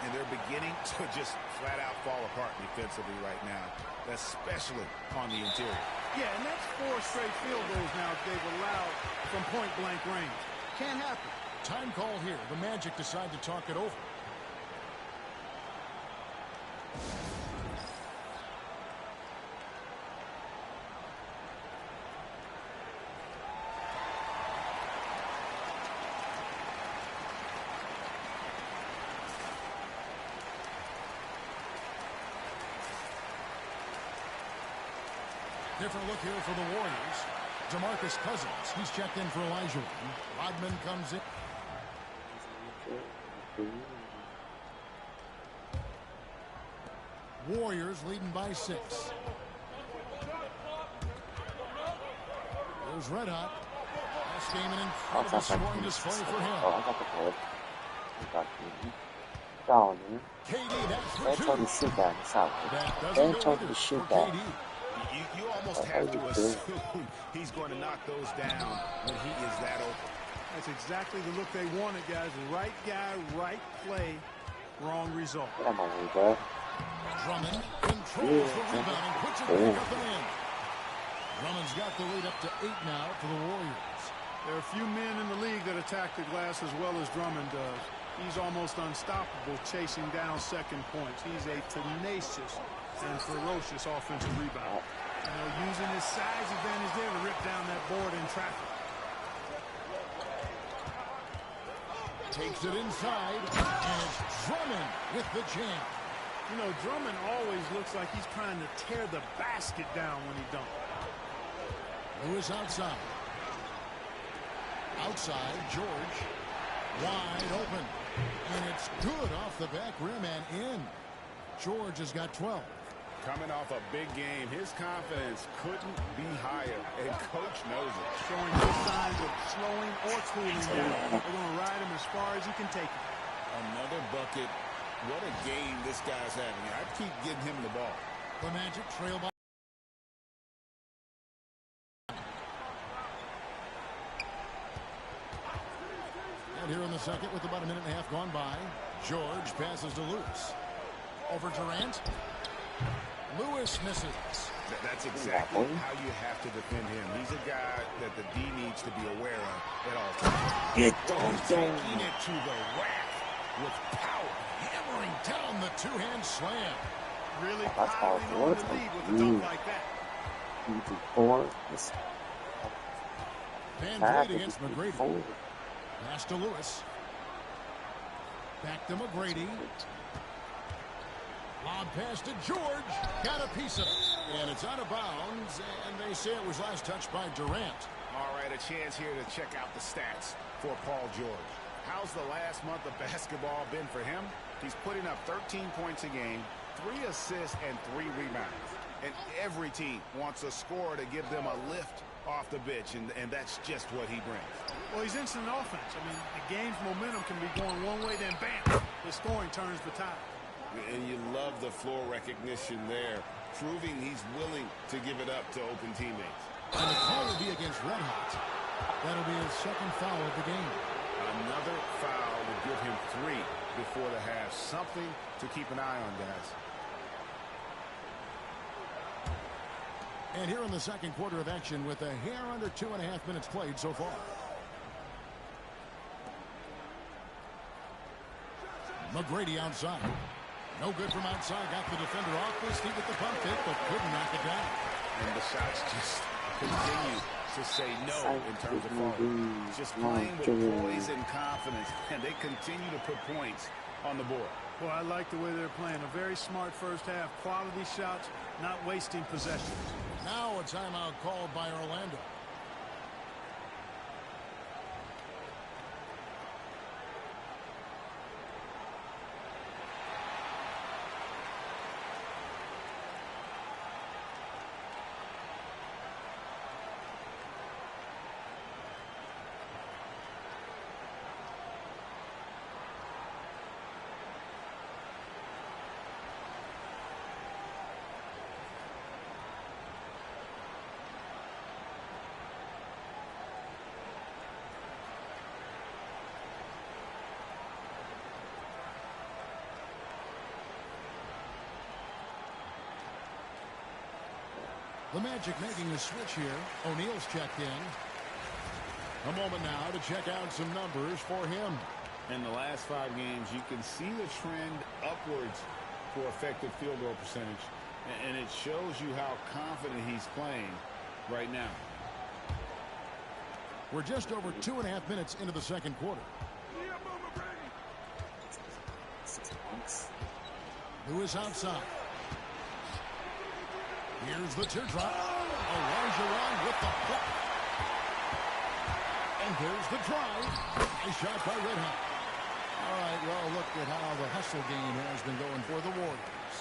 And they're beginning to just flat out fall apart defensively right now, especially on the interior. Yeah, and that's 4 straight field goals now they've allowed from point-blank range. Can't happen. Time call here. The Magic decide to talk it over. Different look here for the Warriors. DeMarcus Cousins, he's checked in for Olajuwon. Rodman comes in. Warriors leading by 6. There's Red Hot. This game an incredible scoring display for him. got KD. Down here. They told him to shoot that. It's out there. They told him to shoot that. You almost have to assume he's going to knock those down when he is that open. That's exactly the look they wanted, guys. Right guy, right play, wrong result. Come on, bro. Drummond controls the rebound and puts it back up and in. Drummond's got the lead up to 8 now for the Warriors. There are a few men in the league that attack the glass as well as Drummond does. He's almost unstoppable chasing down second points. He's a tenacious and ferocious offensive rebounder. You know, using his size advantage there to rip down that board in traffic. Takes it inside, and it's Drummond with the jam. You know, Drummond always looks like he's trying to tear the basket down when he dunks. Lewis outside. Outside, George. Wide open. And it's good off the back rim and in. George has got 12. Coming off a big game, his confidence couldn't be higher, and Coach knows it. Showing no signs of slowing or cooling down. They're going to ride him as far as he can take him. Another bucket. What a game this guy's having. I keep getting him the ball. The Magic trail by. And here in the second with about a minute and a half gone by, George passes to Lewis. Over Durant. Lewis misses. That's exactly how you have to defend him. He's a guy that the D needs to be aware of at all times. Taking it to the rack with power, hammering down the two-hand slam. Really piling on the lead with a dunk like that. Van Vliet against McGrady. Pass to Lewis. Back to McGrady. Lob pass to George. Got a piece of it. And it's out of bounds. And they say it was last touched by Durant. All right, a chance here to check out the stats for Paul George. How's the last month of basketball been for him? He's putting up 13 points a game, 3 assists, and 3 rebounds. And every team wants a scorer to give them a lift off the bench, and that's just what he brings. Well, he's instant offense. I mean, the game's momentum can be going one way, then bam, the scoring turns the tide. And you love the floor recognition there, proving he's willing to give it up to open teammates. And the call will be against Red Hot. That'll be his second foul of the game. Another foul would give him 3 before the half. Something to keep an eye on, guys. And here in the second quarter of action with a hair under 2.5 minutes played so far. McGrady outside. No good from outside. Got the defender off his feet with the pump fake, but couldn't knock it down. And the shots just continue to say no in terms of falling. Just playing with poise and confidence, and they continue to put points on the board. Well, I like the way they're playing. A very smart first half. Quality shots, not wasting possessions. Now a timeout called by Orlando. The Magic making a switch here. O'Neal's checked in. A moment now to check out some numbers for him. In the last 5 games, you can see the trend upwards for effective field goal percentage. And it shows you how confident he's playing right now. We're just over 2.5 minutes into the second quarter. Lewis outside. Here's the teardrop. Elijah with the block. And there's the drive. Nice shot by Red Hot. All right, well, look at how the hustle game has been going for the Warriors.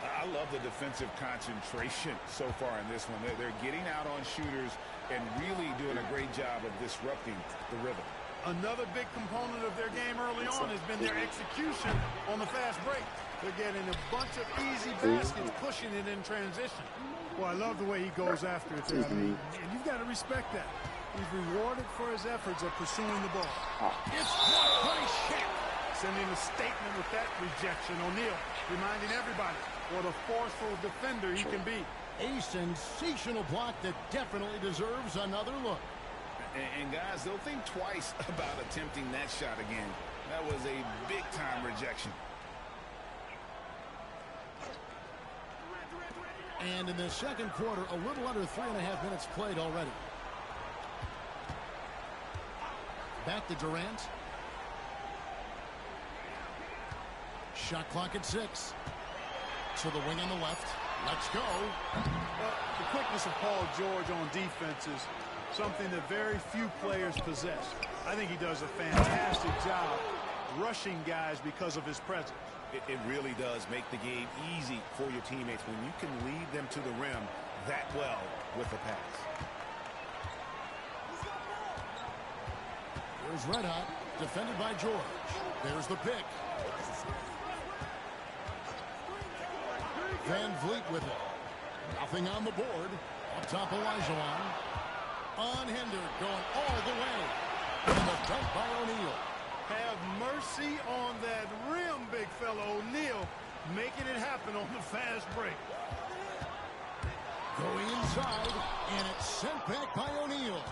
I love the defensive concentration so far in this one. They're getting out on shooters and really doing a great job of disrupting the rhythm. Another big component of their game early on has been their execution on the fast break. They're getting a bunch of easy baskets, pushing it in transition. Well, I love the way he goes after it there. I mean, and you've got to respect that. He's rewarded for his efforts of pursuing the ball. It's one-point Shaq, sending a statement with that rejection. O'Neal reminding everybody what a forceful defender he can be. A sensational block that definitely deserves another look. And guys, they'll think twice about attempting that shot again. That was a big-time rejection. And in the second quarter, a little under 3.5 minutes played already. Back to Durant. Shot clock at 6. To the wing on the left. Let's go. Well, the quickness of Paul George on defense is something that very few players possess. I think he does a fantastic job rushing guys because of his presence. It really does make the game easy for your teammates when you can lead them to the rim that well with the pass. Here's Red Hot, defended by George. There's the pick. Van Vliet with it. Nothing on the board. Up top, Olajuwon. Unhindered, going all the way. And the dunk by O'Neal. Have mercy on that rim, big fella. O'Neal making it happen on the fast break. Going inside, and it's sent back by O'Neal.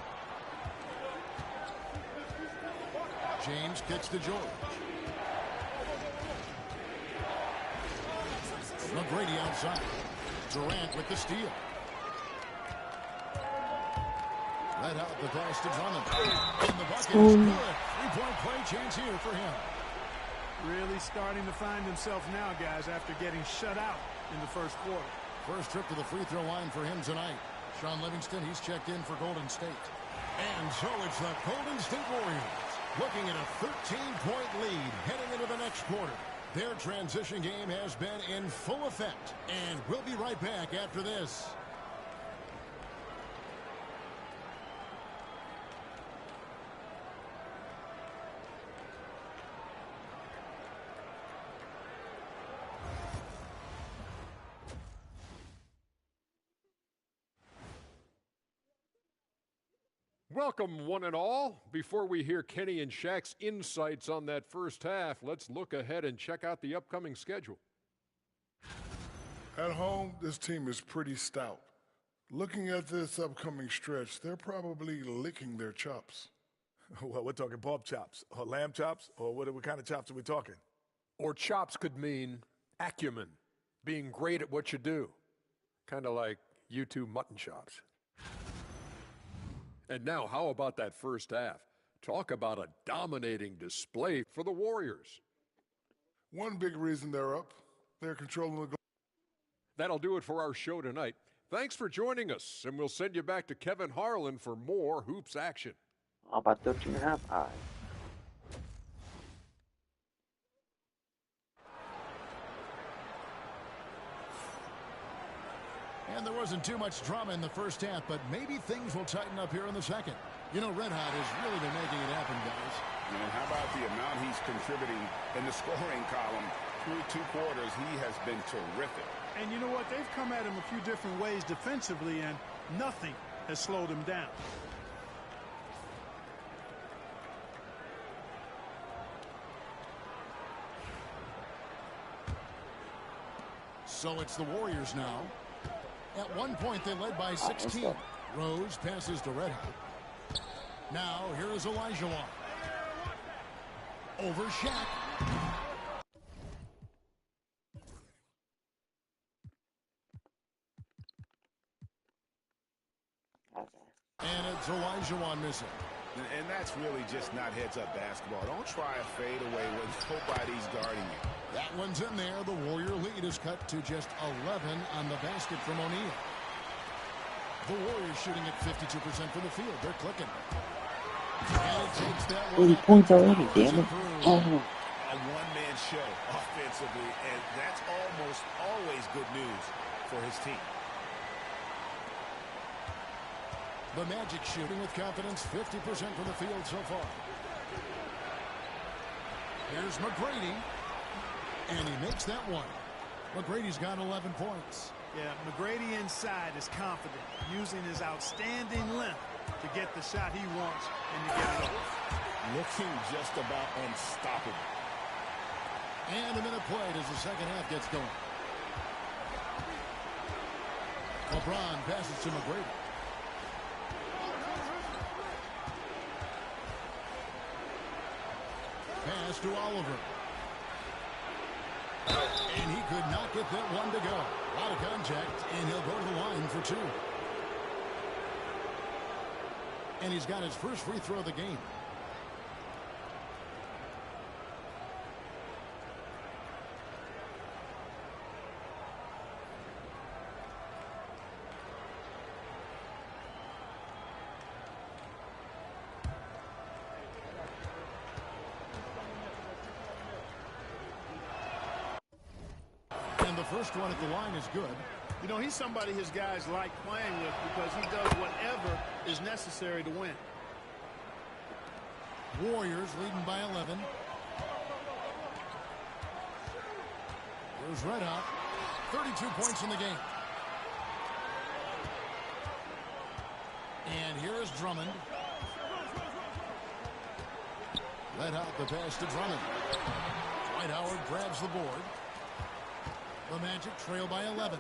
James kicks to George. McGrady outside. Durant with the steal. Red out the pass to Drummond. And the bucket is good. Three-point play chance here for him. Really starting to find himself now, guys, after getting shut out in the first quarter. First trip to the free throw line for him tonight. Sean Livingston, he's checked in for Golden State. And so it's the Golden State Warriors looking at a 13-point lead heading into the next quarter. Their transition game has been in full effect. And we'll be right back after this. Welcome, one and all. Before we hear Kenny and Shaq's insights on that first half, let's look ahead and check out the upcoming schedule. At home, this team is pretty stout. Looking at this upcoming stretch, they're probably licking their chops. Well, we're talking pork chops or lamb chops, or what kind of chops are we talking? Or chops could mean acumen, being great at what you do. Kind of like you two mutton chops. And now, how about that first half? Talk about a dominating display for the Warriors. One big reason they're up, they're controlling the goal. That'll do it for our show tonight. Thanks for joining us, and we'll send you back to Kevin Harlan for more hoops action. How about 13.5? All right. And there wasn't too much drama in the first half, but maybe things will tighten up here in the second. You know, Red Hot has really been making it happen, guys. And how about the amount he's contributing in the scoring column through 2 quarters? He has been terrific. And you know what? They've come at him a few different ways defensively, and nothing has slowed him down. So it's the Warriors now. At one point, they led by 16. Rose passes to Red Hot. Now, here is Olajuwon. Over Shaq. And it's Olajuwon missing. And that's really just not heads-up basketball. Don't try a fadeaway when nobody's guarding you. That one's in there. The Warrior lead is cut to just 11 on the basket from O'Neal. The Warriors shooting at 52% from the field. They're clicking. And it takes that 80 points already, damn it. Oh. A one-man show offensively, and that's almost always good news for his team. The Magic shooting with confidence, 50% from the field so far. Here's McGrady. And he makes that one. McGrady's got 11 points. Yeah, McGrady inside is confident, using his outstanding length to get the shot he wants and to get it off. Looking just about unstoppable. And a minute played as the second half gets going. LeBron passes to McGrady. Pass to Oliver. And he could not get that one to go. A lot of contact, and he'll go to the line for two. And he's got his first free throw of the game. And the first one at the line is good. You know, he's somebody his guys like playing with because he does whatever is necessary to win. Warriors leading by 11. Here's Red Hot. 32 points in the game. And here is Drummond. Red Hot the pass to Drummond. Dwight Howard grabs the board. The Magic trail by 11.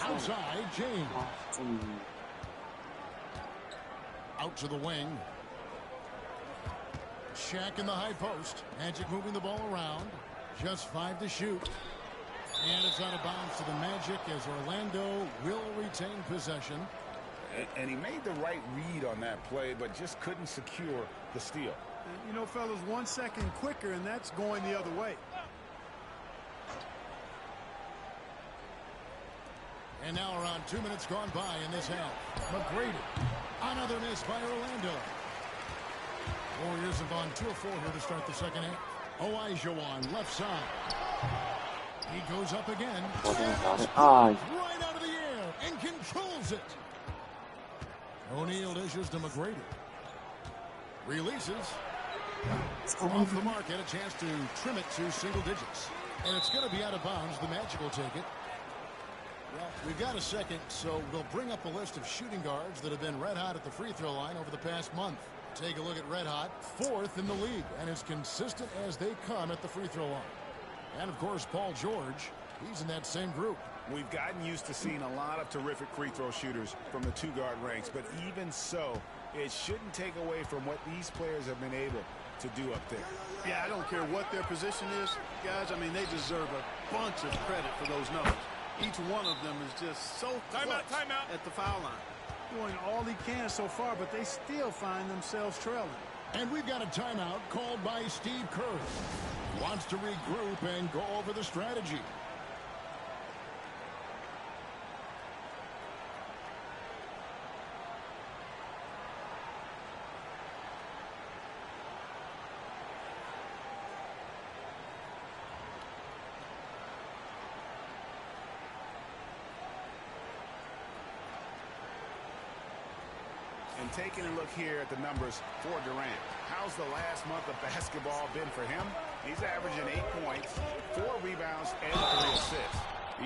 Outside, James. Out to the wing. Shaq in the high post. Magic moving the ball around. Just 5 to shoot. And it's out of bounds to the Magic as Orlando will retain possession. And he made the right read on that play, but just couldn't secure the steal. You know, fellas, 1 second quicker, and that's going the other way. And now around 2 minutes gone by in this half. McGrady. Another miss by Orlando. Warriors have gone 2 of 4 here to start the second half. Olajuwon left side. He goes up again. Right out of the air and controls it. O'Neal dishes to McGrady. Releases. Off the mark and a chance to trim it to single digits. And it's going to be out of bounds. The Magic will take it. Well, we've got a second, so we'll bring up a list of shooting guards that have been red hot at the free throw line over the past month. Take a look at red hot, 4th in the league, and as consistent as they come at the free throw line. And, of course, Paul George, he's in that same group. We've gotten used to seeing a lot of terrific free throw shooters from the 2-guard ranks, but even so, it shouldn't take away from what these players have been able to do up there. Yeah, I don't care what their position is, guys. I mean, they deserve a bunch of credit for those numbers. Each one of them is just so clutch at the foul line. Doing all he can so far, but they still find themselves trailing. And we've got a timeout called by Steve Kerr. He wants to regroup and go over the strategy. And taking a look here at the numbers for Durant. How's the last month of basketball been for him? He's averaging 8 points, 4 rebounds, and 3 assists.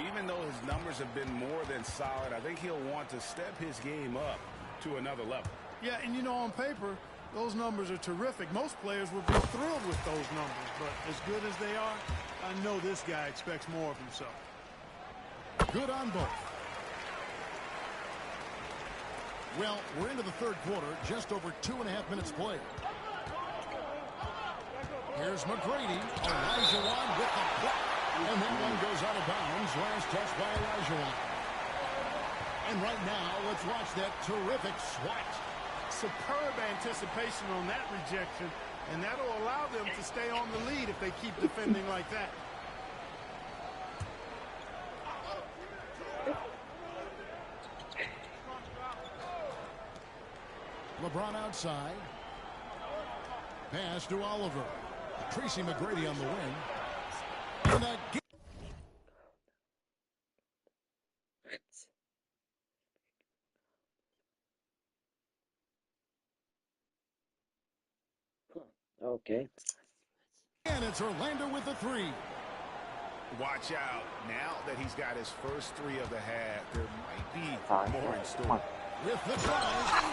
Even though his numbers have been more than solid, I think he'll want to step his game up to another level. Yeah, and you know, on paper, those numbers are terrific. Most players would be thrilled with those numbers, but as good as they are, I know this guy expects more of himself. Good on both. Well, we're into the third quarter, just over 2.5 minutes played. Here's McGrady. Olajuwon with the block. And that one goes out of bounds. Last touch by Olajuwon. And right now, let's watch that terrific swat. Superb anticipation on that rejection, and that'll allow them to stay on the lead if they keep defending like that. LeBron outside. Pass to Oliver. Tracy McGrady on the wing. And that Okay. And it's Orlando with the three. Watch out. Now that he's got his first three of the half, there might be more in store. With the drive.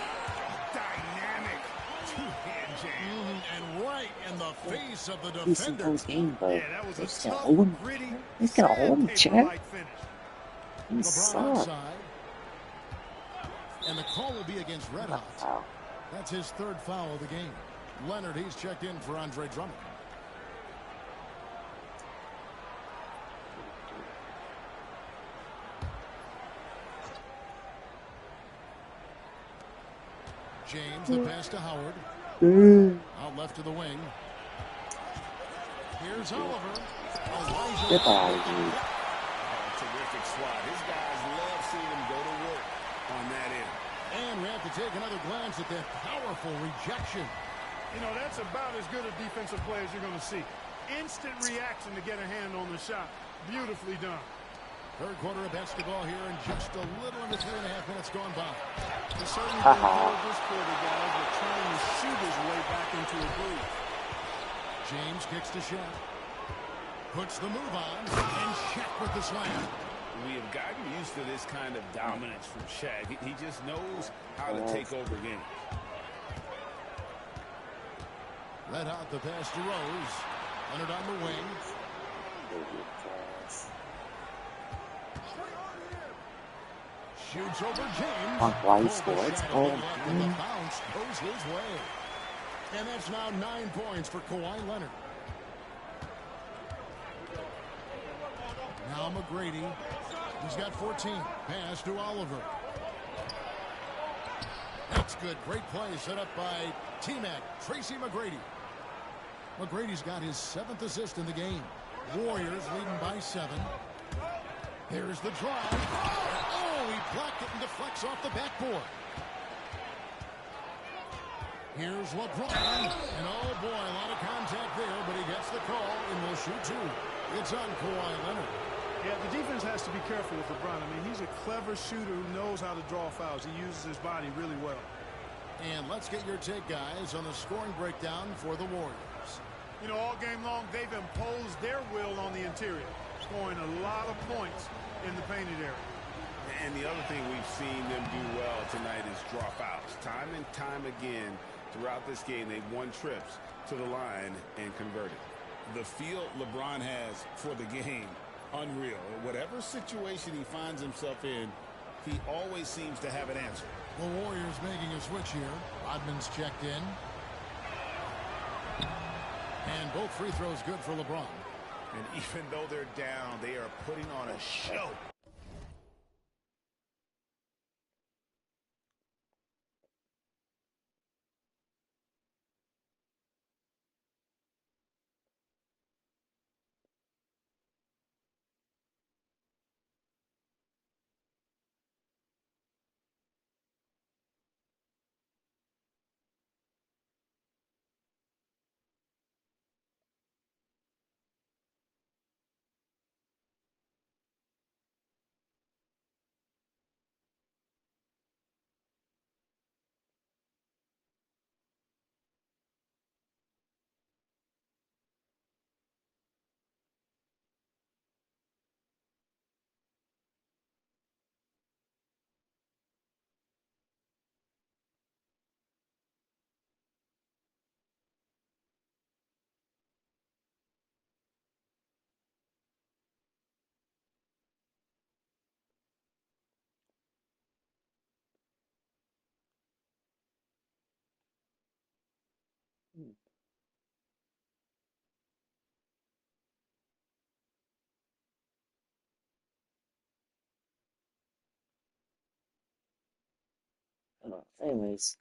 Dynamic two-hand jam. And right in the face of the defender. Game, but yeah, that was a tough, gritty, he's gonna hold him, sandpaper-like finish. He LeBron outside. And the call will be against Red Hot. Wow. That's his third foul of the game. Leonard, he's checked in for Andre Drummond. James, the pass to Howard. Out left to the wing. Here's Oliver. Goodbye, Terrific swat. His guys love seeing him go to work on that end. And we have to take another glance at that powerful rejection. You know, that's about as good a defensive play as you're going to see. Instant reaction to get a hand on the shot. Beautifully done. Third quarter of basketball here, and just a little under 3.5 minutes gone by. He certainly didn't hold this quarter, guys, but trying to shoot his way back into a groove. James kicks to Shaq. Puts the move on, and Shaq with the slam. We have gotten used to this kind of dominance from Shaq. He just knows how to take over games. Red Hot the pass to Rose. Leonard on the wing. Shoots over James. Why he scored? The bounce goes his way. And that's now 9 points for Kawhi Leonard. Now McGrady. He's got 14. Pass to Oliver. That's good. Great play set up by T-Mac, Tracy McGrady. McGrady's got his 7th assist in the game. Warriors leading by 7. Here's the drive. Oh, he blocked it and deflects off the backboard. Here's LeBron. And oh boy, a lot of contact there, but he gets the call and will shoot 2. It's on Kawhi Leonard. Yeah, the defense has to be careful with LeBron. I mean, he's a clever shooter who knows how to draw fouls. He uses his body really well. And let's get your take, guys, on the scoring breakdown for the Warriors. You know, all game long, they've imposed their will on the interior, scoring a lot of points in the painted area. And the other thing we've seen them do well tonight is draw fouls. Time and time again throughout this game, they've won trips to the line and converted. The feel LeBron has for the game, unreal. Whatever situation he finds himself in, he always seems to have an answer. The Warriors making a switch here. Rodman's checked in. And both free throws good for LeBron. And even though they're down, they are putting on a show. Anyways.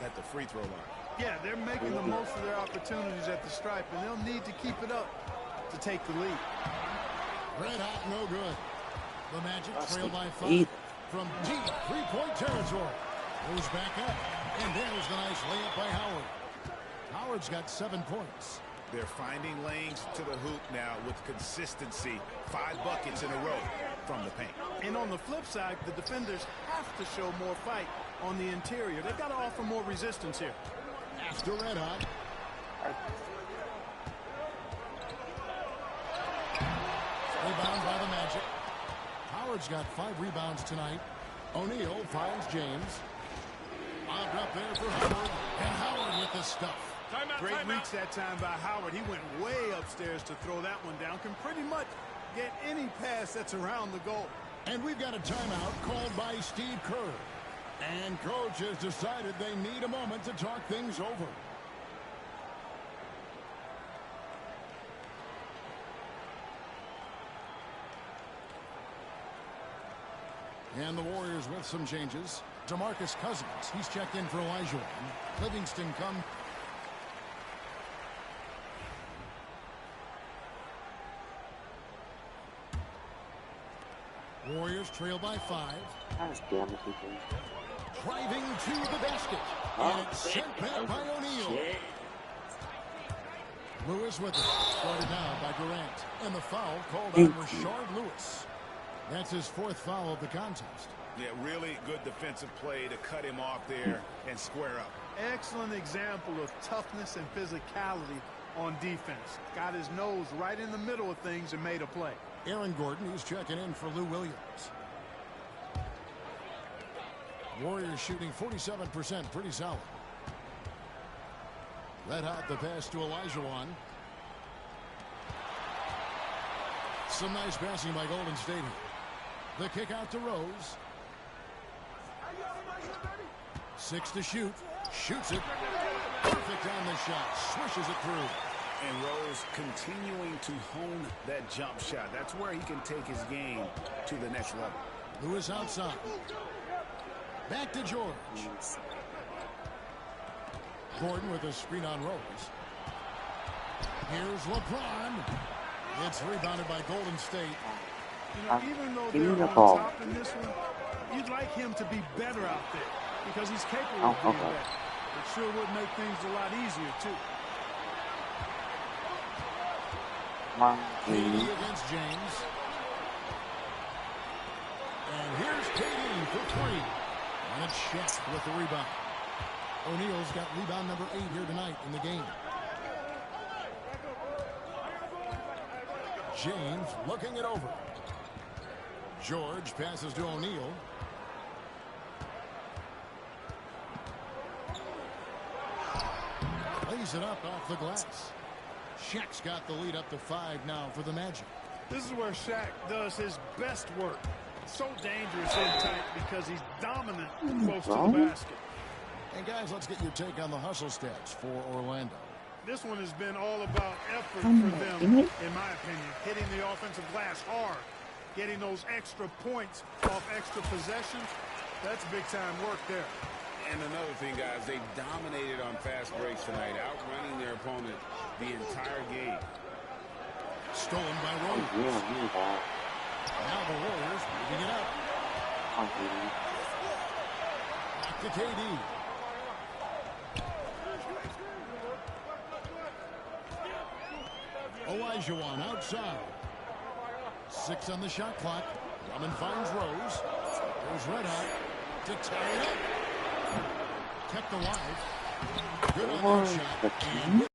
At the free throw line. Yeah, they're making the most of their opportunities at the stripe, and they'll need to keep it up to take the lead. Red Hot, no good. The Magic trail by 5 from deep three-point territory. Goes back up, and there's the nice layup by Howard. Howard's got 7 points. They're finding lanes to the hoop now with consistency. 5 buckets in a row from the paint. And on the flip side, the defenders have to show more fight on the interior. They've got to offer more resistance here. After Red Hot. Rebound by the Magic. Howard's got 5 rebounds tonight. O'Neal finds James. Lobbed up there for Howard. And Howard with the stuff. Great reach that time by Howard. He went way upstairs to throw that one down. Can pretty much get any pass that's around the goal. And we've got a timeout called by Steve Kerr. And coach has decided they need a moment to talk things over. And the Warriors with some changes. DeMarcus Cousins, he's checked in for Elijah. Livingston come. Warriors trail by 5. Driving to the basket. And it's sent back by O'Neal. Lewis with it. Started now by Durant. And the foul called on Rashard Lewis. That's his 4th foul of the contest. Yeah, really good defensive play to cut him off there and square up. Excellent example of toughness and physicality on defense. Got his nose right in the middle of things and made a play. Aaron Gordon, he's checking in for Lou Williams. Warriors shooting 47%, pretty solid. Red hot the pass to Olajuwon. Some nice passing by Golden State here. The kick out to Rose. 6 to shoot. Shoots it. Perfect on the shot. Swishes it through. And Rose continuing to hone that jump shot. That's where he can take his game to the next level. Lewis outside. Back to George. Gordon with a screen on Rose. Here's LeBron. It's rebounded by Golden State. You know, even though they're on top in this one, you'd like him to be better out there because he's capable of being better. It sure would make things a lot easier, too. KD against James. And here's KD for 3. And it's Shaq with the rebound. O'Neal's got rebound number 8 here tonight in the game. James looking it over. George passes to O'Neal. Lays it up off the glass. Shaq's got the lead up to 5 now for the Magic. This is where Shaq does his best work. So dangerous in tight because he's dominant close to the basket. And guys, let's get your take on the hustle stats for Orlando. This one has been all about effort for them, in my opinion. Hitting the offensive glass hard. Getting those extra points off extra possessions. That's big-time work there. And another thing, guys, they dominated on fast breaks tonight, outrunning their opponent the entire game. Stolen by Rose. Now the Warriors moving it up. Back to KD. Olajuwon outside. 6 on the shot clock. Drummond finds Rose. Goes red hot to tie it up. Kept alive. Good on that shot. And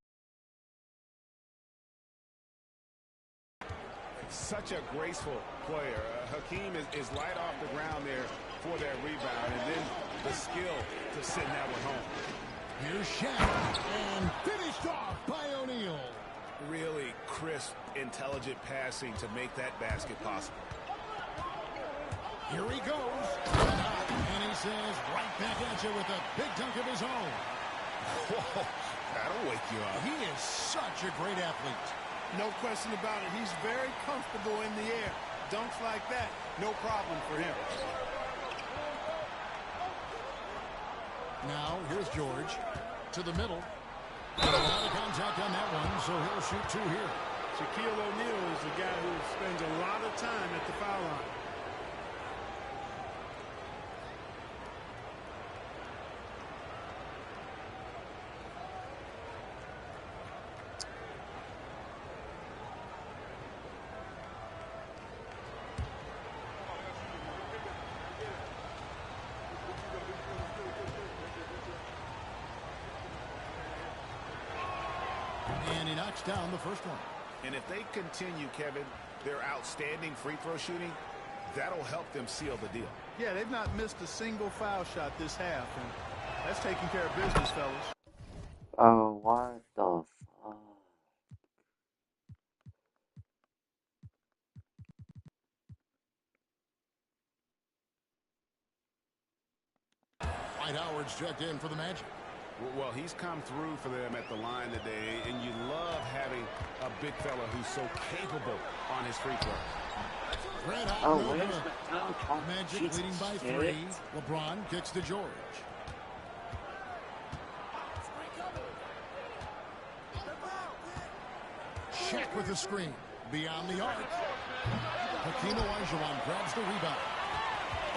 such a graceful player. Hakeem is light off the ground there for that rebound, and then the skill to send that one home. Here's Shaq, and finished off by O'Neal. Really crisp, intelligent passing to make that basket possible. Here he goes. And he says right back at you with a big dunk of his own. Whoa, that'll wake you up. He is such a great athlete. No question about it. He's very comfortable in the air. Dunks like that, no problem for him. Now, here's George to the middle. A lot of contact on that one, so he'll shoot 2 here. Shaquille O'Neal is the guy who spends a lot of time at the foul line. knocks down the first one. And if they continue, Kevin, their outstanding free throw shooting, that'll help them seal the deal. Yeah, they've not missed a single foul shot this half, and that's taking care of business, fellas. Oh, what the fuck? Dwight Howard's checked in for the Magic. Well, he's come through for them at the line today, and you love having a big fella who's so capable on his free throws. Red hot Oh, movement. where's the Magic Jesus leading by shit. 3. LeBron kicks to George. Shaq with the screen. Beyond the arc. Hakeem Olajuwon grabs the rebound.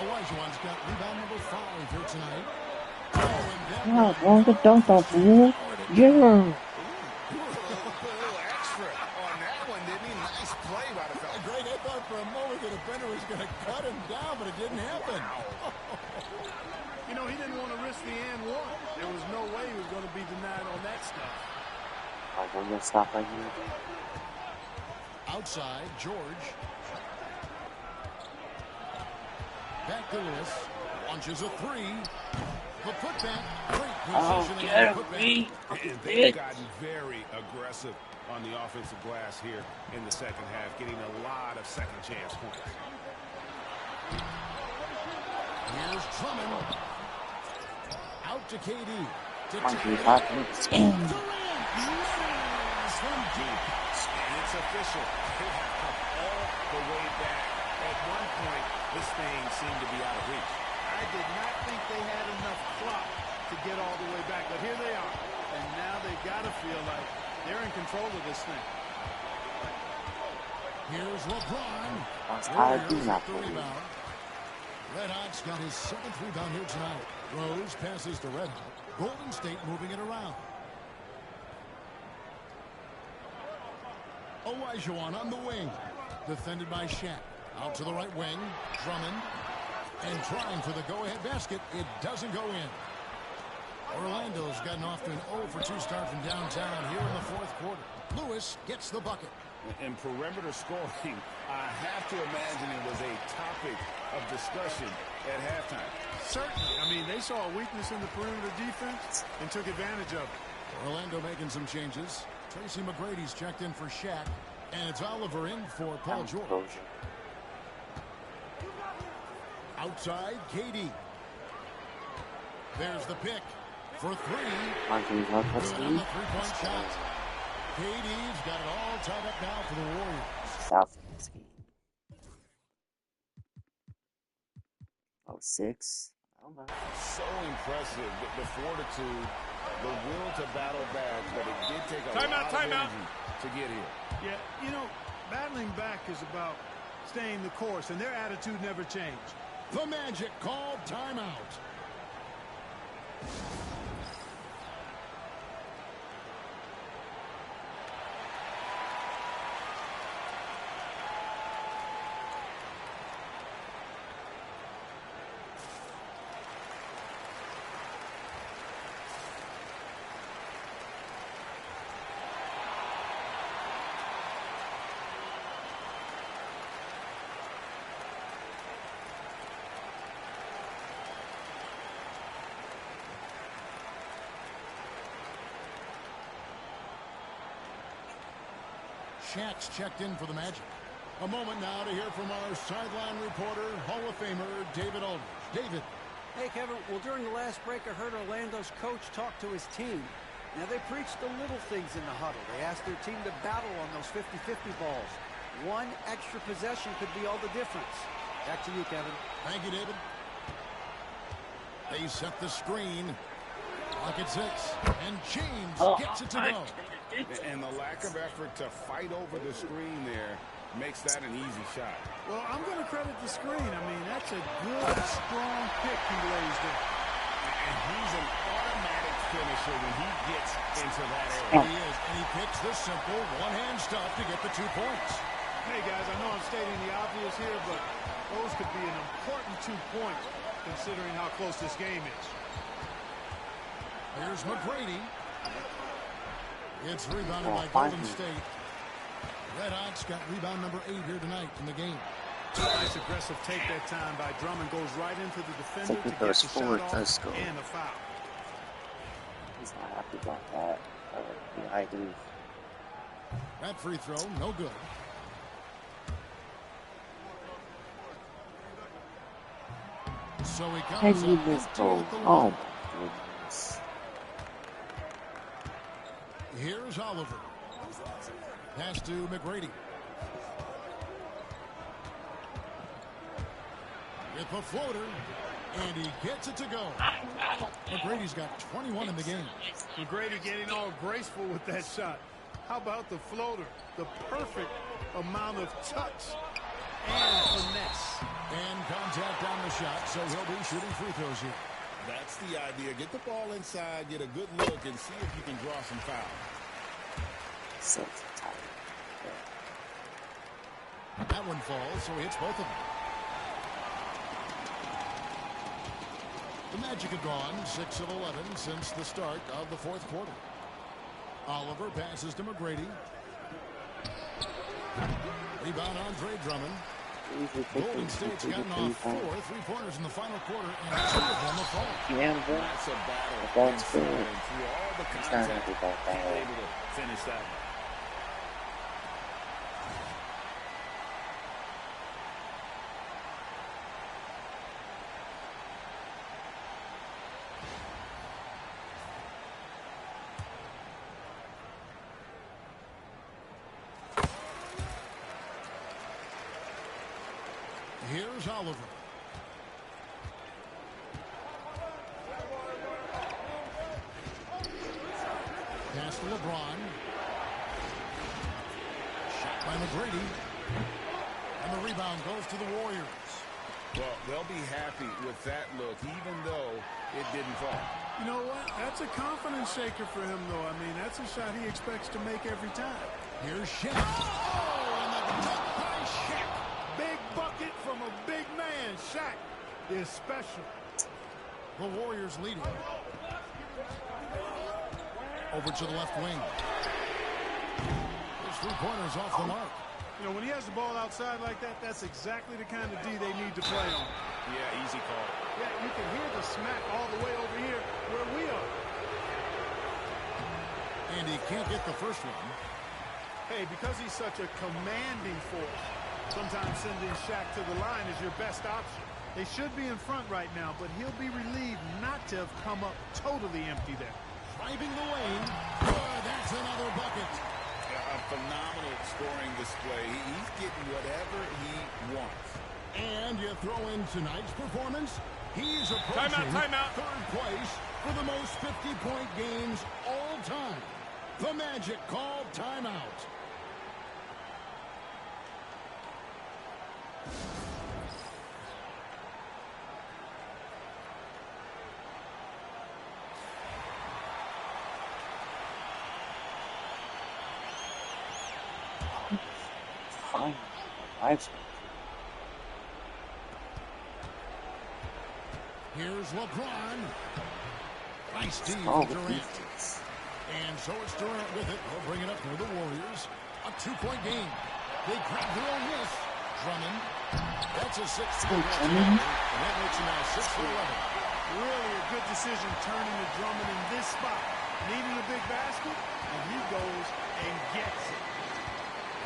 Olajuwon's got rebound number 5 here tonight. Oh, wrong the dunk off, fool. Yeah. A little extra on that one, didn't he? Nice play by the fella. Greg, I thought for a moment the defender was going to cut him down, but it didn't happen. You know, he didn't want to risk the and one. There was no way he was going to be denied on that stuff. I'm going to stop right here. Outside, George. Back to Lewis. Launches a 3. The putback. Great positioning. Get on the me. And they've gotten very aggressive on the offensive glass here in the second half, getting a lot of second chance points. Here's Drummond. Out to KD. To Durant. From deep. And it's official. They have come all the way back. At one point, this thing seemed to be out of reach. I did not think they had enough clock to get all the way back, but here they are. And now they've got to feel like they're in control of this thing. Here's LeBron. I do not the rebound. Red Hot's got his 7th rebound here tonight. Rose passes to Red Hot. Golden State moving it around. Olajuwon on the wing. Defended by Shaq. Out to the right wing. Drummond. And trying for the go-ahead basket. It doesn't go in. Orlando's gotten off to an 0-for-2 start from downtown here in the 4th quarter. Lewis gets the bucket. In perimeter scoring, I have to imagine it was a topic of discussion at halftime. Certainly. I mean, they saw a weakness in the perimeter defense and took advantage of it. Orlando making some changes. Tracy McGrady's checked in for Shaq. And it's Oliver in for Paul George. Outside, KD. There's the pick for 3. Good on the 3-point shot. KD's got it all tied up now for the Warriors. South in this game. 6. I don't know. So impressive. The fortitude, the will to battle back, but it did take a lot of energy to get here. Yeah, you know, battling back is about staying the course, and their attitude never changed. The Magic called timeout. Shaq's checked in for the Magic. A moment now to hear from our sideline reporter, Hall of Famer David Aldridge. David. Hey, Kevin. Well, during the last break, I heard Orlando's coach talk to his team. Now, they preached the little things in the huddle. They asked their team to battle on those 50-50 balls. One extra possession could be all the difference. Back to you, Kevin. Thank you, David. They set the screen. Clock at 6. And James gets it to go. And the lack of effort to fight over the screen there makes that an easy shot. Well, I'm going to credit the screen. I mean, that's a good, strong pick he lays there. And he's an automatic finisher when he gets into that area. He is, and he picks the simple one-hand stuff to get the 2 points. Hey, guys, I know I'm stating the obvious here, but those could be an important 2 points considering how close this game is. Here's McGrady. It's rebounded by Golden State. Red Hawks got rebound number 8 here tonight in the game. Nice aggressive take that time by Drummond. Goes right into the defender to get the shot off and a foul. He's not happy about that. Yeah, I do. That free throw, no good. So he comes up empty at the line. Oh my goodness. Here's Oliver. Pass to McGrady. With the floater, and he gets it to go. McGrady's got 21 in the game. McGrady getting all graceful with that shot. How about the floater? The perfect amount of touch and finesse. And contact on the shot, so he'll be shooting free throws here. That's the idea. Get the ball inside, get a good look, and see if you can draw some fouls. So tight. That one falls, so he hits both of them. The Magic have gone 6 of 11 since the start of the fourth quarter. Oliver passes to McGrady. Rebound Andre Drummond. Golden State's gotten off 4 3-pointers in the final quarter, and 2 of them have fallen. Yeah, That's a battle. that's good. And through all the He's not contact, happy about he's that. able to finish that one. Here's Oliver. Pass to LeBron. Shot by McGrady. And the rebound goes to the Warriors. Well, they'll be happy with that look, even though it didn't fall. You know what? That's a confidence shaker for him, though. I mean, that's a shot he expects to make every time. Here's Shaq. Oh, and the dunk by Shaq. Big bucket from a big man. Shaq is special. The Warriors leading. Over to the left wing. His 3-pointer's off the mark. You know, when he has the ball outside like that, that's exactly the kind of D they need to play on. Yeah, easy call. Yeah, you can hear the smack all the way over here where we are. And he can't get the first one. Hey, because he's such a commanding force, sometimes sending Shaq to the line is your best option. They should be in front right now, but he'll be relieved not to have come up totally empty there. Driving the lane. Oh, that's another bucket. A phenomenal scoring display. He's getting whatever he wants. And you throw in tonight's performance. He's approaching Timeout. third place for the most 50-point games all time. The Magic called timeout. Fine. Life's Here's LeBron. Nice D all from the Durant. defense. And so it's Durant with it. They'll bring it up for the Warriors. A 2-point game. They grab their own miss. Drummond. That's a 6-point Drummond. And that makes it now 6 for 11. Really a good decision turning to Drummond in this spot. Needing a big basket, and he goes and gets it.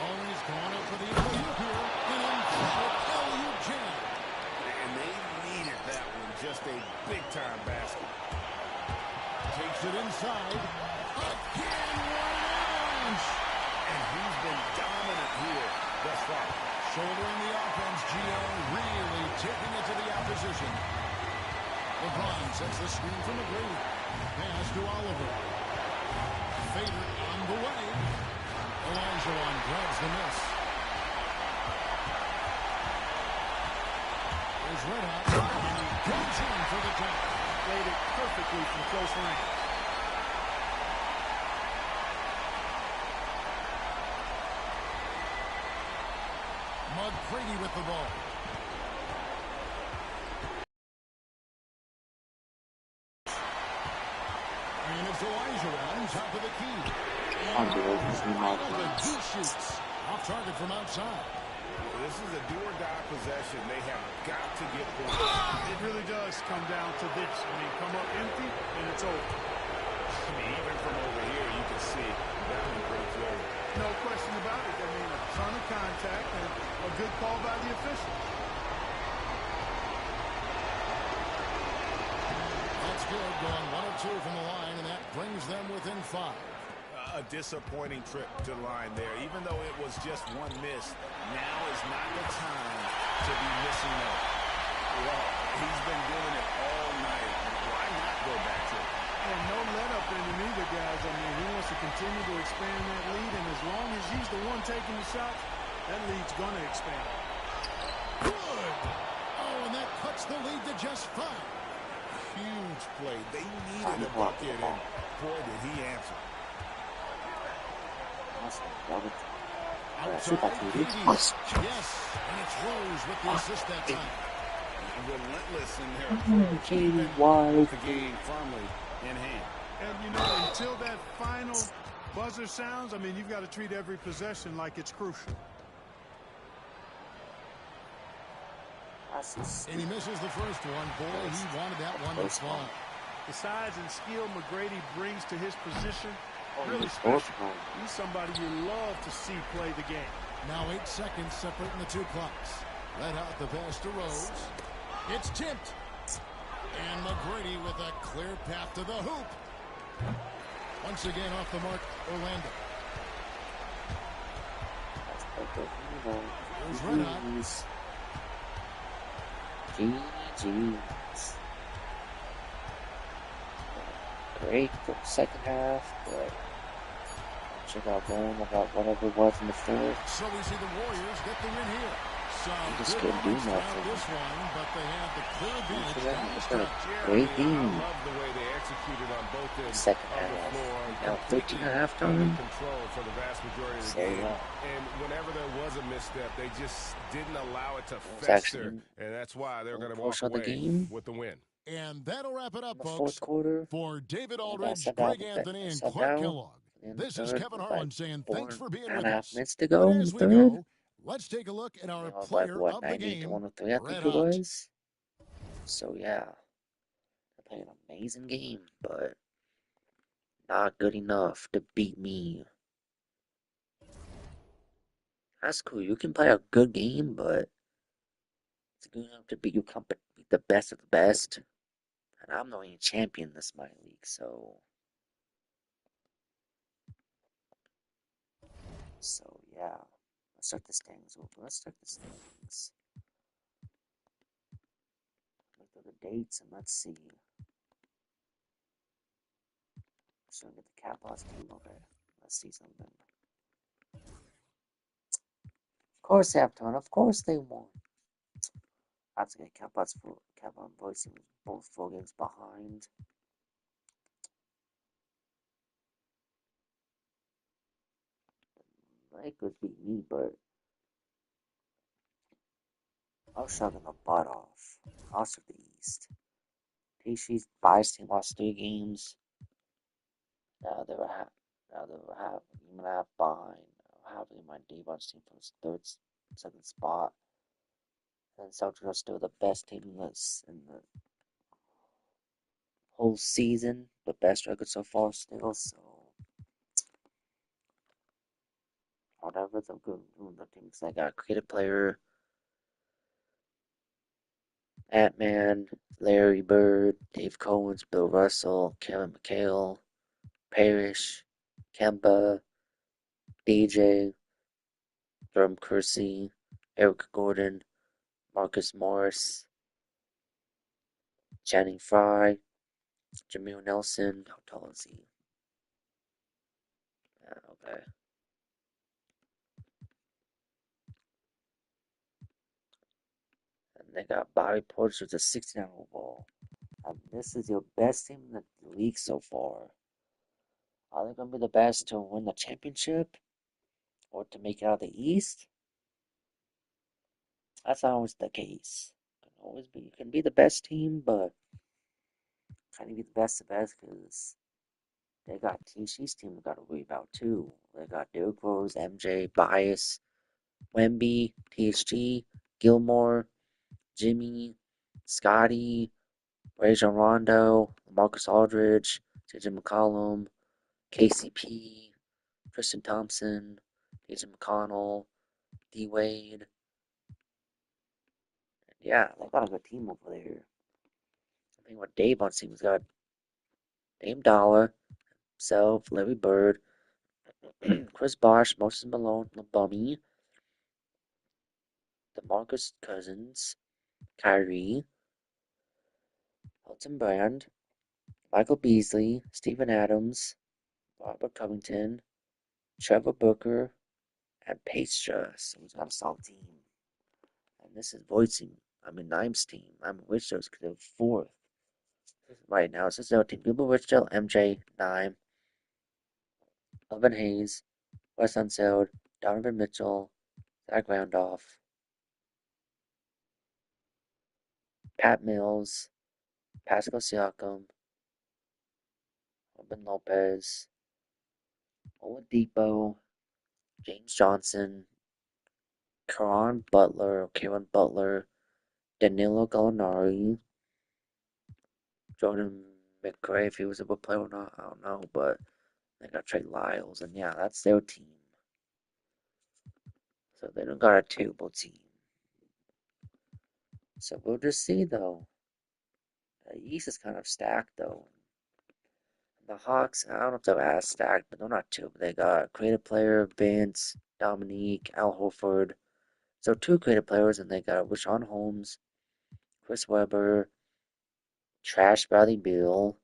Oh, he's going up for the alley-oop here. An emphatic alley-oop jam. And they needed that one. Just a big-time basket. Takes it inside. Again, one inch. And he's been dominant here thus far. Shouldering the offense, Gio really taking it to the opposition. LeBron sets the screen from McGrady. Pass to Oliver. Fader on the way. Olajuwon grabs the miss. There's Red Hot, and he goes in for the tap. Played it perfectly from close range. McGrady with the ball. And it's Olajuwon, top of the key. I'll do it. Just need my He points. shoots. Off target from outside. This is a do-or-die possession. They have got to get points. It really does come down to this. I mean, come up empty, and it's over. I mean, even from over here, you can see that one pretty clearly. No question about it. I mean, a ton of contact and a good call by the official. That's good. Going 1 of 2 from the line, and that brings them within 5. A disappointing trip to the line there. Even though it was just one miss, now is not the time to be missing that. Well, he's been doing it all night. Why not go back to it? And no let-up in him either, guys. I mean, he wants to continue to expand that lead, and as long as he's the one taking the shots, that lead's going to expand. Good. Oh, and that cuts the lead to just 5. Huge play. They needed a bucket, and boy, did he answer. Outside, yes, and it's Rose with the assist that time. Relentless in their approach, keeping the game firmly in hand. And, you know, until that final buzzer sounds, I mean, you've got to treat every possession like it's crucial. And he misses the first one. Boy, he wanted that one to fall. The size and skill McGrady brings to his position, really special. He's somebody you love to see play the game. Now 8 seconds separating the 2 clocks. Let out the pass to Rose. It's tipped. And McGrady with a clear path to the hoop. Once again off the mark, Orlando. Here's Renat. GG's. Great for the second half, but check out going about whatever it was in the fourth. So we see the Warriors get the win here. Some just good couldn't do moments down nothing. this one, but they had the clear advantage down the It's stretch. a great game. I love the way they executed on both ends Second of the half. floor. Now 13 at halftime. Under control for the vast majority of the So, game. yeah. And whenever there was a misstep, they just didn't allow it to was fester. actually And that's why they're going to portion walk of the away game. with the win. And that'll wrap it up, In the folks. fourth quarter, For David I Aldridge, subbed Greg out, Anthony, I and subbed Clark out. Kellogg, In the this is third, Kevin with Harlan saying thanks for being with 4.5 us. minutes to go And in as the we third. go, let's take a look at our It was player like, of the 90 to game, 103, I think Red it Hot. was. So, yeah. They played an amazing game, but not good enough to beat me. That's cool. You can play a good game, but it's good enough to beat beat the best of the best. And I'm the only champion in this minor league, so yeah. Let's start the standings over. Let's start the standings. Look at the dates and let's see. So I get the Cat Boss team. Okay, let's see something. Of course they have to win. Of course they won. I have to get Cat Boss voicing both full games behind. Lakers beat me, but I was shoving the butt off. Also the East. PC's bias team lost 3 games. Now they were even a half behind. Having my Devon's team for the second spot. And Celtics are still the best team in the whole season. The best record so far still, so whatever the good the teams they got creative player. Ant-Man, Larry Bird, Dave Cowens, Bill Russell, Kevin McHale, Parrish, Kemba, DJ, Jerome Kersey, Eric Gordon, Marcus Morris, Channing Frye, Jamil Nelson. How tall is he? Yeah, okay. And they got Bobby Portis with a 69 overall. And this is your best team in the league so far. Are they going to be the best to win the championship? Or to make it out of the East? That's not always the case. You can be the best team, but can you be the best of best? Because They got TC's team we got to worry about too. They got Derrick Rose, MJ, Bias, Wemby, THG, Gilmore, Jimmy, Scotty, Rajon Rondo, Marcus Aldridge, JJ McCollum, KCP, Tristan Thompson, DJ McConnell, D Wade. Yeah, they got a good team over there. I think what Dave on team's got Dame Dollar, himself, Larry Bird, Chris Bosh, Moses Malone, Bummy, DeMarcus Cousins, Kyrie, Elton Brand, Michael Beasley, Steven Adams, Robert Covington, Trevor Booker, and Pace So he's got a solid team. And this is Nime's team. I'm Richard's because they're fourth. Right now, it's just no team. Gilbert Richard, MJ, Nime, Evan Hayes, Wes Unseld, Donovan Mitchell, Zach Randolph, Pat Mills, Pascal Siakam, Robin Lopez, Oladipo, James Johnson, Karen Butler, Danilo Gallinari, Jordan McRae, if he was able to play or not, I don't know, but they got Trey Lyles, and yeah, that's their team. So they don't got a terrible team. So we'll just see, though. The East is kind of stacked, though. The Hawks, I don't know if they're as stacked, but they're not too. They got creative player, Vince, Dominique, Al Horford. So two creative players, and they got Rashawn Holmes, Chris Webber, Trash Bradley Beal,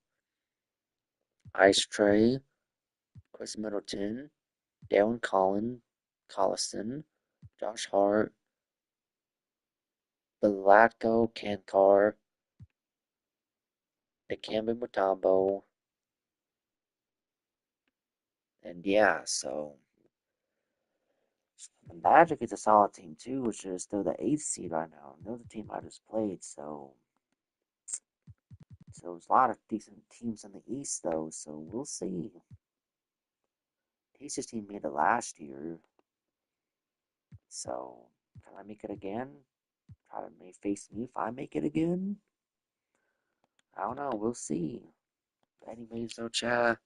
Ice Tray, Chris Middleton, Darren Collison, Josh Hart, Belatko Kankar, Dikembe Mutombo, and yeah, so the Magic is a solid team too, which is still the 8th seed right now. Another team I just played, so there's a lot of decent teams in the East though, so we'll see. Tasty's team made it last year, so can I make it again? Try to face me if I make it again? I don't know, we'll see. But anyways, so chat.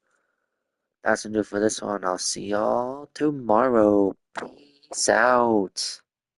That's gonna do it for this one. I'll see y'all tomorrow. Peace out.